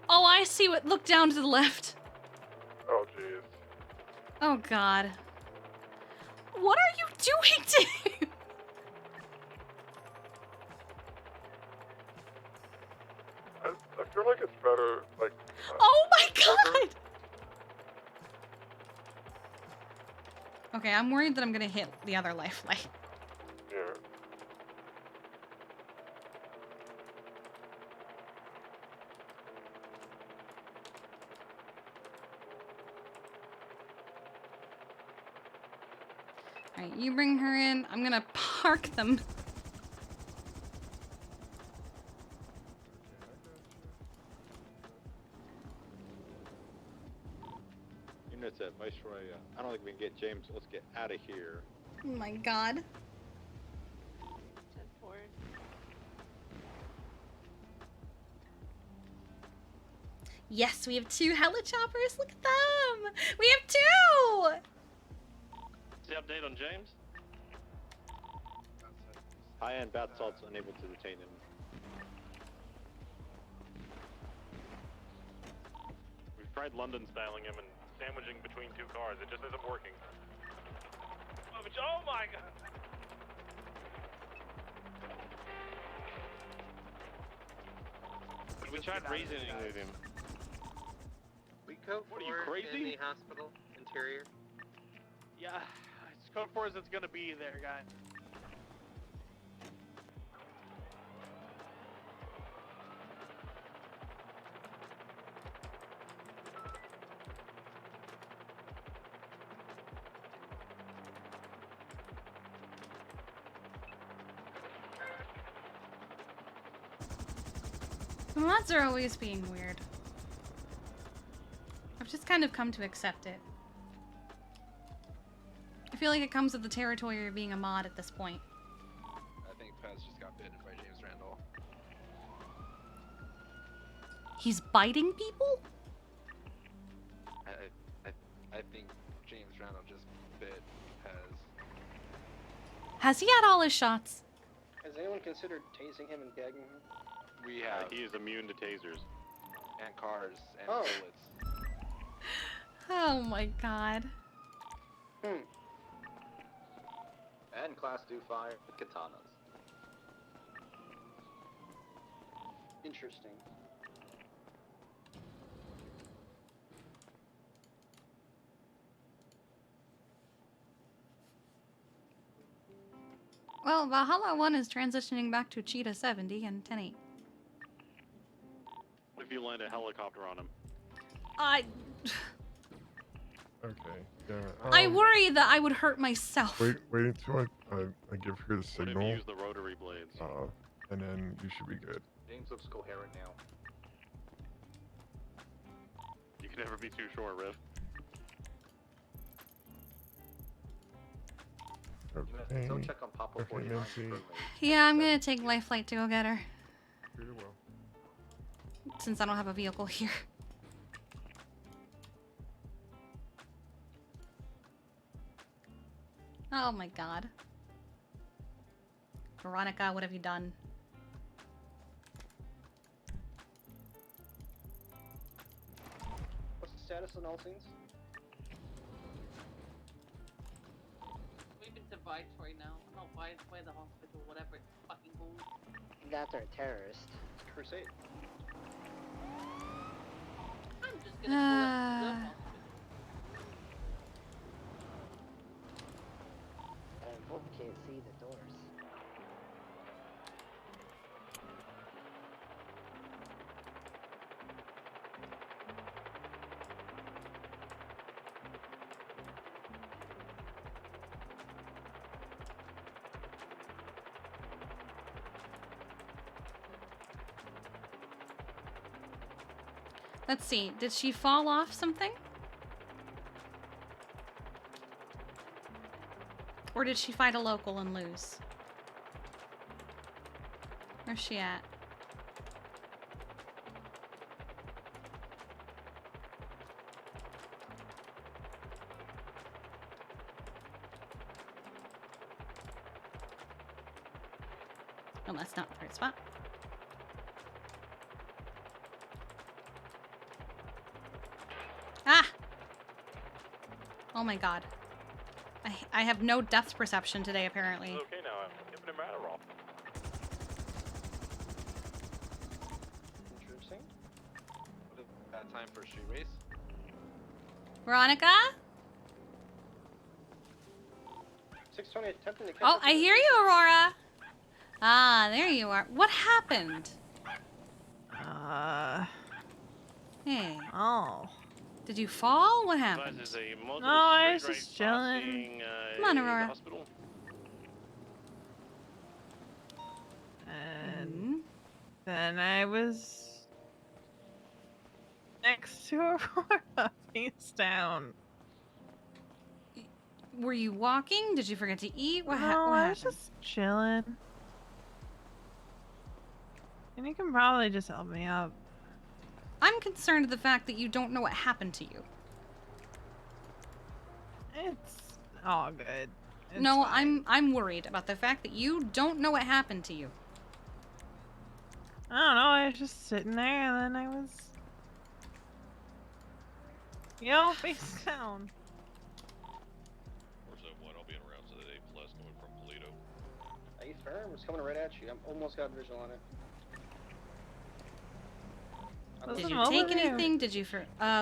Oh, I see what. Look down to the left. Oh, jeez. Oh god. What are you doing to him? I feel like it's better, like... Oh my god! Okay, I'm worried that I'm gonna hit the other lifeline. Yeah. Alright, you bring her in. I'm gonna park them. Units at Viceroy, I don't think we can get James. Let's get out of here. Oh my god. 10-4. Yes, we have 2 helichoppers. Look at them. We have 2. The update on James? High-end bat salt's unable to detain him. We've tried London styling him and sandwiching between two cars. It just isn't working. Oh my god! We tried reasoning with him. We code What are you, 4 crazy? in the hospital interior. Yeah, it's code 4 that's gonna be there, guy. The mods are always being weird. I've just kind of come to accept it. I feel like it comes with the territory of being a mod at this point. I think Pez just got bitten by James Randall. He's biting people? I think James Randall just bit Pez. Has he had all his shots? Has anyone considered tasing him and gagging him? We have. He is immune to tasers. And cars and Oh. bullets. Oh my god. And class do fire katanas. Interesting. Well, Valhalla 1 is transitioning back to Cheetah 70 and 10-8. What if you land a helicopter on him? Okay, yeah. I worry that I would hurt myself. Wait until I give her the What if you signal. use the rotary blades? And then you should be good. James looks coherent now. You can never be too sure, Riff. Okay. Go check on Papa Okay, 49. Nancy. Yeah, I'm gonna take Life Flight to go get her. Very well. Since I don't have a vehicle here. Oh my god. Veronica, what have you done? What's the status of all scenes? We've been to Viatory now. No, why the hospital, whatever it's fucking called. That's our terrorist. Crusade. I'm just gonna call it the hospital. I hope you can't see the doors. Let's see. Did she fall off something? Or did she fight a local and lose? Where's she at? Oh, that's not the right spot. Ah! Oh my god. I have no depth perception today, apparently. Okay, now I'm giving him Adderall. Interesting. What a bad time for a street race. Veronica? 620 attempting to catch Oh, up I to hear you, Aurora. Ah, there you are. What happened? Hey. Oh. Did you fall? What happened? No, I was just chilling. Come on, Aurora. And then I was next to Aurora, face down. Were you walking? Did you forget to eat? What, No, what I was happened? just chilling. And you can probably just help me up. I'm concerned with the fact that you don't know what happened to you. It's all good. It's No, fine. I'm worried about the fact that you don't know what happened to you. I don't know, I was just sitting there and then I was... Yo, face down. I'll be in routes at 8 plus coming from Toledo. Are you firm? It's coming right at you. I'm almost got visual on it. Did you take anything? Did you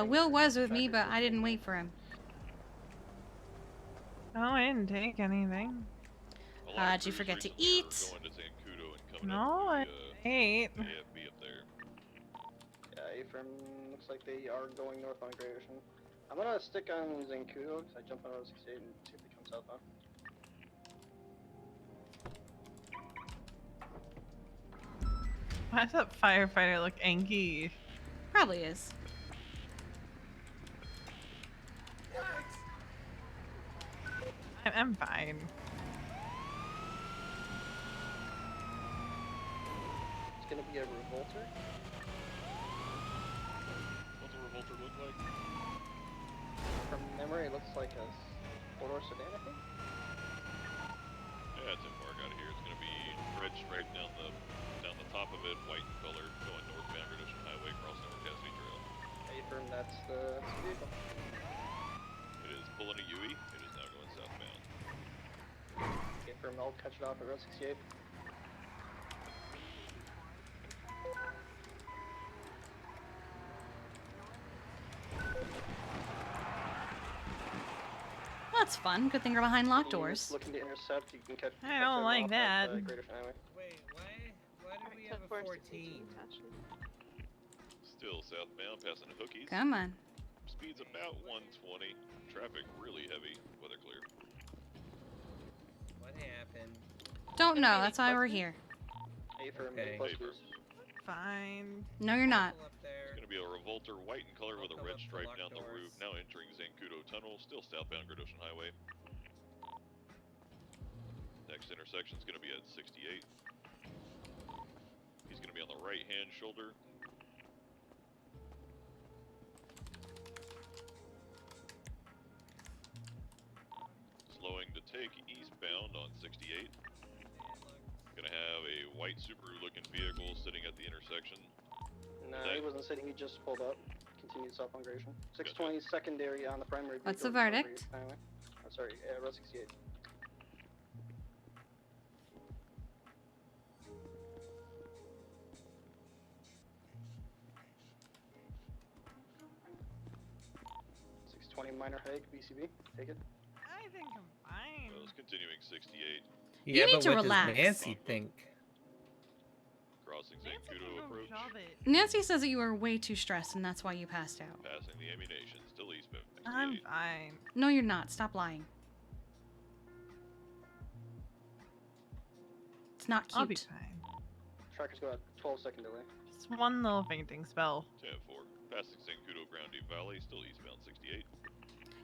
Will was with me, but I didn't wait for him. No, I didn't take anything. Did you forget to eat? No, I ate. Yeah, A-firm looks like they are going northbound Great Ocean. I'm gonna stick on Zancudo because I jump on 68 and see if he comes southbound. Why does that firefighter look angry? Probably is. I'm fine. It's gonna be a revolter. What's a revolter look like? From memory, it looks like a four-door sedan, I think. Yeah, it's in far out of here. It's gonna be red stripe down the top of it, white in color, going northbound British Highway, crossing over Cassidy Trail. A-firm, that's the vehicle. It is pulling a UE. It is now going southbound. A-firm, I'll catch it off at Route 68. That's fun. Good thing you're behind locked doors. Looking to intercept, you can catch. I don't like that. Great Ocean Highway. Wait, why do we have a 14? Still southbound, passing Hookies. Come on. Speed's about 120. Traffic really heavy. Weather clear. What happened? Don't know. That's why we're here. A-firm, Okay. plus boost. Fine. No, you're not. It's gonna be a revolter, white in color with a red stripe down the roof. Now entering Zancudo Tunnel, still southbound Great Ocean Highway. Next intersection's gonna be at 68. He's gonna be on the right-hand shoulder. Slowing to take traffic eastbound on 68. Gonna have a white Subaru-looking vehicle sitting at the intersection. No, he wasn't sitting. He just pulled up. Continued south on Gratian. 620 Gotcha. secondary on the primary. What's the vehicle, verdict? Highway. I'm sorry, Road 68. Minor hike, BCB. Take it. I think I'm fine. Well, it's continuing 68. You need but to what relax. does Nancy think? Crossing Zancudo approach. Nancy says that you were way too stressed and that's why you passed out. Passing the ammunition, still eastbound. I'm fine. No, you're not. Stop lying. It's not cute. I'll be fine. Trackers go at 12-second delay. Just one little fainting spell. 10-4. Passing Zancudo Groundy Valley, still eastbound 68.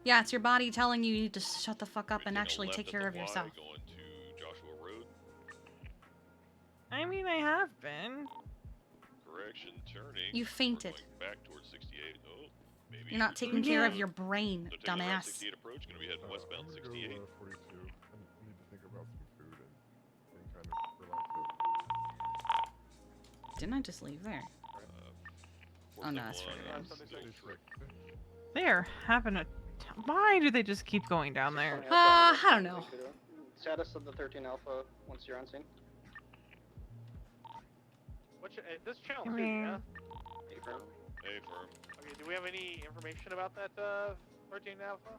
Yeah, it's your body telling you need to shut the fuck up and actually take care of yourself. Going to Joshua Road. I mean, I have been. Correction, turning. You fainted. Back towards 68. Oh, maybe You're not taking care of your brain, so taking the Route dumbass. 68 approach, gonna be heading westbound 68. 42. I need to think about some food and kind of relax it. Didn't I just leave there? Oh no, that's further down. They're having a. Why do they just keep going down there? I don't know. Status of the 13 Alpha once you're on scene. What's this channel I too, mean- yeah? Hey, firm. Hey, firm. Okay, do we have any information about that 13 Alpha?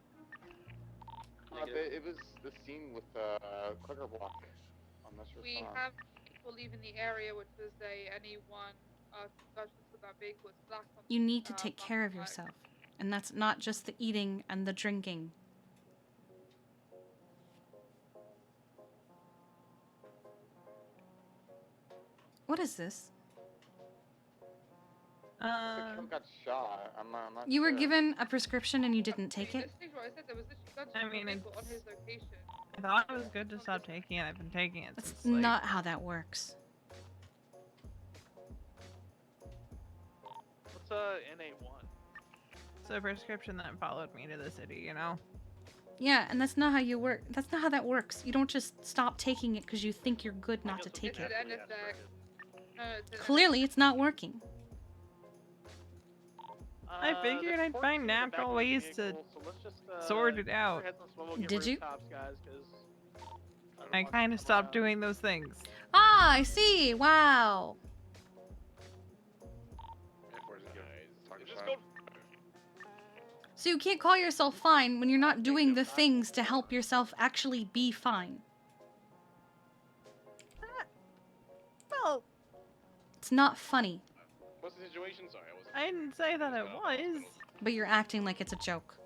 It was the scene with clicker block on this We response. have people leaving the area, which is anyone discussions with that vehicle is black on You need to take care of yourself. And that's not just the eating and the drinking. What is this? The kid got shot. I'm not You were sure. given a prescription and you didn't take it? I mean, on his location. I thought it was good to stop taking it. I've been taking it That's since, like, not how that works. What's NA1? It's a prescription that followed me to the city, you know? Yeah, and that's not how you work. That's not how that works. You don't just stop taking it because you think you're good not to take it. Clearly, it's not working. I figured I'd find natural ways to sort it out. Did you? I kind of stopped doing those things. Ah, I see. Wow. So you can't call yourself fine when you're not doing the things to help yourself actually be fine. Well, It's not funny, What's the situation? Sorry, I wasn't. I didn't say that it was. but you're acting like it's a joke.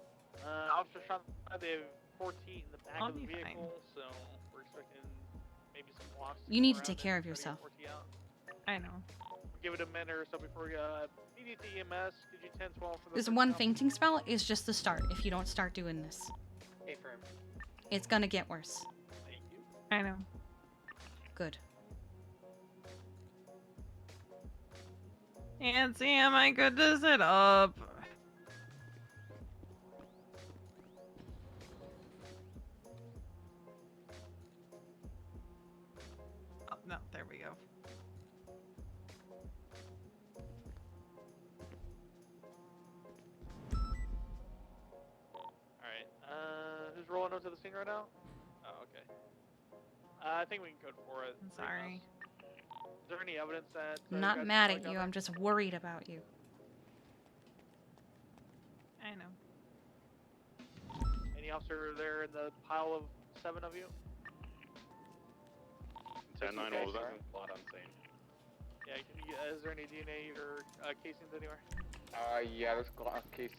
Officer shot the 14 in the back I'll of the be vehicle, fine. so we're expecting maybe some walks. You need to take care of yourself. I know. Give it a minute or so before PDT EMS. Could you 10-12 for the This first one round? fainting spell is just the start. If you don't start doing this, Hey, firm. it's gonna get worse. Thank you. I know. Good. Nancy, am I good to sit up? Oh, no, there we go. Alright, who's rolling up to the scene right now? Oh, okay. I think we can code for it. I'm sorry. Is there any evidence that... I'm you not guys mad took at you. down I'm just worried about you. I know. there? Any officer there in the pile of 7 of you? 10-9, what was that? Blood unseen. Yeah, can you, is there any DNA or casings anywhere? Yeah, there's glass casing,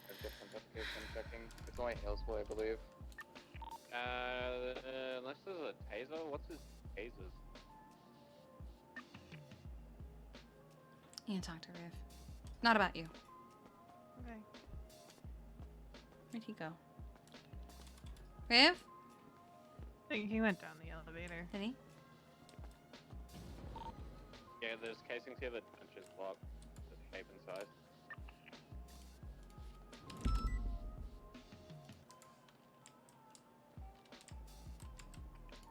a different case I'm checking. It's only Hillsville, I believe. Unless there's a taser? What's his tasers? You can talk to Riv. Not about you. Okay. Where'd he go? Riv? I think he went down the elevator. Did he? Yeah, there's casings here that don't just block the shape and size.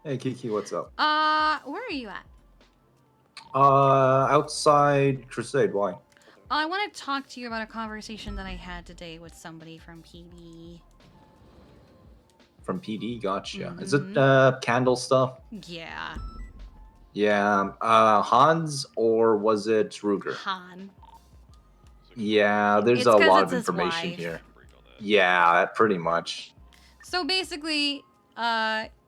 Hey Kiki, what's up? Where are you at? Outside Crusade. Why? I want to talk to you about a conversation that I had today with somebody from PD. From PD, gotcha. Is Mhm. it candle stuff? Yeah. Yeah. Hans or was it Ruger? Han. Yeah, there's It's a 'cause lot it's of his information wife. here. Yeah, pretty much. So basically,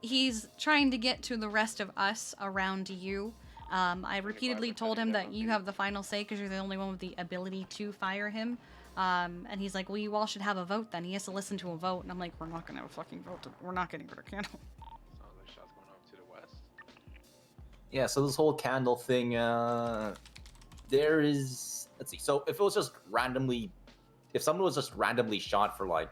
he's trying to get to the rest of us around you. I repeatedly told him that you have the final say because you're the only one with the ability to fire him. And he's like, well, you all should have a vote then. He has to listen to a vote. And I'm like, we're not going to have a fucking vote. We're not getting rid of Candle. Sounds like shots going off to the west. Yeah, so this whole candle thing, there is, let's see, so if it was just randomly, if someone was just randomly shot for like,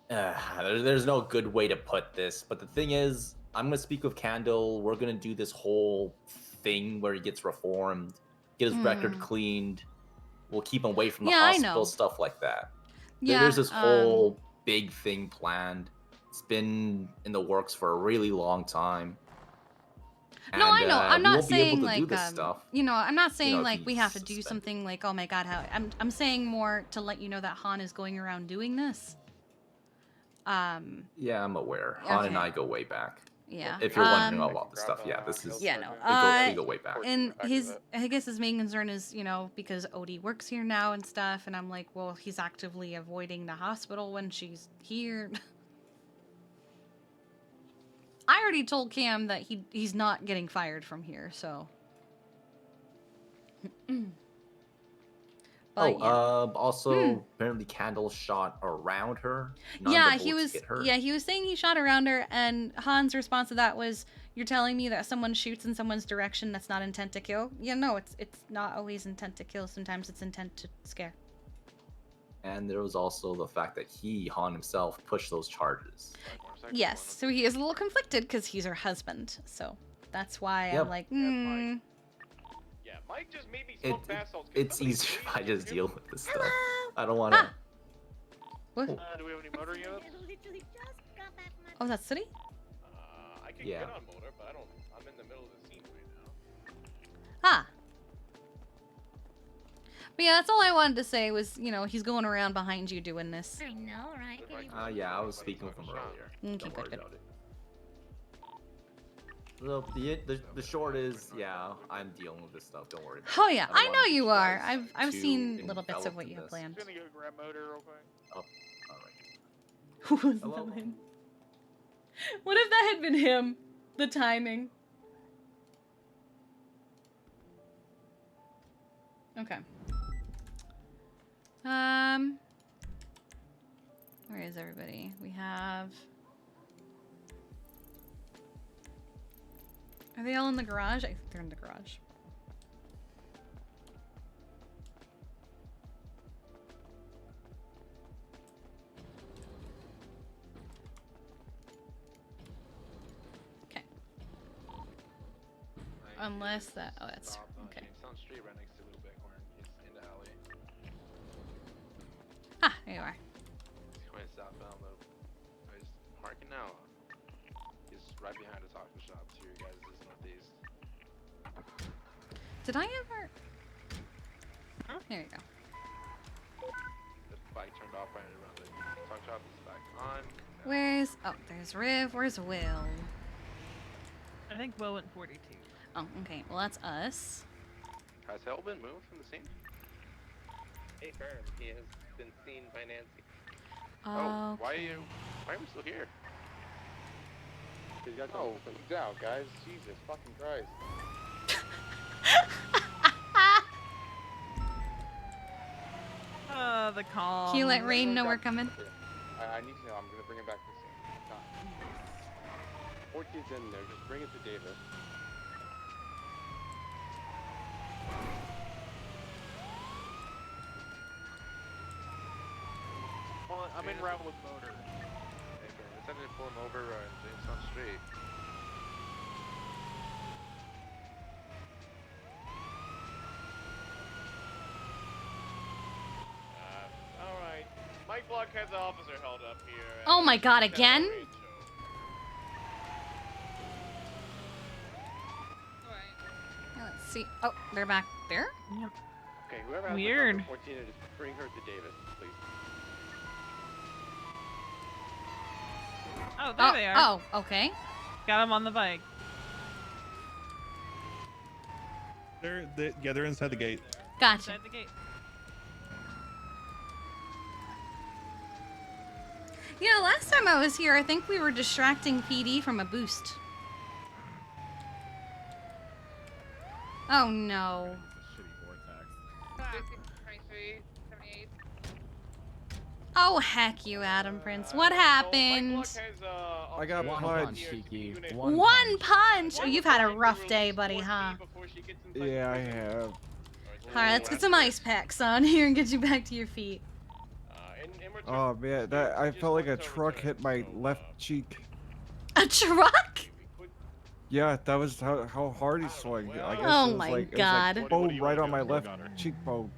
there's no good way to put this, but the thing is, I'm gonna speak with Candle, we're gonna do this whole thing where he gets reformed, get his record cleaned, we'll keep him away from the Yeah, I hospital, know. stuff like that. Yeah, There's this whole big thing planned. It's been in the works for a really long time. No, I know. I'm we not won't be able saying to like do this stuff. you know, I'm not saying if like we he's have to do something like, oh my god, how I'm saying more to let you know that Han is going around doing this. Yeah, I'm aware. Han and Okay. I go way back. Yeah. If you're wondering about this stuff, yeah, this is Yeah, no. we go way back. And I guess his main concern is, you know, because Odie works here now and stuff, and I'm like, well, he's actively avoiding the hospital when she's here. I already told Cam that he's not getting fired from here, so. But, also apparently Candle shot around her. None of Yeah, the he bullets was. hit her. Yeah, he was saying he shot around her, and Han's response to that was, "You're telling me that someone shoots in someone's direction that's not intent to kill?" Yeah, no, it's not always intent to kill. Sometimes it's intent to scare. And there was also the fact that Han himself pushed those charges. Yes, so he is a little conflicted because he's her husband. So that's why Yep. I'm like, Yeah, Mike just made me smoke bath salts. It's easier if I just deal with this stuff. I don't want to. What? Do we have any motor units? Oh, that's City? I can Yeah. get on motor, but I'm in the middle of the scene right now. Ah. But yeah, that's all I wanted to say was, you know, he's going around behind you doing this. I know, right? Yeah, I was speaking with him earlier. Okay, Don't worry good. about it. Well, the short is, yeah, I'm dealing with this stuff. Don't worry about it. Oh yeah, don't I wanna know get you are. guys I've too seen little bits of enveloped what in you have this. planned. I'm gonna go grab motor real quick. Oh, alright. Who was that him? What if that had been him? The timing. Okay. Where is everybody? We have. Are they all in the garage? I think they're in the garage. Okay. Unless that. Oh, that's okay. Jamestown Street, right next to Little Bighorn. He's in the alley. Ah, there you are. He's going southbound though. He's marking now. He's right behind the taco shop to your guys' northeast. Did I ever? There you go. The bike turned off right around the taco shop. Is back on. Where's? Oh, there's Riv. Where's Will? I think Will went 42. Oh, okay. Well, that's us. Has Hell been moved from the scene? Hey, Firm, he has been seen by Nancy. Oh, why are we still here? He's got some out, guys. Jesus fucking Christ. The call. Can you let Rain know we're coming? I need to know. I'm gonna bring him back to the scene. 4 kids in there. Just bring it to David. Well, I'm in route with motor. Okay, let's have to pull him over on Jamestown Street. Alright. Mike Block has the officer held up here. Oh my God! Again? see. Oh, they're back there? Yep. Okay, whoever has Weird. the 14, just bring her to Davis, please. Oh, there they are. Oh, okay. Got him on the bike. They're inside the gate. Gotcha. Inside the gate. You know, last time I was here, I think we were distracting PD from a boost. Oh no. 23, 78. Oh heck you, Adam Prince. What happened? I got punched. Kiki. One punch! Oh, you've had a rough day, buddy, huh? Yeah, I have. Alright, let's get some ice packs on here and get you back to your feet. Oh man, I felt like a truck hit my left cheek. A truck? Yeah, that was how hard he swung. I guess Oh it was my like, God. It was like boom right on my left cheekbone.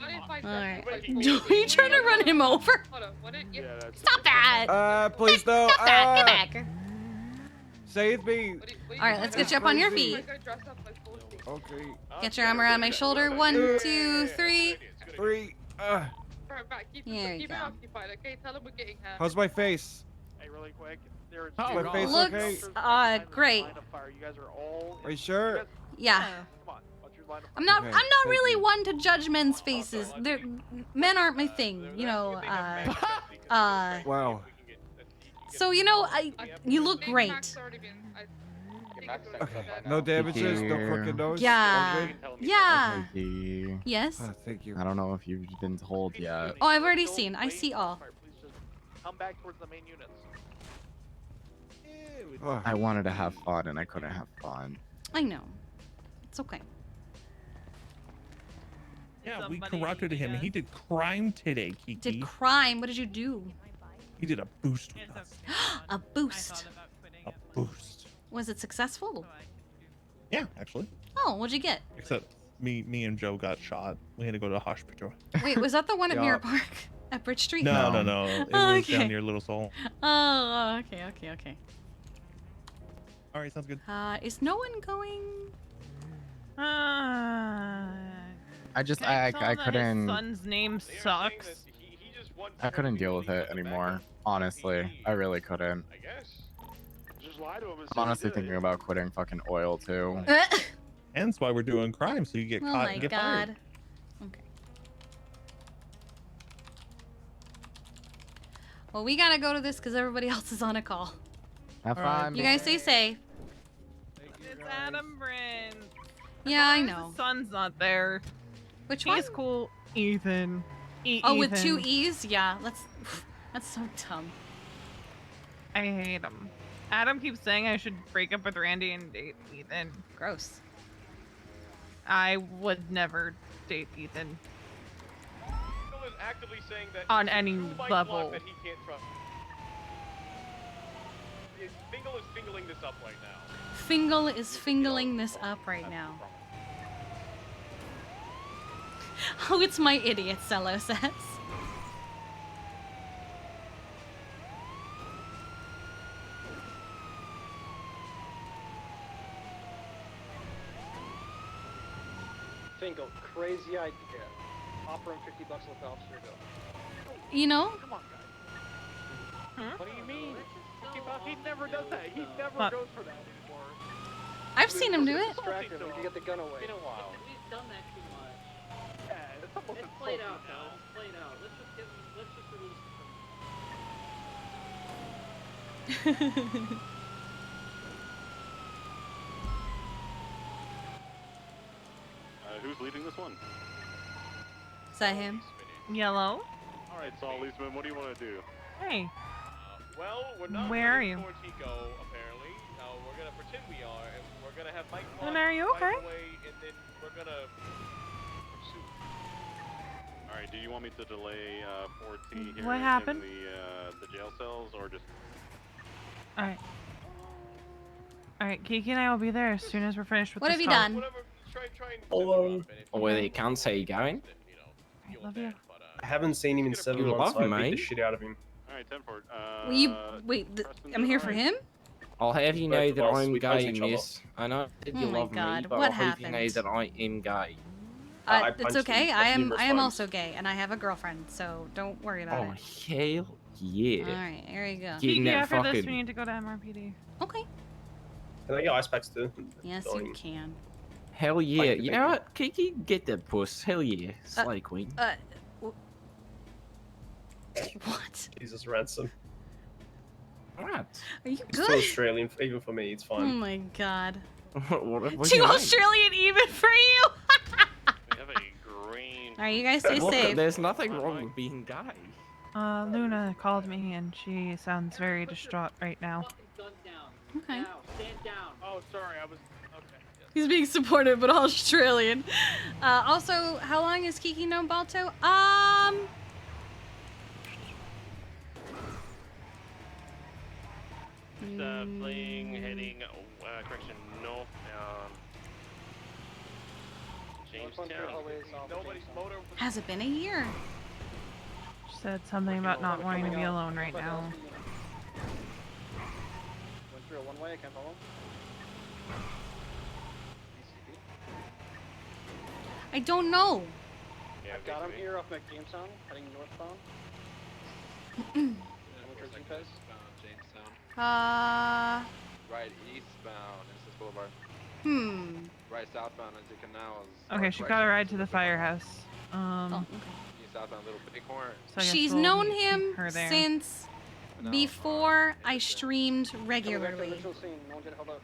Alright. Are you trying to run him over? Stop that! Please no. Stop that! Get back! Save me. Alright, let's get you up on your feet. Okay. Get your arm around my shoulder. 1, 2, 3. 3. Here you Keep go. it occupied, okay? Tell him we're getting her. How's my face? Hey, really quick. There's My face Looks, okay? great. You guys are all. Are you sure? Yeah. Come on. What's your line of I'm not Okay, really one to judge men's faces. Men aren't my thing, you know. Wow. So you know, you look great. Okay. No damages, no crooked nose. Yeah. All good? Yeah. Kiki. Yes. Thank you. I don't know if you've been told yet. Oh, I've already seen. I see all. Come back towards the main units. I wanted to have fun and I couldn't have fun. I know. It's okay. Yeah, we corrupted him. He did crime today, Kiki. Did crime? What did you do? He did a boost with us. A boost. A boost. Was it successful? Yeah, actually. Oh, what'd you get? Except me and Joe got shot. We had to go to the hospital. Wait, was that the one at Yeah. Mirror Park? At Bridge Street? No. It Oh, was okay. down near Little Soul. Oh, okay. All right, sounds good. Is no one going? I just Can I I tell him that couldn't His son's name sucks. I couldn't deal with it anymore. Honestly, I really couldn't. Just lie to him and I'm say honestly you did it. thinking about quitting fucking oil too. Hence why we're doing crime, so you get Oh caught my and get God. fired. Okay. Well, we gotta go to this because everybody else is on a call. Have fun. You guys stay safe. It's Adam Bryn. Yeah, I His know. son's not there. Which He's one? cool. Ethan. Oh, with Ethan. 2 E's? Yeah, that's so dumb. I hate him. Adam keeps saying I should break up with Randy and date Ethan. Gross. I would never date Ethan Fingal is actively saying that on any Drew might level. block that he can't trust. Fingal is fingling this up right now. Fingal is fingling this up right now. Oh, it's my idiot, Cello says. Fingal, crazy idea. Offer him $50, let the officer go. You know? Come on, guys. What do you mean? He never does that. He never What? goes for that anymore. I've seen him do it. Distract him, we can get the gun away. It's been a while. We've done that too much. Yeah, it's almost It's played out now. It's played out. Let's just release Who's leading this one? Is that him? Yellow. All right, so Lisa, what do you want to do? Hey. Well, we're not Where are running you? towards Eco, apparently. We're gonna pretend we are, and we're gonna have Mike And are you drive okay? away, and then we're gonna pursue. All right, do you want me to delay 4T here What happened? in the jail cells, or just? Alright. Alright, Kiki and I will be there as soon as we're finished with What this have you call. done? Whatever. Try and Hello. Well, you can't say you going. I love you. I haven't seen him in 7 You months, love so I me, beat the mate. shit out of him. All right, 10-4. Will you wait? I'm here for him. I'll have you know Both of that us, I'm we fight gay, each other. miss. I know that Oh you my love me, God, but what I'll have you know happened? that I am gay. I It's punched okay. him I am. numerous I am times. also gay, and I have a girlfriend. So don't worry about Oh, it. hell yeah. All right, here you go. Getting Kiki, that after this, fucking... we need to go to MRPD. Okay. Can I get ice packs too? Yes, Don't you even- can. Hell yeah. Thank you, You thank know you. what? Kiki, get that puss. Hell yeah. Slay queen. What? Jesus ransom. What? Are you It's too good? Australian, even for me, it's Oh fine. my God. what Too Australian even for you. We have a green. All right, you guys stay Look, safe. there's nothing wrong with being gay. Luna called me and she sounds very distraught right now. Okay. Now, stand down. Oh, sorry, I was. Okay. Yes. He's being supportive, but Australian. Also, how long has Kiki known Balto? Fleeing, heading, correction, north, Jamestown. Nobody's motor. Has it been a year? She said something about not wanting to be alone right now. Went through a one-way, I can't follow. I don't know. I've got him here off Jamestown, heading northbound. Towards you guys. Jamestown. Right eastbound, Insist Boulevard. Right southbound into Canals. Okay, she got a ride to the firehouse. East southbound Little Bighorn. So I guess She's we'll known meet him her there. since before I streamed regularly. Original scene, no one get held up.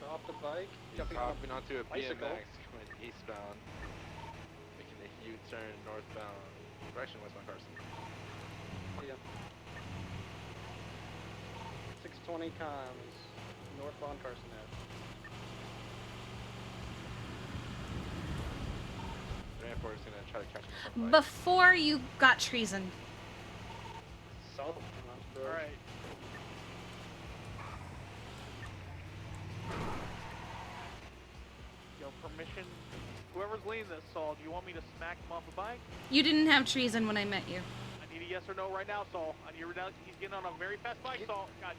So off the bike, jumping off Hopping onto a bicycle. BMX going eastbound. Making a U-turn northbound. Direction westbound Carson. Yeah. 620 comms, northbound Carson Ave. Transport is gonna try to catch him from bike. Before you got treason. South. Alright. Yo, permission. Whoever's leading this, Saul, do you want me to smack him off a bike? You didn't have treason when I met you. I need a yes or no right now, Saul. I need a he's getting on a very fast bike, Saul. God.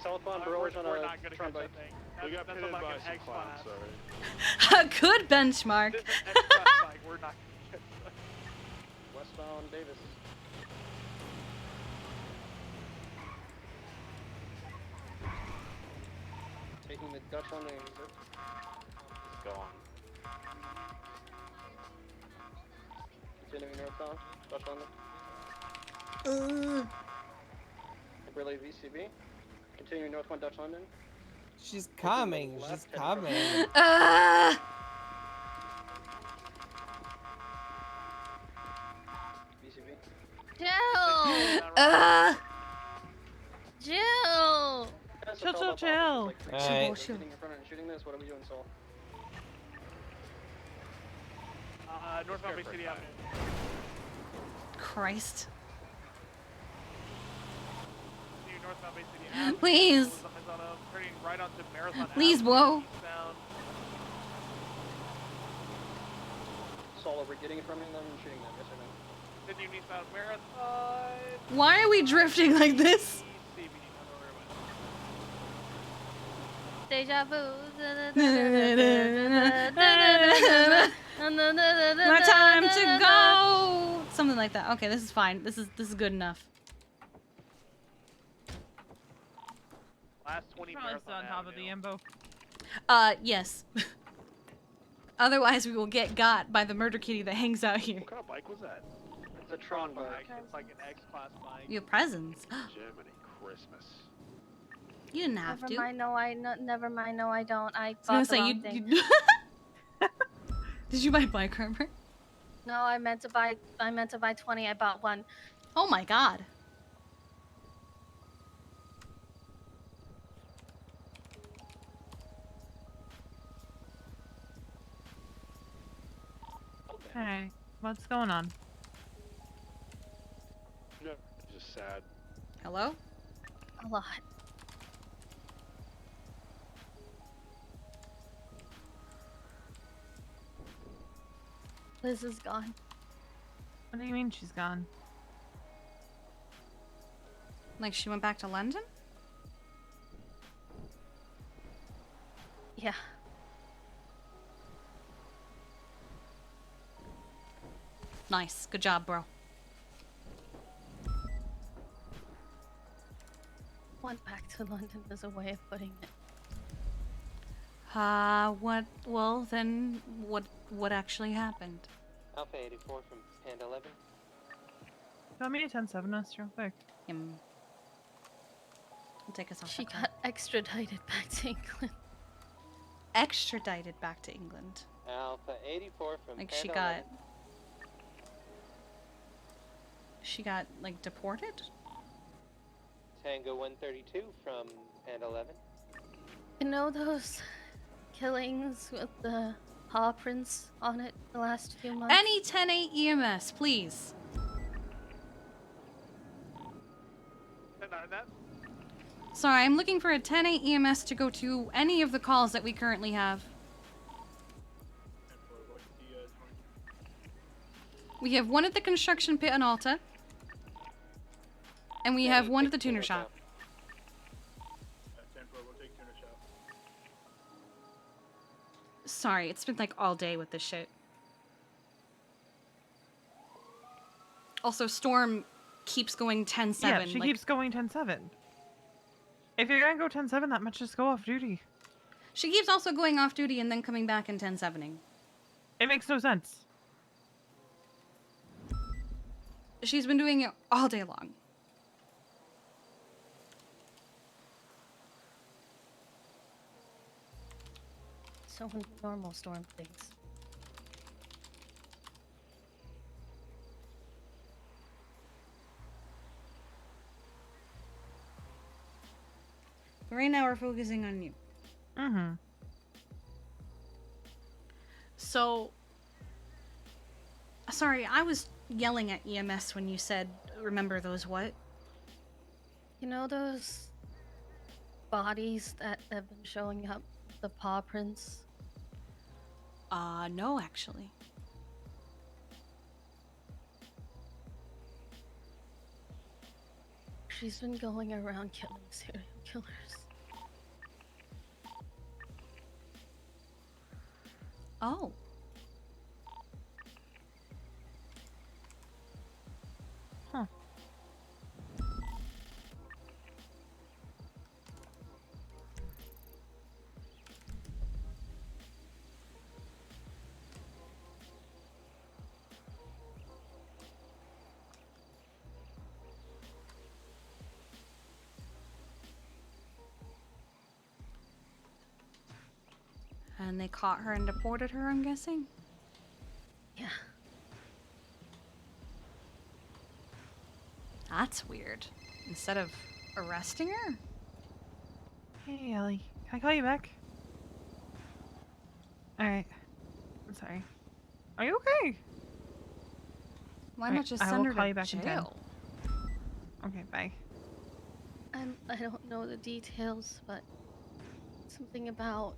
Southbound Burrows on we're a not gonna Tron catch bike. that thing. We got That's pitted like by an some X clowns, class. sorry. A good benchmark. This is an X class bike. We're not gonna catch that. Westbound Davis. Taking the Dutch landing exit. It's gone. Continuing northbound, Dutch landing. Relay VCB. Continuing northbound Dutch landing. She's coming. She's coming. VCB. Jill! Jill! Chill. Alright. Shooting in front and shooting this. What are we doing, Saul? Northbound Bay City Avenue. Christ. Northbound Bay City Avenue. Please. Is on a, turning right onto Marathon Please, Avenue, whoa. eastbound. Saul, are we getting in front of them and shooting them? Yes or no? Continuing eastbound Marathon. Why are we drifting like this? Deja vu. My time to go. Something like that. Okay, this is fine. This is good enough. Last 20 Probably still on top of the Embo. Yes. Otherwise, we will get got by the murder kitty that hangs out here. What kind of bike was that? It's a Tron bike. It's like an X-Class bike. Your presents. Germany Christmas. You didn't have Never to. mind, never mind, no, I don't. I I was bought gonna the say wrong thing. you. Did you buy bike armor? No, I meant to buy 20. I bought one. Oh my god. Hey, what's going on? No, just sad. Hello? A lot. Liz is gone. What do you mean she's gone? Like she went back to London? Yeah. Nice. Good job, bro. Went back to London as a way of putting it. What? Well, then, what actually happened? Alpha 84 from Panda 11. Tell me to 10-7 us real quick. We'll take us off. She that got extradited back to England. extradited back to England. Alpha 84 from Like Panda she got like deported? Tango 132 from Panda 11. You know those killings with the paw prints on it the last few months? Any 10-8 EMS, please. Sorry, I'm looking for a 10-8 EMS to go to any of the calls that we currently have. We have one at the construction pit in Alta. And we have one at the tuner shop. Sorry, it's been like all day with this shit. Also, Storm keeps going 10-7. Yeah, she like, keeps going 10-7. If you're gonna go 10-7 that much, just go off duty. She keeps also going off duty and then coming back and 10-7ing. It makes no sense. She's been doing it all day long. So normal Storm things. Right now we're focusing on you. Mm-hmm. So, sorry, I was yelling at EMS when you said, remember those what? You know those bodies that have been showing up, the paw prints? No, actually. She's been going around killing serial killers. Oh. Huh. And they caught her and deported her, I'm guessing? Yeah. That's weird. Instead of arresting her? Hey, Ellie. Can I call you back? Alright. I'm sorry. Are you okay? Why Alright, not just I send will her call to you back in 10. jail? Okay, bye. I don't know the details, but something about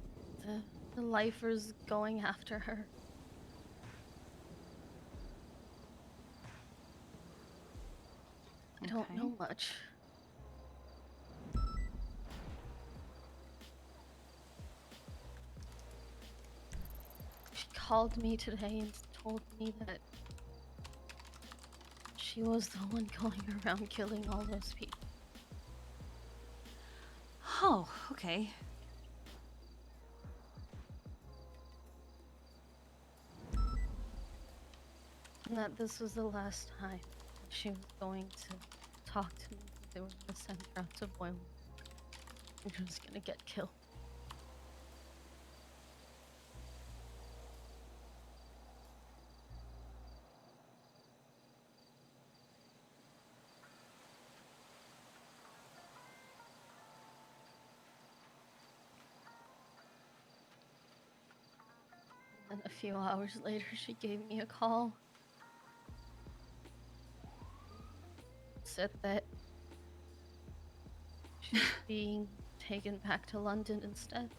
the lifers going after her. I don't know much. She called me today and told me that she was the one going around killing all those people. Oh, okay. And that this was the last time she was going to talk to me. They were going to send her out to Boyle. And she was going to get killed. And a few hours later, she gave me a call. Said that she's being taken back to London instead.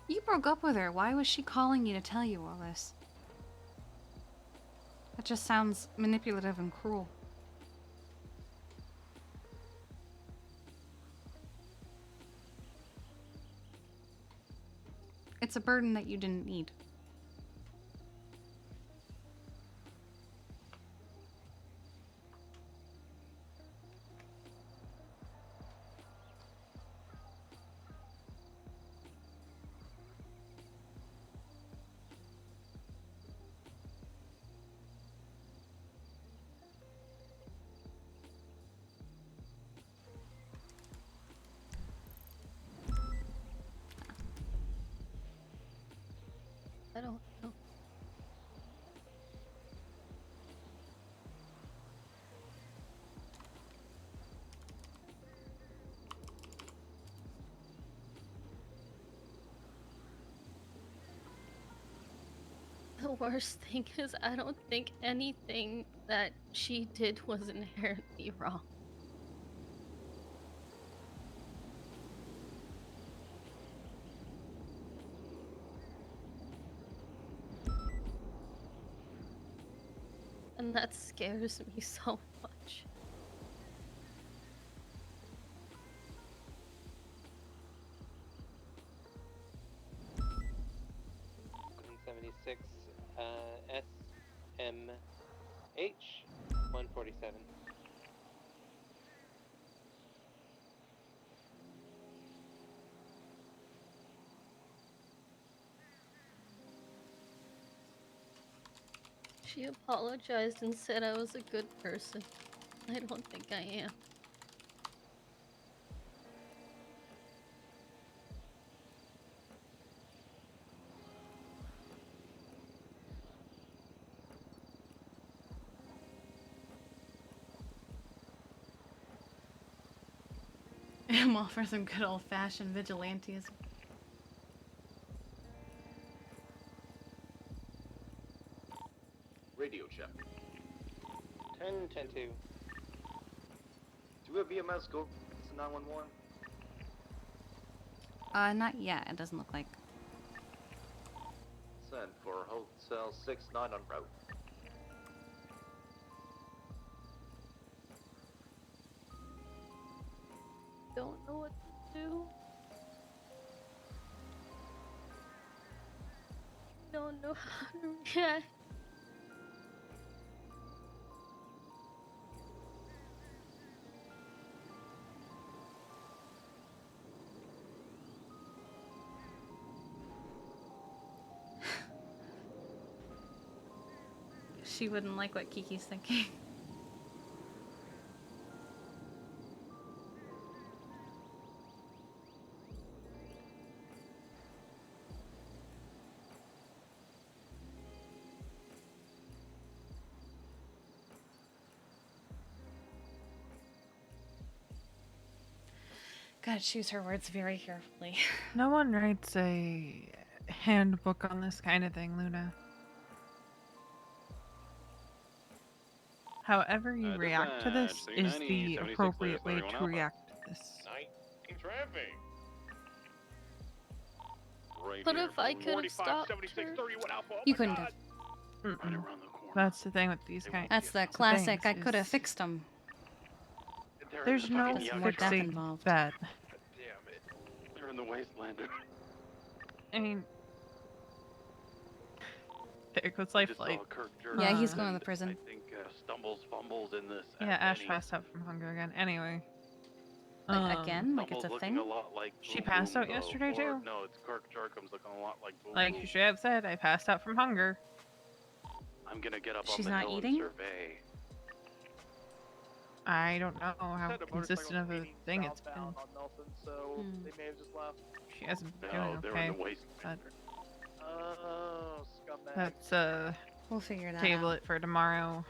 You broke up with her. Why was she calling you to tell you all this? That just sounds manipulative and cruel. It's a burden that you didn't need. I don't know. The worst thing is, I don't think anything that she did was inherently wrong. And that scares me so much. $176, SMH, 147. She apologized and said I was a good person. I don't think I am. I'm all for some good old-fashioned vigilantism. Radio check. 10-2. Do we have EMS go to 911? Not yet. It doesn't look like. Send for Hotel 69 on route. Don't know what to do. Don't know how to react. She wouldn't like what Kiki's thinking. Gotta choose her words very carefully. No one writes a handbook on this kind of thing, Luna. However you react to this is the appropriate way to react to this. 19 traffic. Right What here. if I could have 45, stopped 76, her? 31 Alpha. Oh You my couldn't God. have. Right around the corner. That's the thing with these kinds. That's the things classic. I could have is fixed them. There's no There's more death fixing involved. that. Damn it. They're in the wasteland. I mean, there goes life flight. Yeah, he's going to the prison. I think stumbles, fumbles in this. Yeah, Ash passed out from hunger again. Anyway. Like, again? Like it's a Stumbles thing? looking a lot like She Boom passed Boom, out though, yesterday or- too? No, it's Kirk Jarkham's looking a lot like Boom Like Boom. you should have said, I passed out from hunger. I'm gonna get up She's on the not hill eating? and survey. I don't know how Had a consistent of a motorcycle thing it's been. southbound on Nelson, so they may have just left. She hasn't been No, doing they're okay. in the wasteland. Oh, scumbag. Let's We'll figure that table out. it for tomorrow.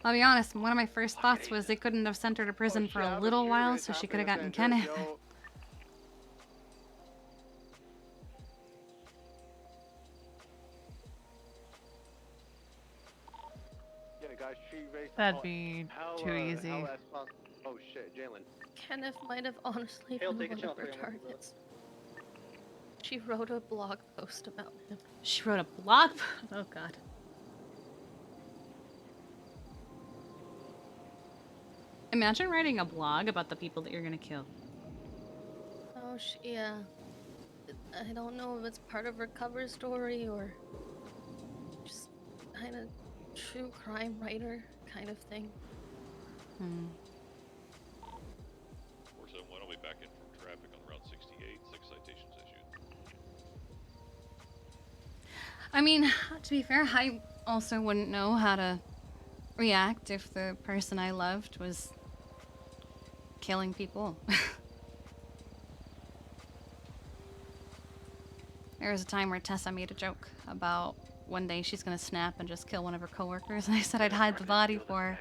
I'll be honest, one of my first thoughts was they couldn't have sent her to prison for a little while so she could have gotten Kenneth. Yeah, guys, she raced That'd be too easy. Oh shit, Jalen. Kenneth might have honestly Hale, been take a one of channel her 3 on Wiki, bro. targets. She wrote a blog post about him. She wrote a blog. Oh god. Imagine writing a blog about the people that you're gonna kill. Oh, yeah. I don't know if it's part of her cover story or just kind of true crime writer kind of thing. 471, I'll be back in from traffic on Route 68. 6 citations issued. I mean, to be fair, I also wouldn't know how to react if the person I loved was killing people. There was a time where Tessa made a joke about one day she's gonna snap and just kill one of her coworkers, and I said I'd hide the body for her,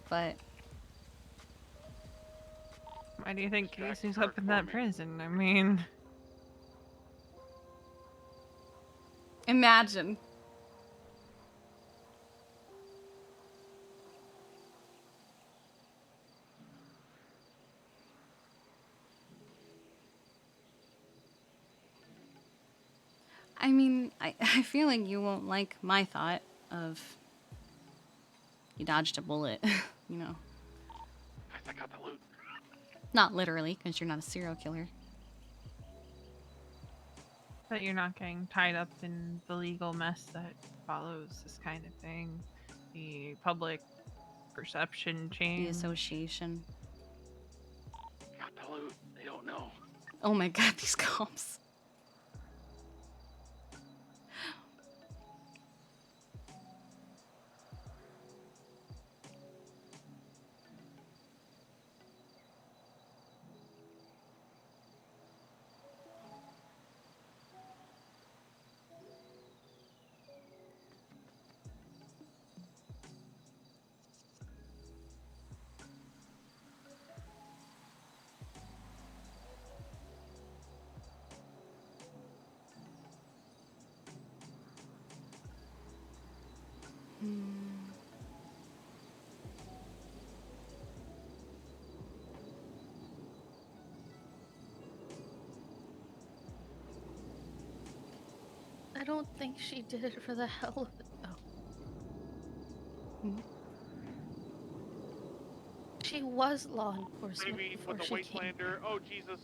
but... Why do you think Casey's up in that prison? I mean... Imagine. I mean, I feel like you won't like my thought of you dodged a bullet, you know. I got the loot. Not literally, because you're not a serial killer. That you're not getting tied up in the legal mess that follows this kind of thing. The public perception change. The association. Got the loot. They don't know. Oh my god, these cops. I don't think she did it for the hell of it, though. She was law enforcement Maybe before with the she came. Wastelander. Oh Jesus.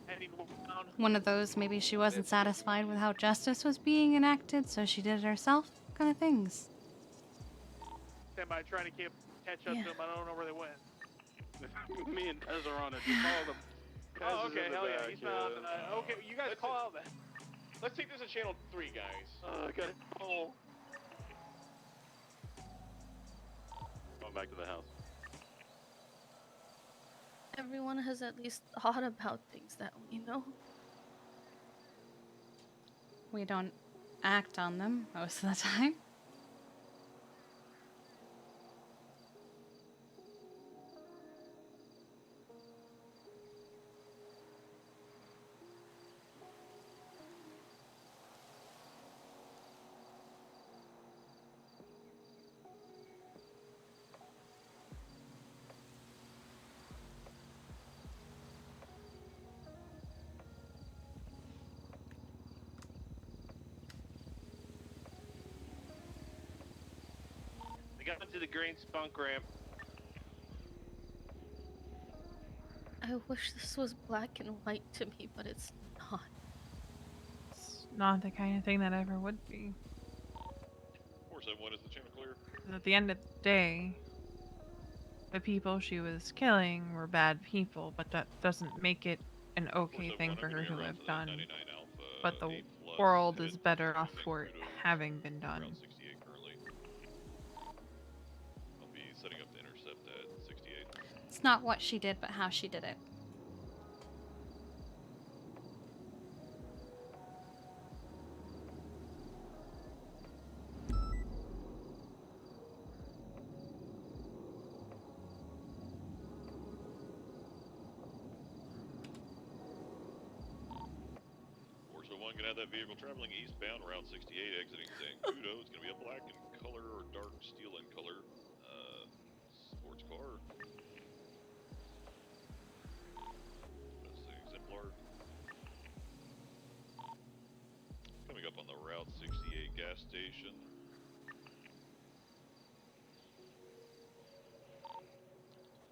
Heading down. One of those, maybe she wasn't satisfied with how justice was being enacted, so she did it herself kind of things. Stand by, trying to catch up to them. I don't know where they went. Me and Tez are on it. Just follow them. Oh, Tez is okay, in the hell yeah. back, He's not on the okay, you guys call out then. Let's take this to channel 3, guys. Got it. Oh. Going back to the house. Everyone has at least thought about things that way, you know? We don't act on them most of the time. They got into the green spunk ramp. I wish this was black and white to me, but it's not. It's not the kind of thing that ever would be. 471, is the channel clear? At the end of the day, the people she was killing were bad people, but that doesn't make it an okay thing for her to have done. But the world is better off for it having been done. Route 68 currently. I'll be setting up to intercept at 68. It's not what she did, but how she did it. Gonna have that vehicle traveling eastbound, Route 68, exiting Zancudo. It's gonna be a black in color or dark steel in color. Sports orange car. That's the exemplar. Coming up on the Route 68 gas station.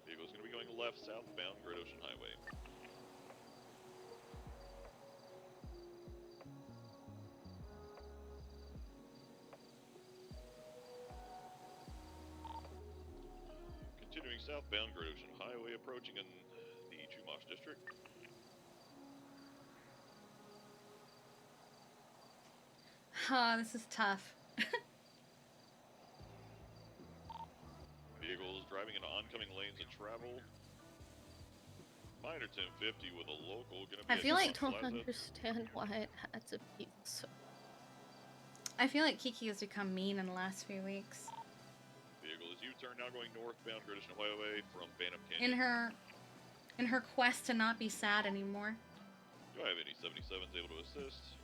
Vehicle's going to be going left southbound Great Ocean Highway. Continuing southbound Great Ocean Highway, approaching in the Chumash district. This is tough. Vehicles driving into oncoming lanes of travel. Minor 1050 with a local gonna be I feel like- I don't understand why it had to be so. I feel like Kiki has become mean in the last few weeks. Vehicle is U-turn now going northbound Great Ocean Highway from Bantam Canyon. In her quest to not be sad anymore. Do I have any 77s able to assist?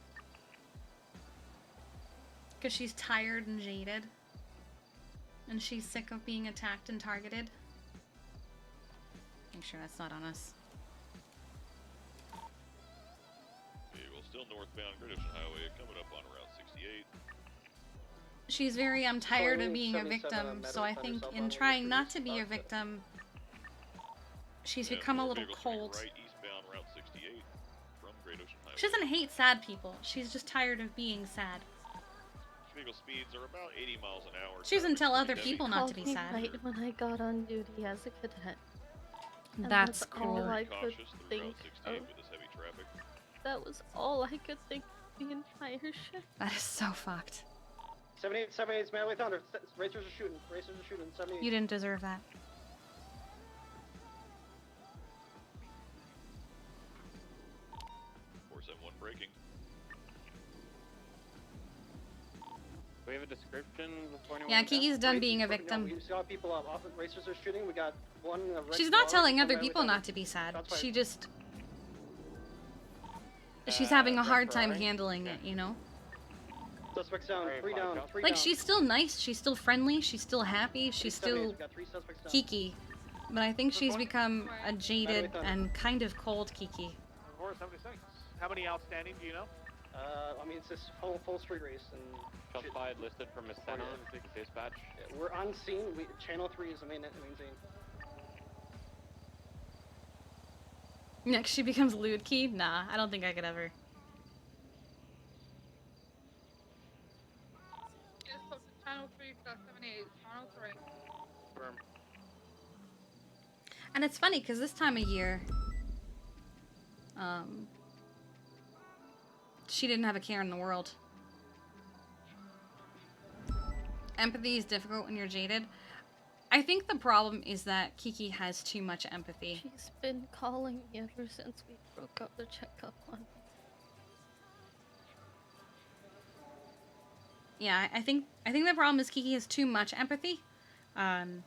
Because she's tired and jaded. And she's sick of being attacked and targeted. Make sure that's not on us. Vehicle still northbound Great Ocean Highway, coming up on Route 68. She's very, I'm tired of being a victim, so I think in trying not to be a victim, she's become a little cold. Right eastbound Route 68 from Great Ocean Highway. She doesn't hate sad people, she's just tired of being sad. Vehicle speeds are about 80 miles an hour. She doesn't tell other people not to be sad. Right when I got on duty as a cadet. And That's all cool. I could think Route 68 of. with this heavy traffic. That was all I could think of the entire shift. That is so fucked. 78's Manway Thunder. Racers are shooting. 78. You didn't deserve that. Braking. Do we have a description before anyone? Yeah, Kiki's done being a victim. We got people up. Off racers are shooting. We got one. She's not telling other people not to be sad. She just... She's having a hard time handling it, you know? Suspects down. 3 down. 3 Like, down. she's still nice, she's still friendly, she's still happy, she's still We got 3 suspects down. Kiki. But I think she's become a jaded and kind of cold Kiki. 476. How many outstanding do you know? I mean, it's this full street race and. Shots fired listed from Miss Senna, dispatch. Yeah, we're on scene. Channel 3 is the main scene. Next she becomes lewd key? Nah, I don't think I could ever. Yes, up to channel 3 /78, channel 3. Firm. And it's funny, because this time of year, she didn't have a care in the world. Empathy is difficult when you're jaded. I think the problem is that Kiki has too much empathy. She's been calling me ever since we broke up the checkup on. Yeah, I think the problem is Kiki has too much empathy. And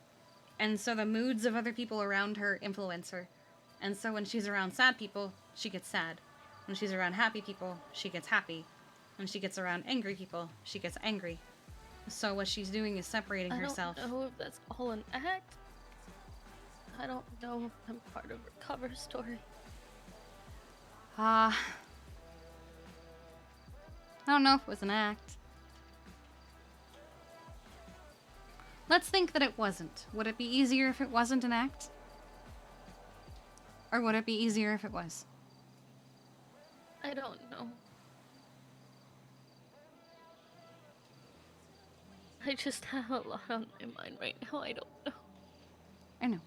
so the moods of other people around her influence her. And so when she's around sad people, she gets sad. When she's around happy people, she gets happy. When she gets around angry people, she gets angry. So what she's doing is separating herself. I don't know if that's all an act. I don't know if I'm part of her cover story. I don't know if it was an act. Let's think that it wasn't. Would it be easier if it wasn't an act? Or would it be easier if it was? I don't know. I just have a lot on my mind right now. I don't know. I know.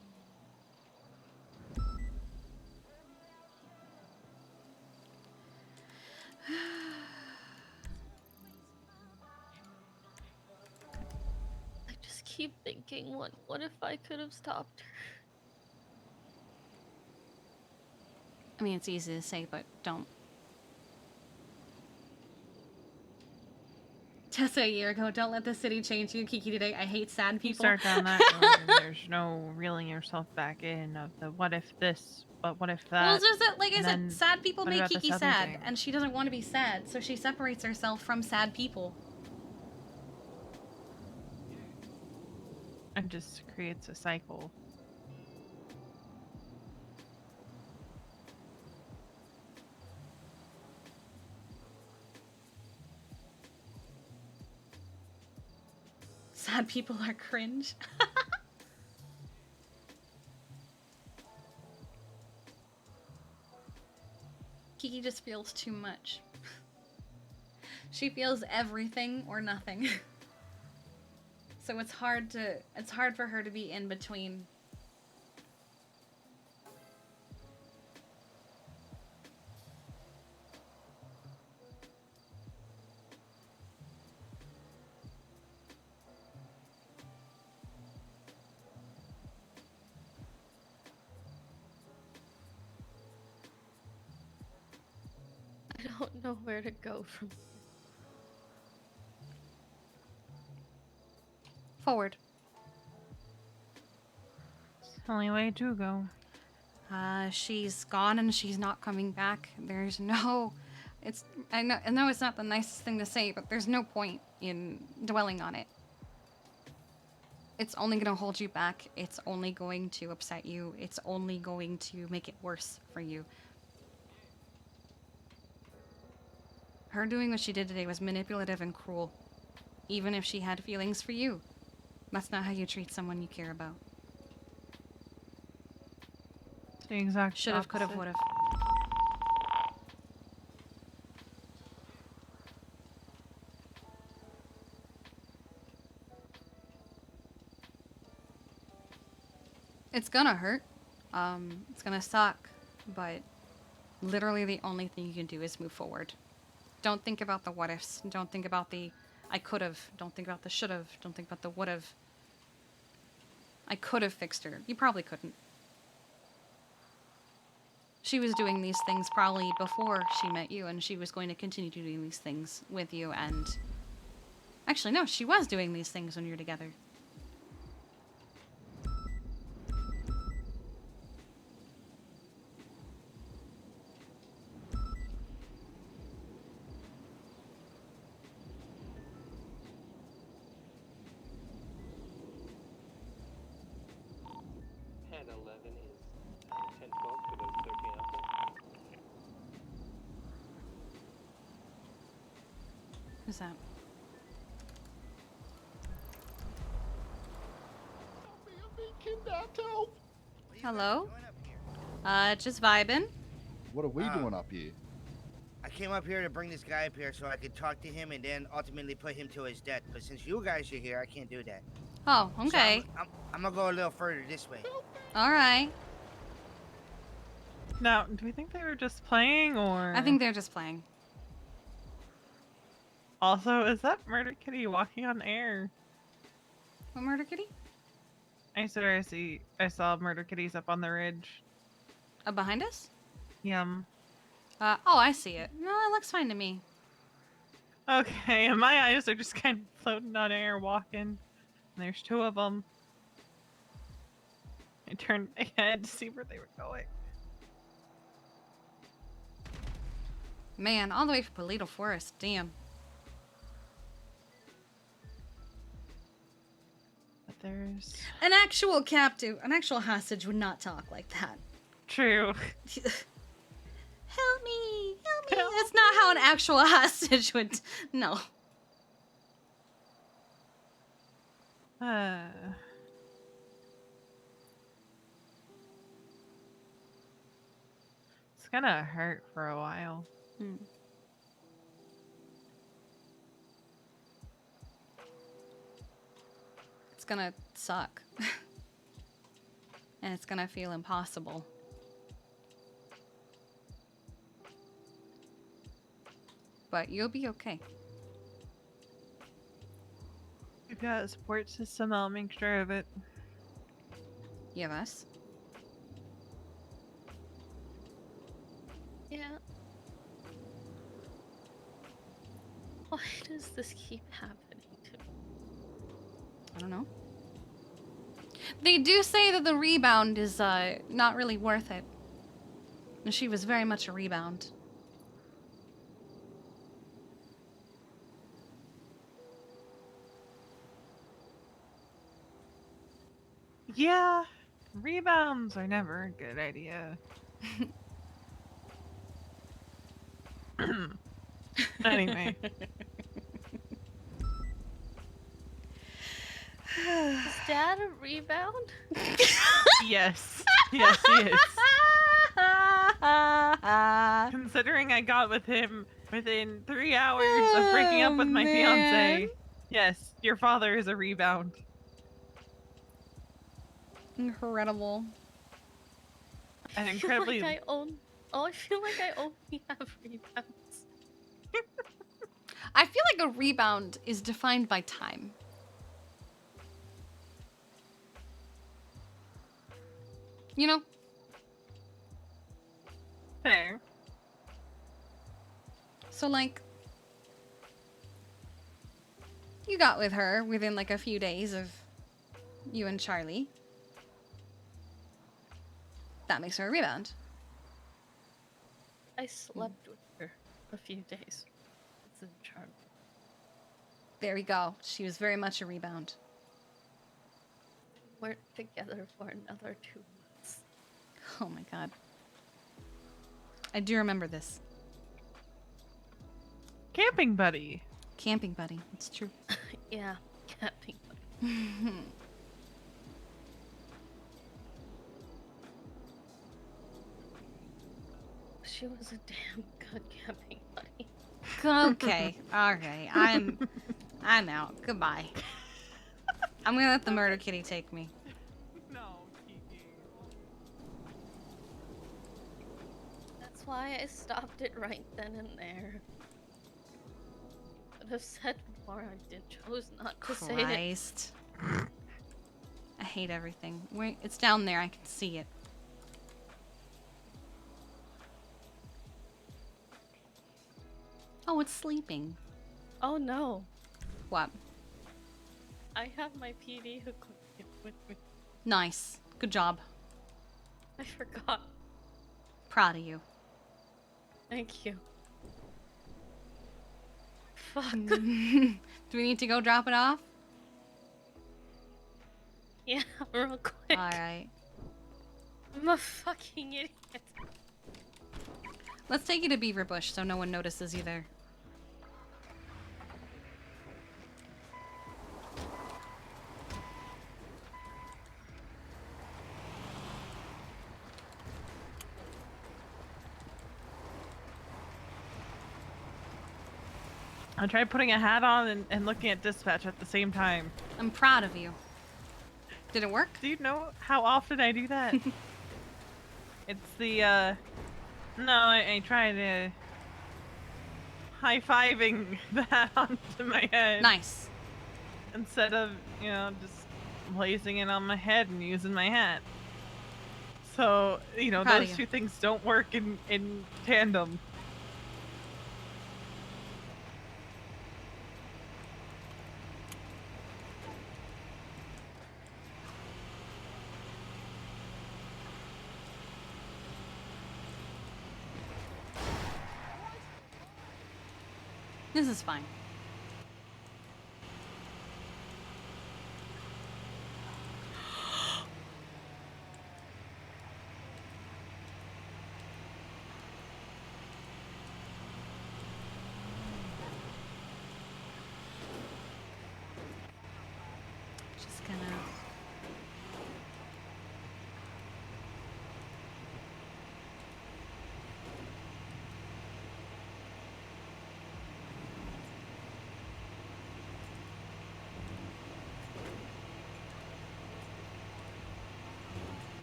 I just keep thinking, what if I could have stopped her? I mean, it's easy to say, but don't. Tessa a year ago, don't let the city change you. Kiki today, I hate sad You people. start down that road and there's no reeling yourself back in of the what if this, but what if that. Well, it's just that, like I and said, then sad people what make about this Kiki other sad, thing? and she doesn't want to be sad, so she separates herself from sad people. And just creates a cycle. sad people are cringe. Kiki just feels too much. She feels everything or nothing. So it's hard for her to be in between. I don't know where to go from here. Forward. It's the only way to go. She's gone and she's not coming back. There's no... I know it's not the nicest thing to say, but there's no point in dwelling on it. It's only gonna hold you back. It's only going to upset you. It's only going to make it worse for you. Her doing what she did today was manipulative and cruel. Even if she had feelings for you. That's not how you treat someone you care about. The exact Should've, could've, opposite. would've. It's gonna hurt. It's gonna suck, but literally the only thing you can do is move forward. Don't think about the what ifs. Don't think about the I could've. Don't think about the should've. Don't think about the would've. I could've fixed her. You probably couldn't. She was doing these things probably before she met you, and she was going to continue doing these things with you, and... Actually, no, she was doing these things when you were together. Head 11 is 1012 for the 13 Alpha. Who's that? Hello? Just vibing. What are we doing up here? I came up here to bring this guy up here so I could talk to him and then ultimately put him to his death. But since you guys are here, I can't do that. Oh, okay. So I'm gonna go a little further this way. Alright. Now, do we think they were just playing, or...? I think they're just playing. Also, is that Murder Kitty walking on air? What Murder Kitty? I saw Murder Kitties up on the ridge. Behind us? Yum. Oh, I see it. No, it looks fine to me. Okay, and my eyes are just kind of floating on air, walking. And there's two of them. I turned my head to see where they were going. Man, all the way from Polito Forest. Damn. But there's... An actual captive, an actual hostage would not talk like that. True. Help me! Help me! That's not how an actual hostage would... No. It's gonna hurt for a while. It's gonna suck. And it's gonna feel impossible. But you'll be okay. We've got a support system, I'll make sure of it. EMS? Yeah. Why does this keep happening to me? I don't know. They do say that the rebound is not really worth it. And she was very much a rebound. Yeah, rebounds are never a good idea. Anyway. Is Dad a rebound? Yes. Yes, he is. Considering I got with him within 3 hours of breaking up with my fiance, yes, your father is a rebound. Incredible. And I incredibly. feel like I feel like I only have rebounds. I feel like a rebound is defined by time. You know? Fair. So, like, you got with her within, like, a few days of you and Charlie. That makes her a rebound. I slept with her a few days. It's a charm. There we go. She was very much a rebound. We're together for another 2 months. Oh my god. I do remember this. Camping buddy. Camping buddy. It's true. Yeah, camping buddy. She was a damn good camping buddy. Okay. Okay. I'm out. Goodbye. I'm gonna let the murder kitty take me. No, Kiki. That's why I stopped it right then and there. Could have said more. I chose not to say it. Christ. I hate everything. It's down there. I can see it. Oh, it's sleeping. Oh no. What? I have my PD equipment with me. Nice. Good job. I forgot. Proud of you. Thank you. Fuck. Do we need to go drop it off? Yeah, real quick. Alright. I'm a fucking idiot. Let's take you to Beaver Bush so no one notices you there. I tried putting a hat on and looking at dispatch at the same time. I'm proud of you. Did it work? Do you know how often I do that? It's the, no, I tried high-fiving the hat onto my head. Nice. Instead of, you know, just placing it on my head and using my hat. So, you know, Proud of those you. two things don't work in tandem. This is fine. Just gonna...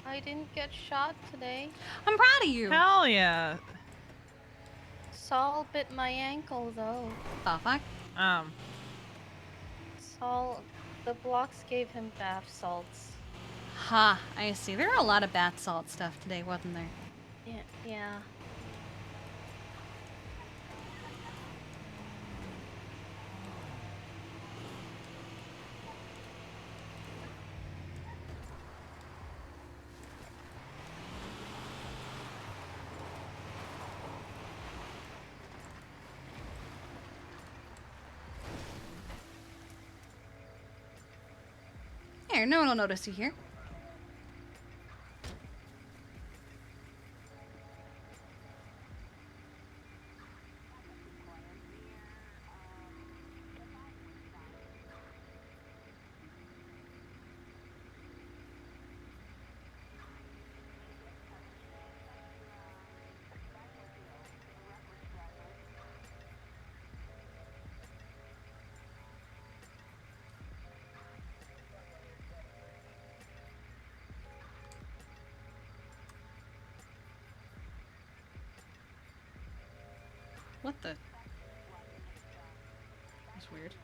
I didn't get shot today. I'm proud of you. Hell yeah. Saul bit my ankle though. The fuck? Saul, the blocks gave him bath salts. Ha, I see. There are a lot of bath salt stuff today, wasn't there? Yeah. Here, no one will notice you here. What the? That's weird.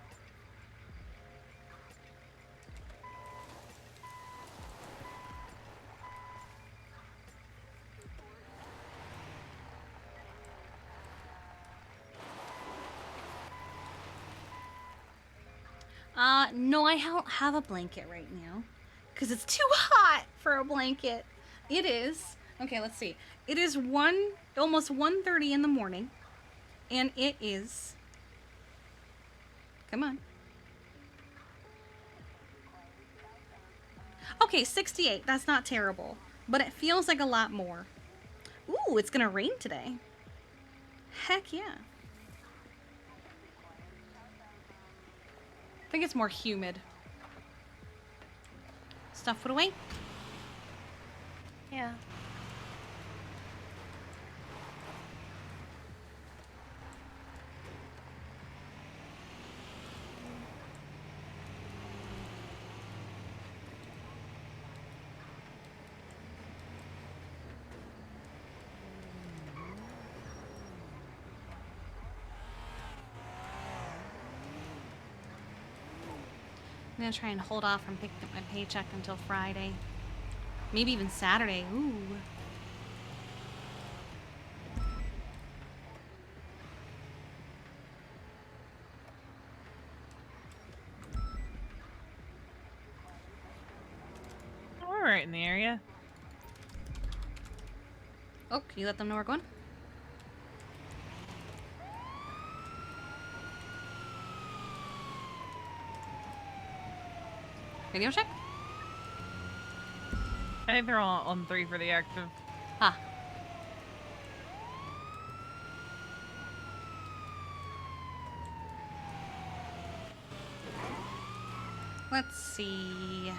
No, I don't have a blanket right now. Because it's too hot for a blanket. It is. Okay, let's see. It is almost 1:30 in the morning. And it is... Come on. Okay, 68. That's not terrible. But it feels like a lot more. Ooh, it's gonna rain today. Heck yeah. I think it's more humid. Stuff put away? Yeah. I'm gonna try and hold off from picking up my paycheck until Friday. Maybe even Saturday. Ooh. We're right in the area. Oh, can you let them know we're going? Radio check? I think they're all on 3 for the active. Ah. Let's see.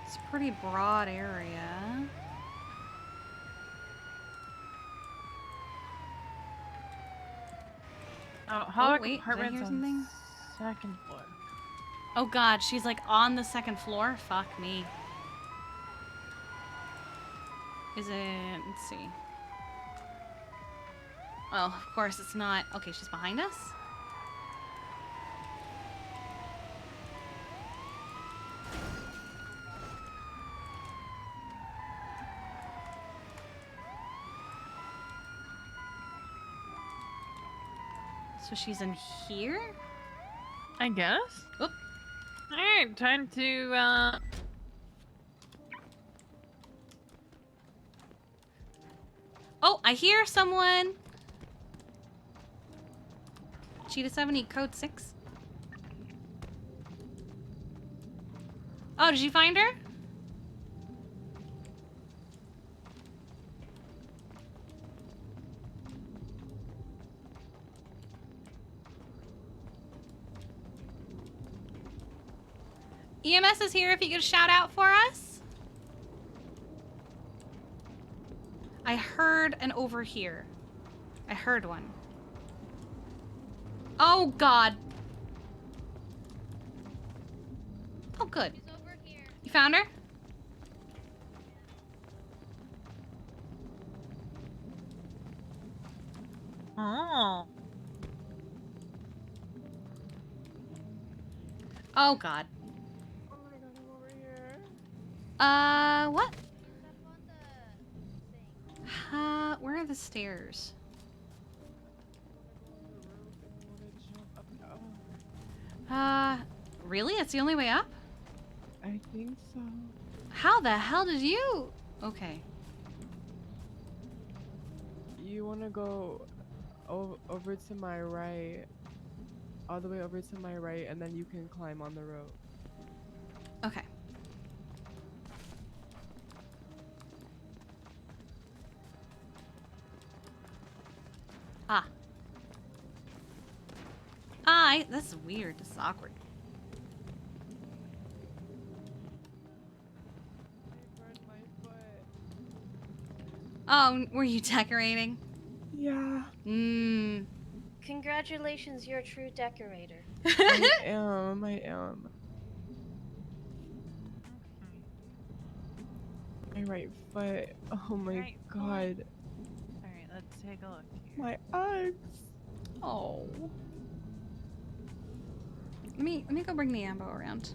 It's a pretty broad area. Oh, Holic wait, did I Apartments hear on something? 2nd floor. Oh god, she's like on the 2nd floor? Fuck me. Is it... let's see. Oh, of course it's not. Okay, she's behind us? So she's in here? I guess. Oop. Alright, time to, Oh, I hear someone! Cheetah 70, code 6. Oh, did you find her? EMS is here if you could shout out for us. I heard an over here. I heard one. Oh god. Oh good. You found her? Oh. Oh god. What? Where are the stairs? Really? It's the only way up? I think so. How the hell did you? Okay. You want to go over to my right, all the way over to my right, and then you can climb on the rope. Okay. Ah. That's weird. This is awkward. Oh, were you decorating? Yeah. Mmm. Congratulations, you're a true decorator. I am. My right foot. Oh my Right foot. god. Alright, let's take a look here. My eyes. Oh. Let me go bring the ambo around.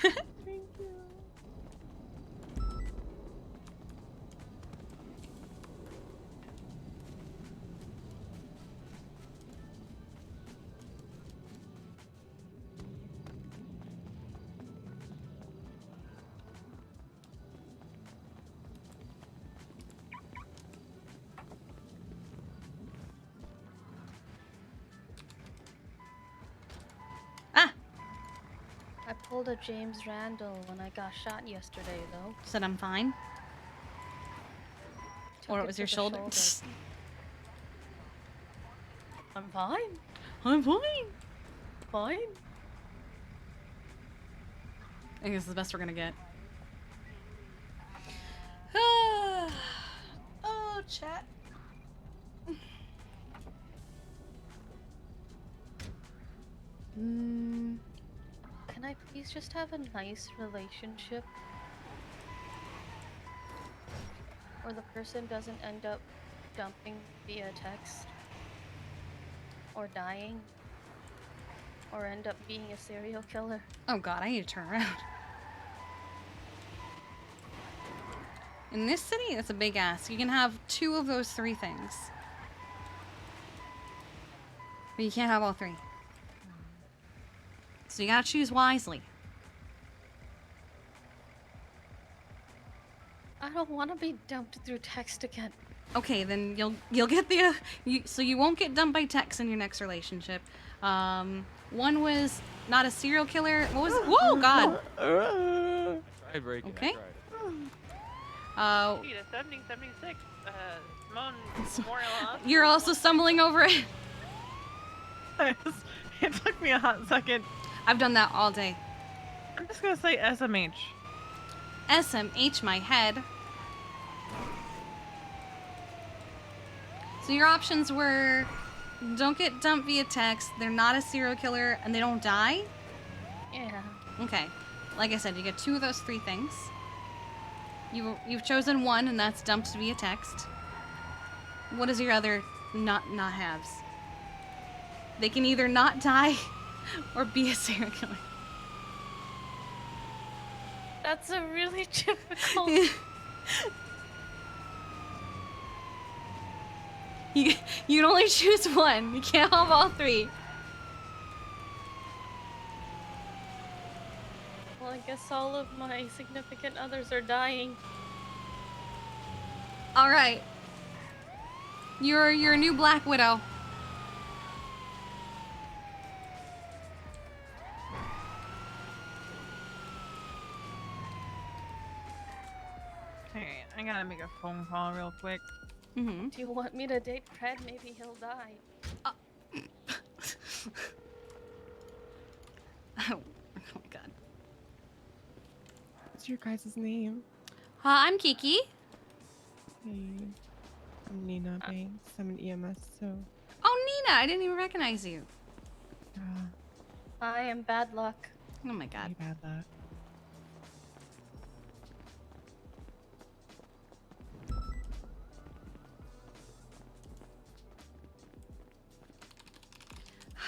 Thank you. I pulled a James Randall when I got shot yesterday, though. Said I'm fine. Took Or it it was to your the shoulder. I'm fine. I'm fine. Fine. I think this is the best we're gonna get. Oh, chat. Can I please just have a nice relationship? Where the person doesn't end up dumping via text? Or dying? Or end up being a serial killer? Oh god, I need to turn around. In this city, that's a big ask. You can have 2 of those 3 things. But you can't have all 3. So you gotta choose wisely. I don't want to be dumped through text again. Okay, then you'll get the so you won't get dumped by text in your next relationship. One was not a serial killer. What was? Whoa, God. Tried breaking. Okay. Gee, the 7076, Simone Memorial Hospital. You're also stumbling over it. It took me a hot second. I've done that all day. I'm just gonna say SMH. SMH my head. So your options were don't get dumped via text, they're not a serial killer, and they don't die? Yeah. Okay. Like I said, you get 2 of those 3 things. You've chosen 1, and that's dumped via text. What is your other not halves? They can either not die or be a serial killer. That's a really difficult... You can only choose 1. You can't have all 3. Well, I guess all of my significant others are dying. All right. You're a new Black Widow. Alright, I gotta make a phone call real quick. Mm-hmm. Do you want me to date Fred? Maybe he'll die. Oh my god. What's your guys' name? I'm Kiki. Hey. I'm Nina Banks. I'm an EMS, so... Oh, Nina! I didn't even recognize you. I am bad luck. Oh my god. Bad luck.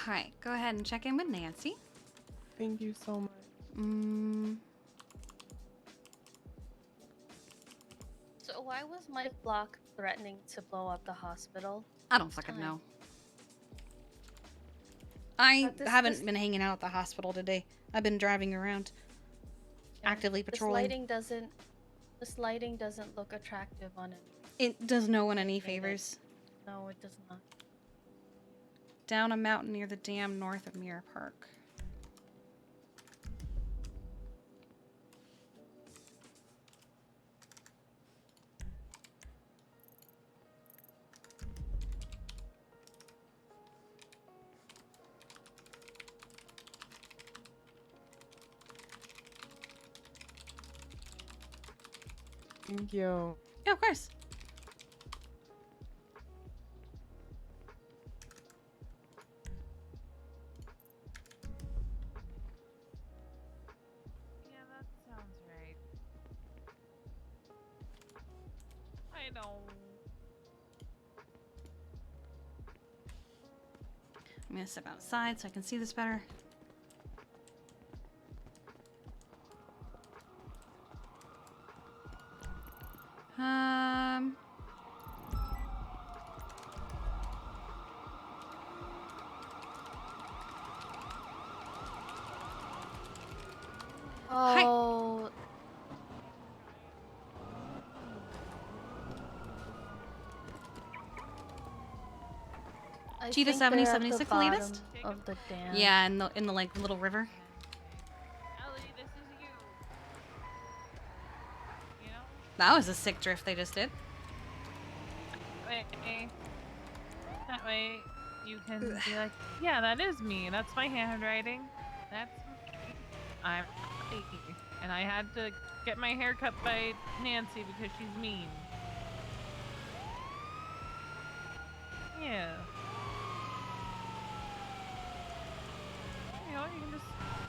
Alright, go ahead and check in with Nancy. Thank you so much. So why was Mike Block threatening to blow up the hospital? I don't fucking know. I This haven't been hanging out at the hospital today. I've been driving around, actively patrolling. This lighting doesn't look attractive on it. It does no one any favors. No, it does not. Down a mountain near the dam north of Mirror Park. Thank you. Yeah, of course. know. I'm gonna step outside so I can see this better. Oh. I Cheetah think 7076, the they're at latest? bottom of the dam. Yeah, in the like little river. Ellie, this is you. You know? That was a sick drift they just did. Wait. That way you can be like, yeah, that is me. That's my handwriting. That's me. I'm Kiki. And I had to get my hair cut by Nancy because she's mean. Yeah. You know, you can just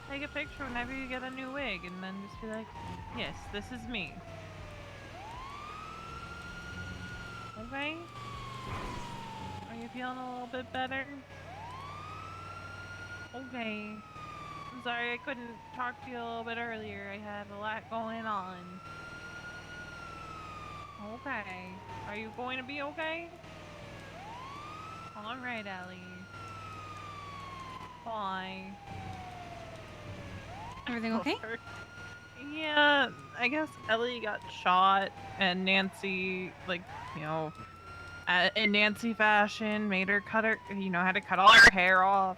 take a picture whenever you get a new wig and then just be like, yes, this is me. Okay? Are you feeling a little bit better? Okay. I'm sorry I couldn't talk to you a little bit earlier. I had a lot going on. Okay. Are you going to be okay? Alright, Ellie. Bye. Everything okay? Yeah, I guess Ellie got shot and Nancy, like, you know, in Nancy fashion, made her cut her, you know, had to cut all her hair off.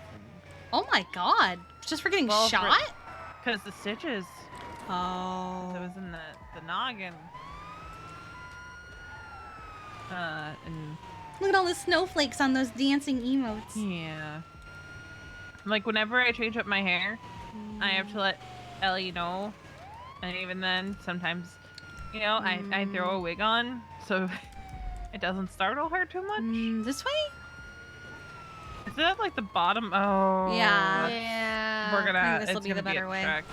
Oh my god. Just for getting shot? Because the stitches. Oh. It was in the noggin. And look at all the snowflakes on those dancing emotes. Yeah. Like, whenever I change up my hair, I have to let Ellie know. And even then, sometimes, you know, I throw a wig on, so it doesn't startle her too much. This way? Is that like the bottom? Oh. Yeah. Yeah. We're gonna. I think this'll it's be gonna the better a way. trek.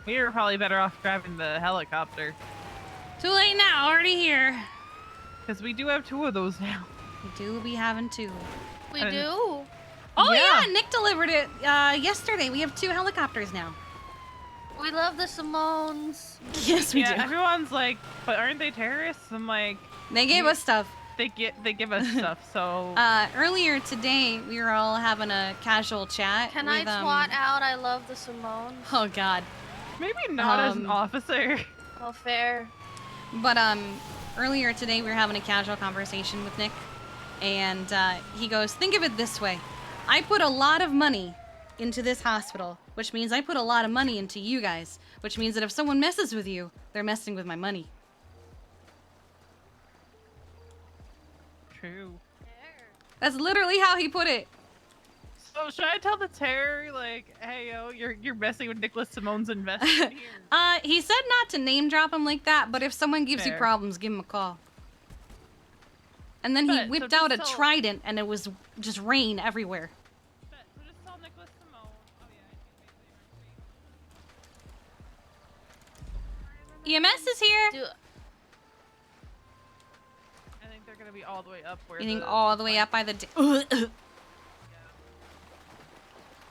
We were probably better off grabbing the helicopter. Too late now, already here. Because we do have 2 of those now. We do be having 2. We do? Oh yeah, Nick delivered it yesterday. We have 2 helicopters now. We love the Simones. Yes, we do. Everyone's like, but aren't they terrorists? I'm like, They gave us stuff. They give us stuff. So earlier today, we were all having a casual chat. Can with, I twat out I love the Simones? Oh god. Maybe not as an officer. Oh, fair. But earlier today, we were having a casual conversation with Nick, and he goes, "Think of it this way: I put a lot of money into this hospital, which means I put a lot of money into you guys, which means that if someone messes with you, they're messing with my money." True. That's literally how he put it. So should I tell the terror, like, hey yo, you're messing with Nicholas Simone's investment here? He said not to name drop him like that, but if someone gives you Fair. problems, give him a call. And then he whipped out a trident, and it was just rain everywhere. EMS is here. I think they're gonna be all the way up where. You think all the way up by the.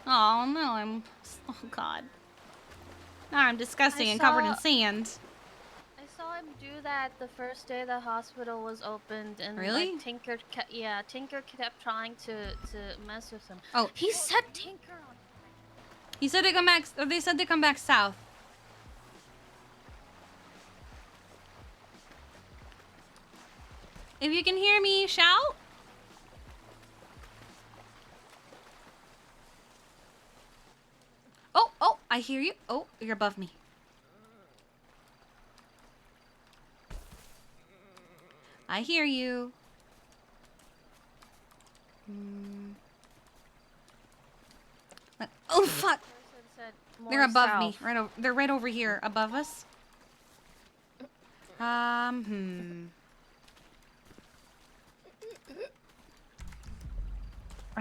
Oh no! Oh god. Now I'm disgusting and covered in sand. I saw him do that the first day the hospital was opened, and Really? like, Tinker kept trying to mess with him. Oh. He said Tinker on. He said they come back. Or they said they come back south. If you can hear me, shout. Oh, I hear you. Oh, you're above me. I hear you. Oh, fuck. They're above me. They're right over here, above us. Are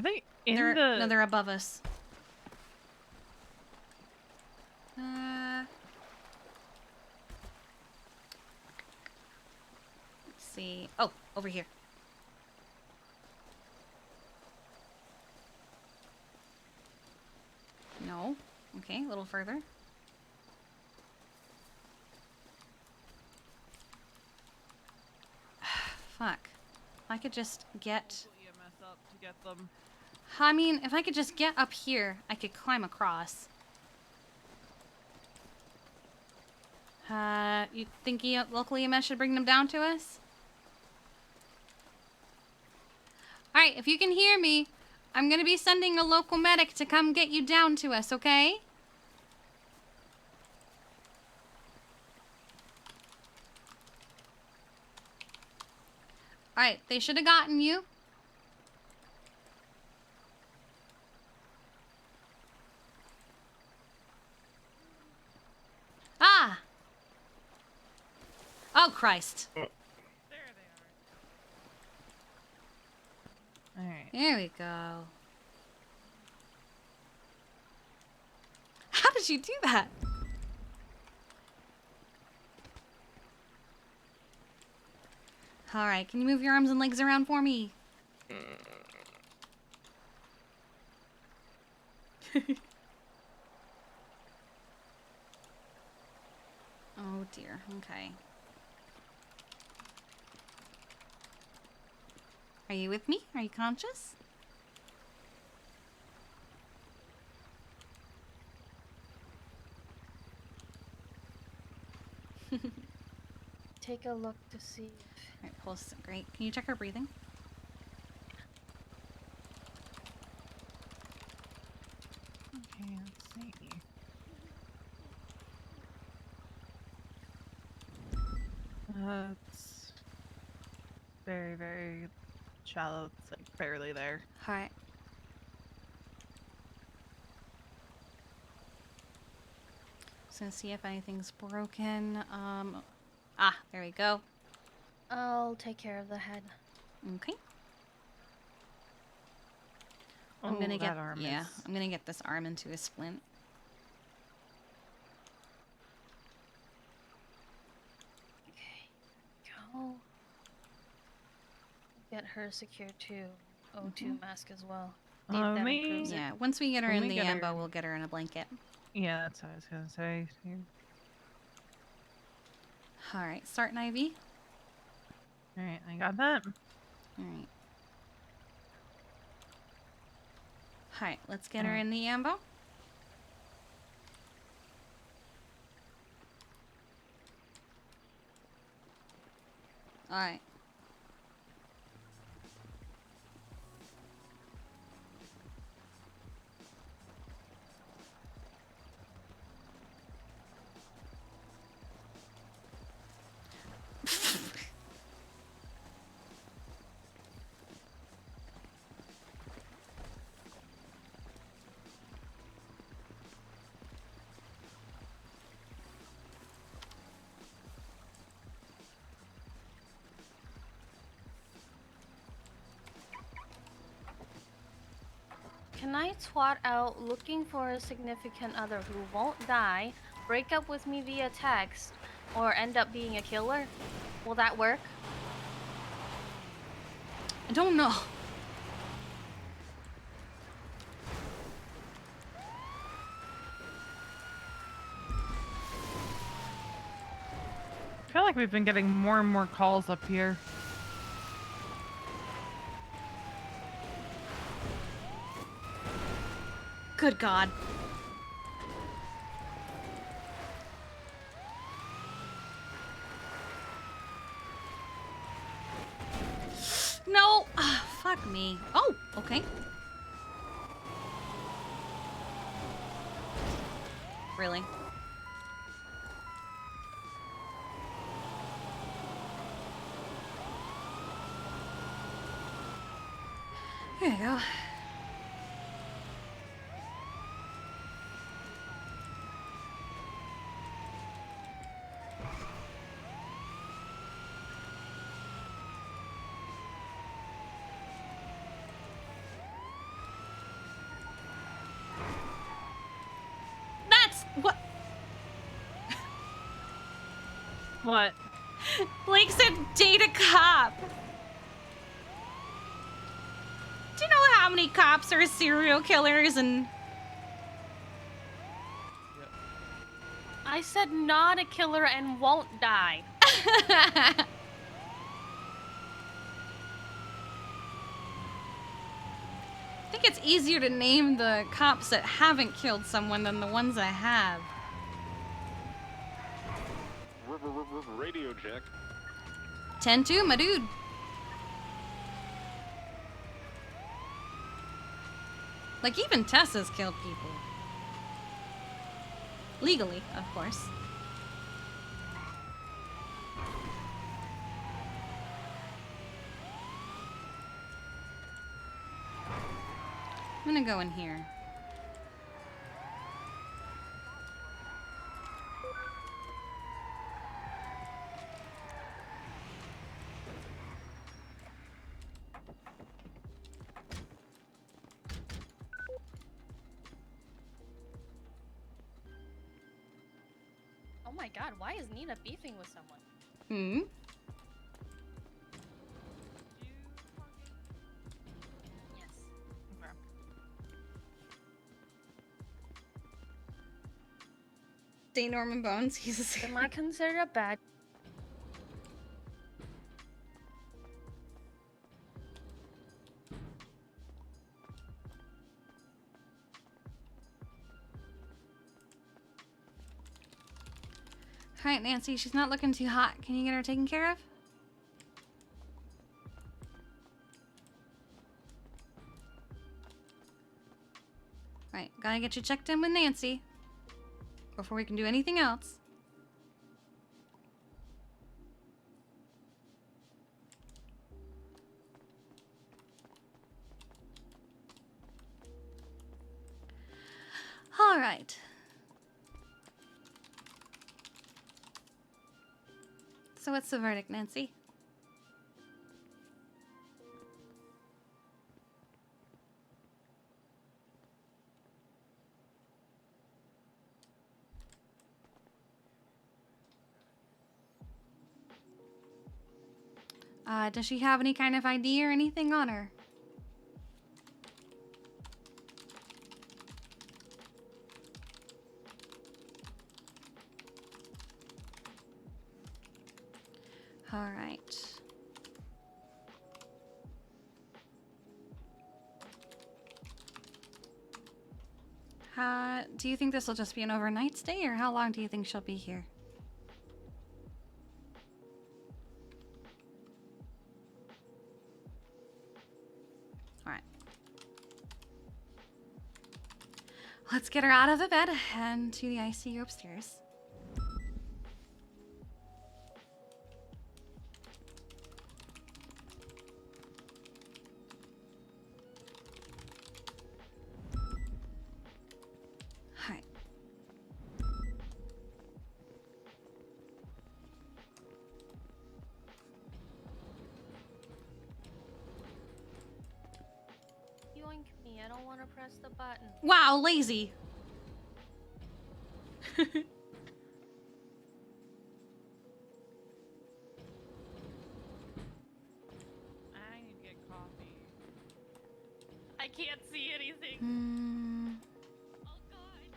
they in No, they're above us. Let's see. Oh, over here. No. Okay, a little further. Fuck. If I could just get... EMS up to get them. I mean, if I could just get up here, I could climb across. You think local EMS should bring them down to us? Alright, if you can hear me, I'm gonna be sending a local medic to come get you down to us, okay? Alright, they should have gotten you. Ah! Oh, Christ. Alright. There we go. How did you do that? Alright, can you move your arms and legs around for me? Oh dear, okay. Are you with me? Are you conscious? Take a look to see. Alright, pulse, great. Can you check her breathing? Okay, let's see. It's very, very shallow. It's like barely there. Alright. Just gonna see if anything's broken. There we go. I'll take care of the head. Okay. Oh, I'm gonna get arm I'm is... gonna get this arm into a splint. Go. Get her secure to O2 mask as well. See if that improves it. Yeah, once we get her when in we the get ambo, her- we'll get her in a blanket. Yeah, that's what I was gonna say. Alright, start an IV. Alright, I got that. Alright. Alright, let's get her in the ambo. Alright. Can I twat out looking for a significant other who won't die, break up with me via text, or end up being a killer? Will that work? I don't know. I feel like we've been getting more and more calls up here. Good God. No! Fuck me. Oh, okay. Really? There you go. That's what. What? Blake said date a cop. Do you know how many cops are serial killers and... I said not a killer and won't die. I think it's easier to name the cops that haven't killed someone than the ones that have. Radio check. 10-2, my dude. Like, even Tessa's killed people. Legally, of course. I'm gonna go in here. Oh my god, why is Nina beefing with someone? Hmm? Yes. Okay. Date Norman Bones, he's Am I considered a bad? Alright, Nancy, she's not looking too hot. Can you get her taken care of? Right, gotta get you checked in with Nancy before we can do anything else. Alright. So what's the verdict, Nancy? Does she have any kind of ID or anything on her? All right. Do you think this will just be an overnight stay, or how long do you think she'll be here? All right. Let's get her out of the bed and to the ICU upstairs. Yoink me, I don't want to press the button. Wow, lazy. I need to get coffee. I can't see anything. Oh god.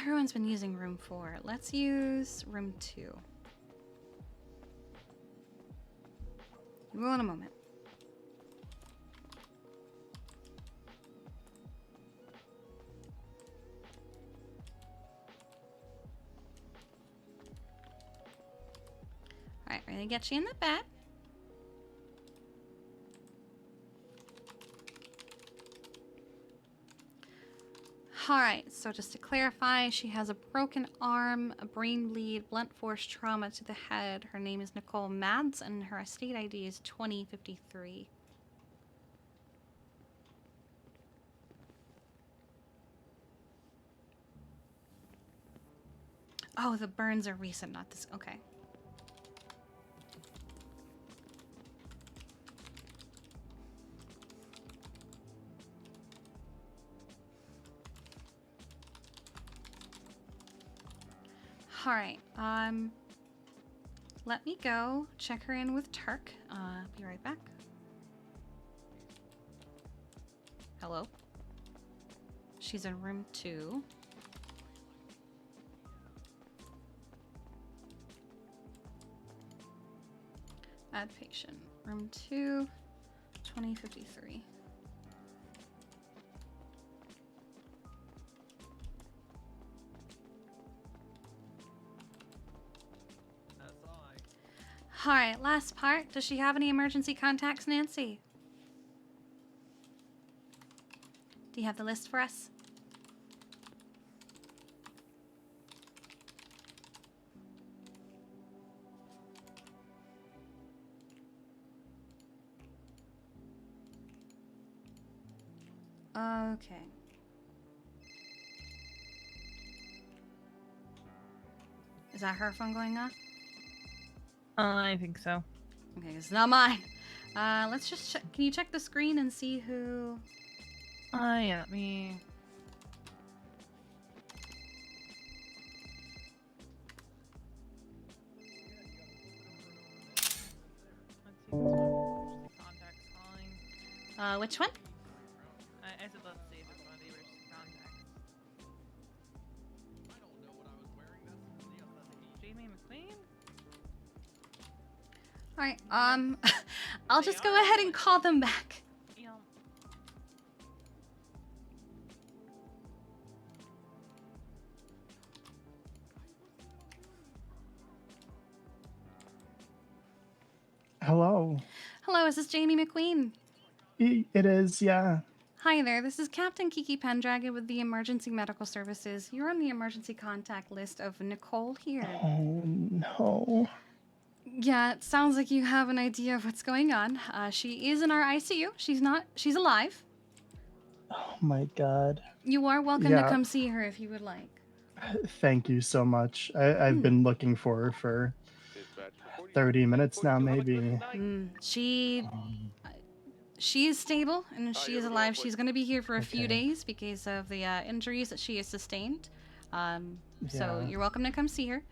Everyone's been using room 4. Let's use room 2. We will in a moment. Alright, we're gonna get you in the bed. Alright, so just to clarify, she has a broken arm, a brain bleed, blunt force trauma to the head. Her name is Nicole Mads, and her state ID is 2053. Oh, the burns are recent, not this. Okay. All right. let me go check her in with Turk. Be right back. Hello? She's in room 2. Add patient. Room 2, 2053. Alright, last part. Does she have any emergency contacts, Nancy? Do you have the list for us? Okay. Is that her phone going off? I think so. Okay, it's not mine. Let's just check. Can you check the screen and see who? Yeah, let me. Let's see this one. Contacts calling. Which one? I said let's see if it's one of the emergency contacts. Jamie McQueen? Alright, I'll just go ahead and call them back. Yeah. Hello. Hello, is this Jamie McQueen? It is, yeah. Hi there, this is Captain Kiki Pendragon with the Emergency Medical Services. You're on the emergency contact list of Nicole here. Oh, no. Yeah, it sounds like you have an idea of what's going on. She is in our ICU. She's alive. Oh, my God. You are welcome to Yeah. come see her if you would like. Thank you so much. I've been looking for her for 30 minutes now, maybe. She is stable and she is alive. She's going to be here for a few days because of the injuries that she has sustained. So Yeah. you're welcome to come see her.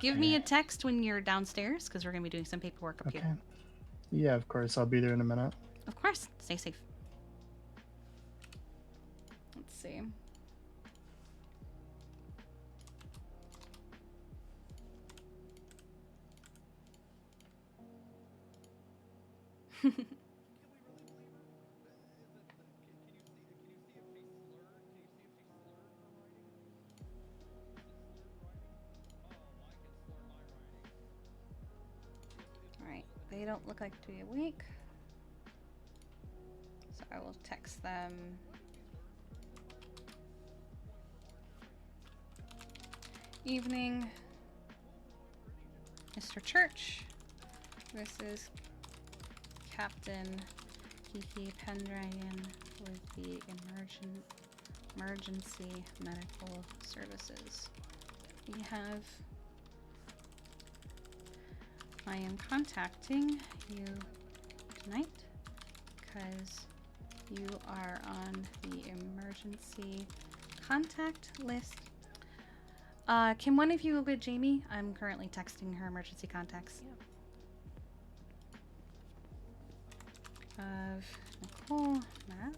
Give me a text when you're downstairs because we're going to be doing some paperwork up Okay. here. Yeah, of course. I'll be there in a minute. Of course. Stay safe. Let's see. Alright, they don't look like to be awake. So I will text them. Evening, Mr. Church. This is Captain Kiki Pendragon with the Emergency Medical Services. I am contacting you tonight because you are on the emergency contact list. Can one of you go with Jamie? I'm currently texting her emergency contacts. Of Nicole Matt.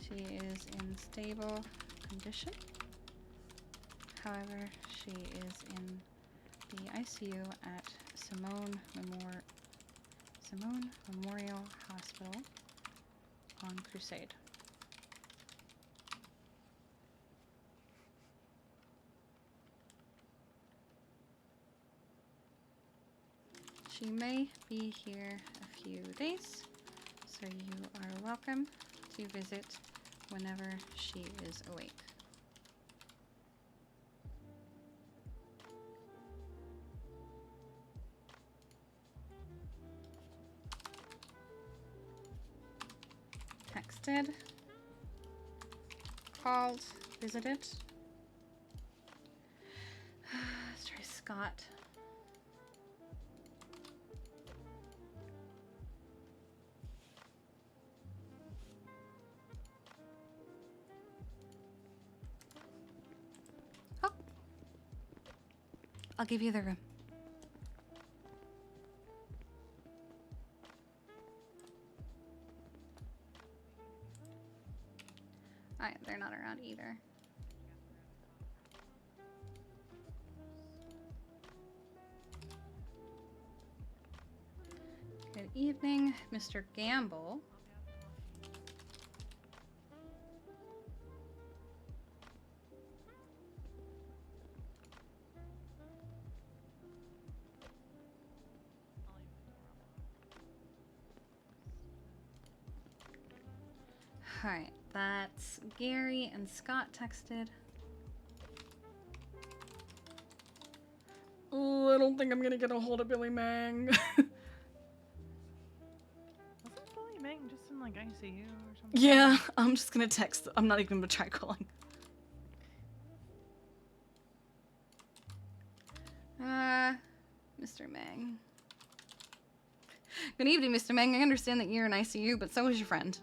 She is in stable condition. However, she is in the ICU at Simone Memorial Hospital on Crusade. She may be here a few days, so you are welcome to visit whenever she is awake. Texted, called, visited. Let's try Scott. I'll give you the room. Alright, they're not around either. Good evening, Mr. Gamble. Alright, that's Gary and Scott texted. Oh, I don't think I'm gonna get a hold of Billy Mang. Wasn't Billy Mang just in like ICU or something? Yeah, I'm just gonna text. I'm not even gonna try calling. Mr. Mang. Good evening, Mr. Mang. I understand that you're in ICU, but so is your friend.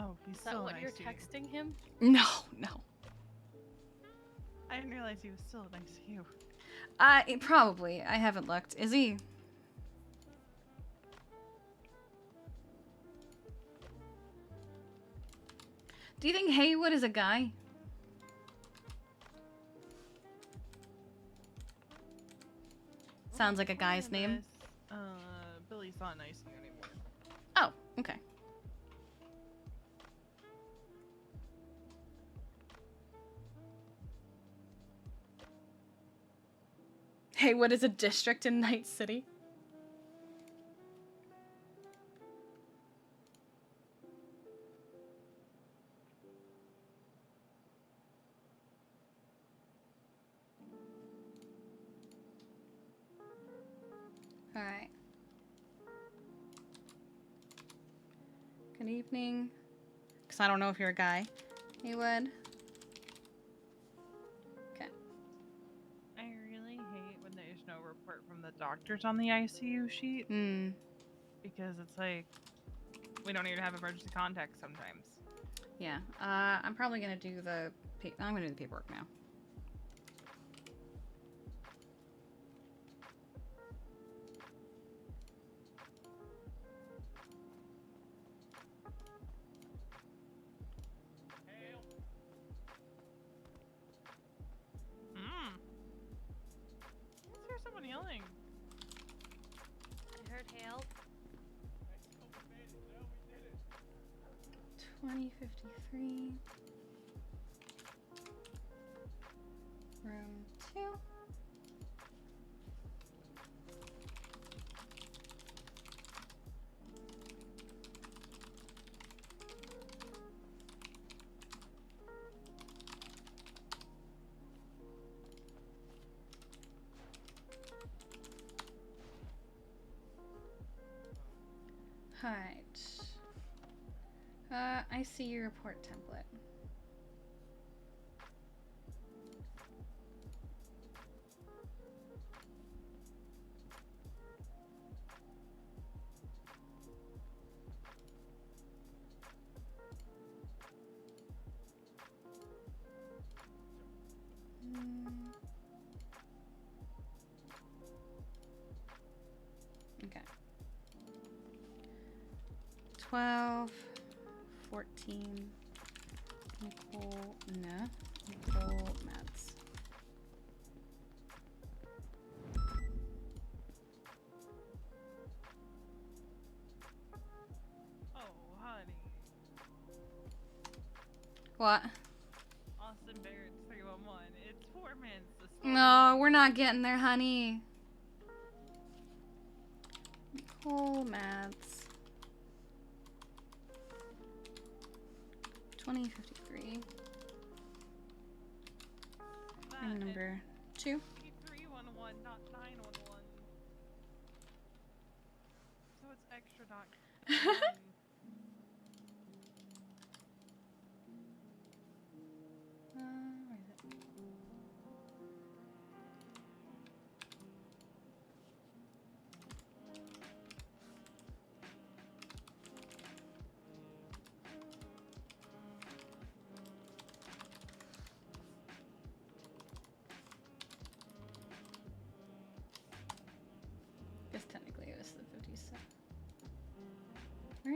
Oh, he's Is that still what in you're ICU. texting him? No, no. I didn't realize he was still in ICU. Probably. I haven't looked. Is he? Do you think Haywood is a guy? Sounds like a guy's name. Billy's not in ICU anymore. Oh, okay. Haywood is a district in Night City. Alright. Good evening. Because I don't know if you're a guy. Haywood. Okay. I really hate when there's no report from the doctors on the ICU sheet. Hmm. Because it's like, we don't even have emergency contact sometimes. Yeah. I'm probably gonna do the I'm gonna do the paperwork now. Let's hear someone yelling. I heard hail. 2053. Room 2. Alright. I see your report template. Okay. 12, 14, Nicole Mats. Oh, honey. What? Austin Barrett's 311. It's 4 minutes. The storm No, we're not getting there, honey. Nicole Mats. 2053. And number 2. 311, not 911. So it's extra not. Where is it?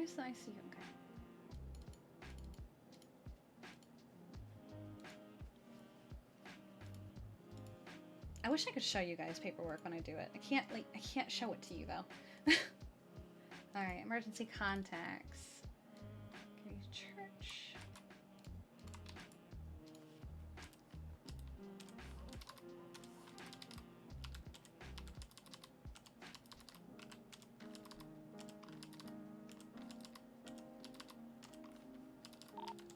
Where's the ICU? Okay. I wish I could show you guys paperwork when I do it. I can't show it to you though. Alright, emergency contacts. Okay, church.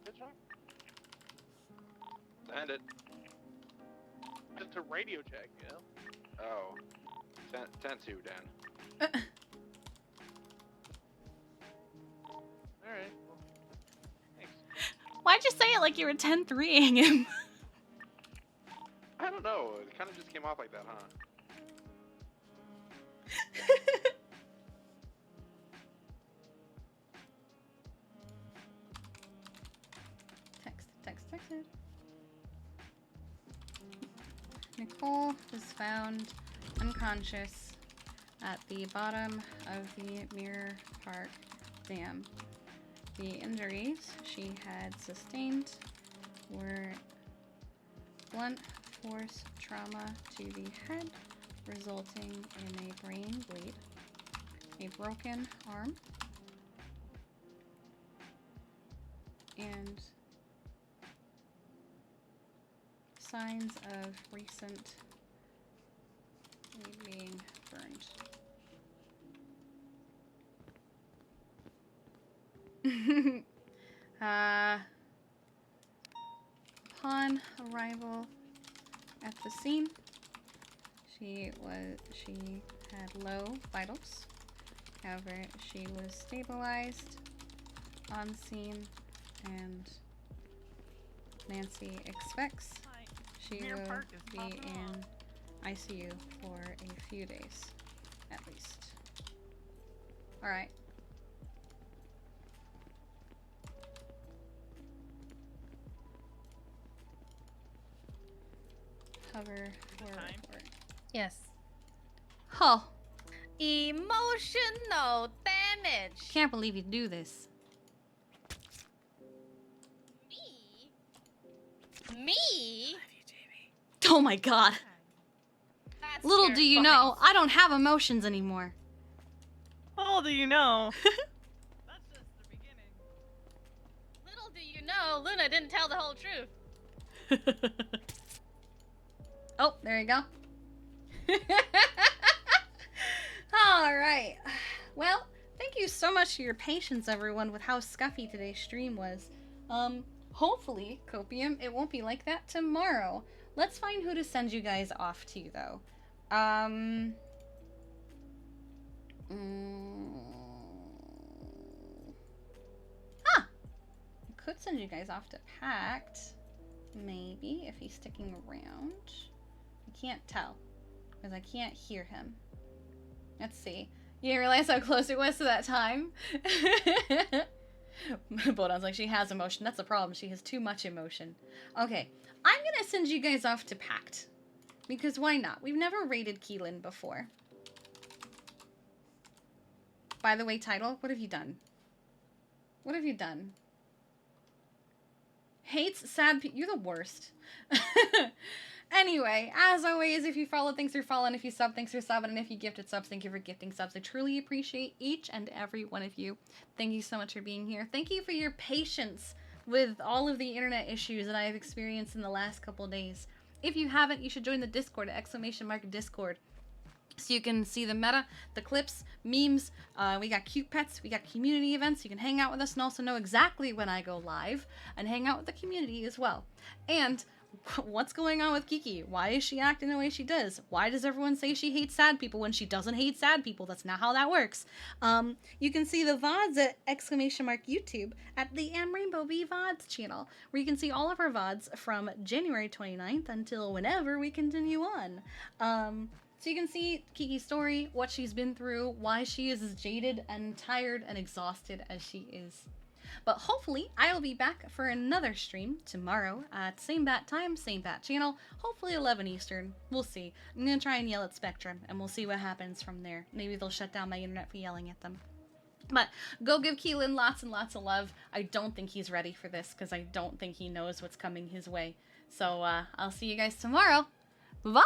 Good job. Send it. Just a radio check, you know? Oh. 10-2, Dan. Alright, well, thanks. Why'd you say it like you were 10-3ing him? I don't know. It kind of just came off like that, huh? Texted. Nicole was found unconscious at the bottom of the Mirror Park Dam. The injuries she had sustained were blunt force trauma to the head, resulting in a brain bleed, a broken arm, and signs of recent being burned. Upon arrival at the scene, she had low vitals. However, she was stabilized on scene, and Nancy expects she will be in ICU for a few days, at least. All right. Cover for report. Yes. Oh, Emotional damage. can't believe you do this. Me? Oh my god. That's Little do you know, I don't have emotions anymore. Little do you know. Little do you know, Luna didn't tell the whole truth. Oh, there you go. Alright. Well, thank you so much for your patience, everyone, with how scuffy today's stream was. Hopefully, Copium, it won't be like that tomorrow. Let's find who to send you guys off to, though. Huh. I could send you guys off to Pact. Maybe, if he's sticking around. I can't tell, because I can't hear him. Let's see. You didn't realize how close it was to that time? Bodon's like, she has emotion. That's the problem. She has too much emotion. Okay, I'm gonna send you guys off to Pact. Because why not? We've never raided Keelan before. By the way, Title, what have you done? What have you done? Hates sad people. You're the worst. Anyway, as always, if you follow, thanks for following. If you sub, thanks for subbing. And if you gifted subs, thank you for gifting subs. I truly appreciate each and every one of you. Thank you so much for being here. Thank you for your patience with all of the internet issues that I have experienced in the last couple of days. If you haven't, you should join the Discord at !Discord. So you can see the meta, the clips, memes, we got cute pets, we got community events. You can hang out with us and also know exactly when I go live and hang out with the community as well. And what's going on with Kiki? Why is she acting the way she does? Why does everyone say she hates sad people when she doesn't hate sad people? That's not how that works. You can see the VODs at !YouTube at the Rainbow B VODs channel, where you can see all of our VODs from January 29th until whenever we continue on. So you can see Kiki's story, what she's been through, why she is as jaded and tired and exhausted as she is. But hopefully, I'll be back for another stream tomorrow at same bat time, same bat channel, hopefully 11 Eastern. We'll see. I'm going to try and yell at Spectrum, and we'll see what happens from there. Maybe they'll shut down my internet for yelling at them. But go give Keelan lots and lots of love. I don't think he's ready for this because I don't think he knows what's coming his way. So I'll see you guys tomorrow. Bye!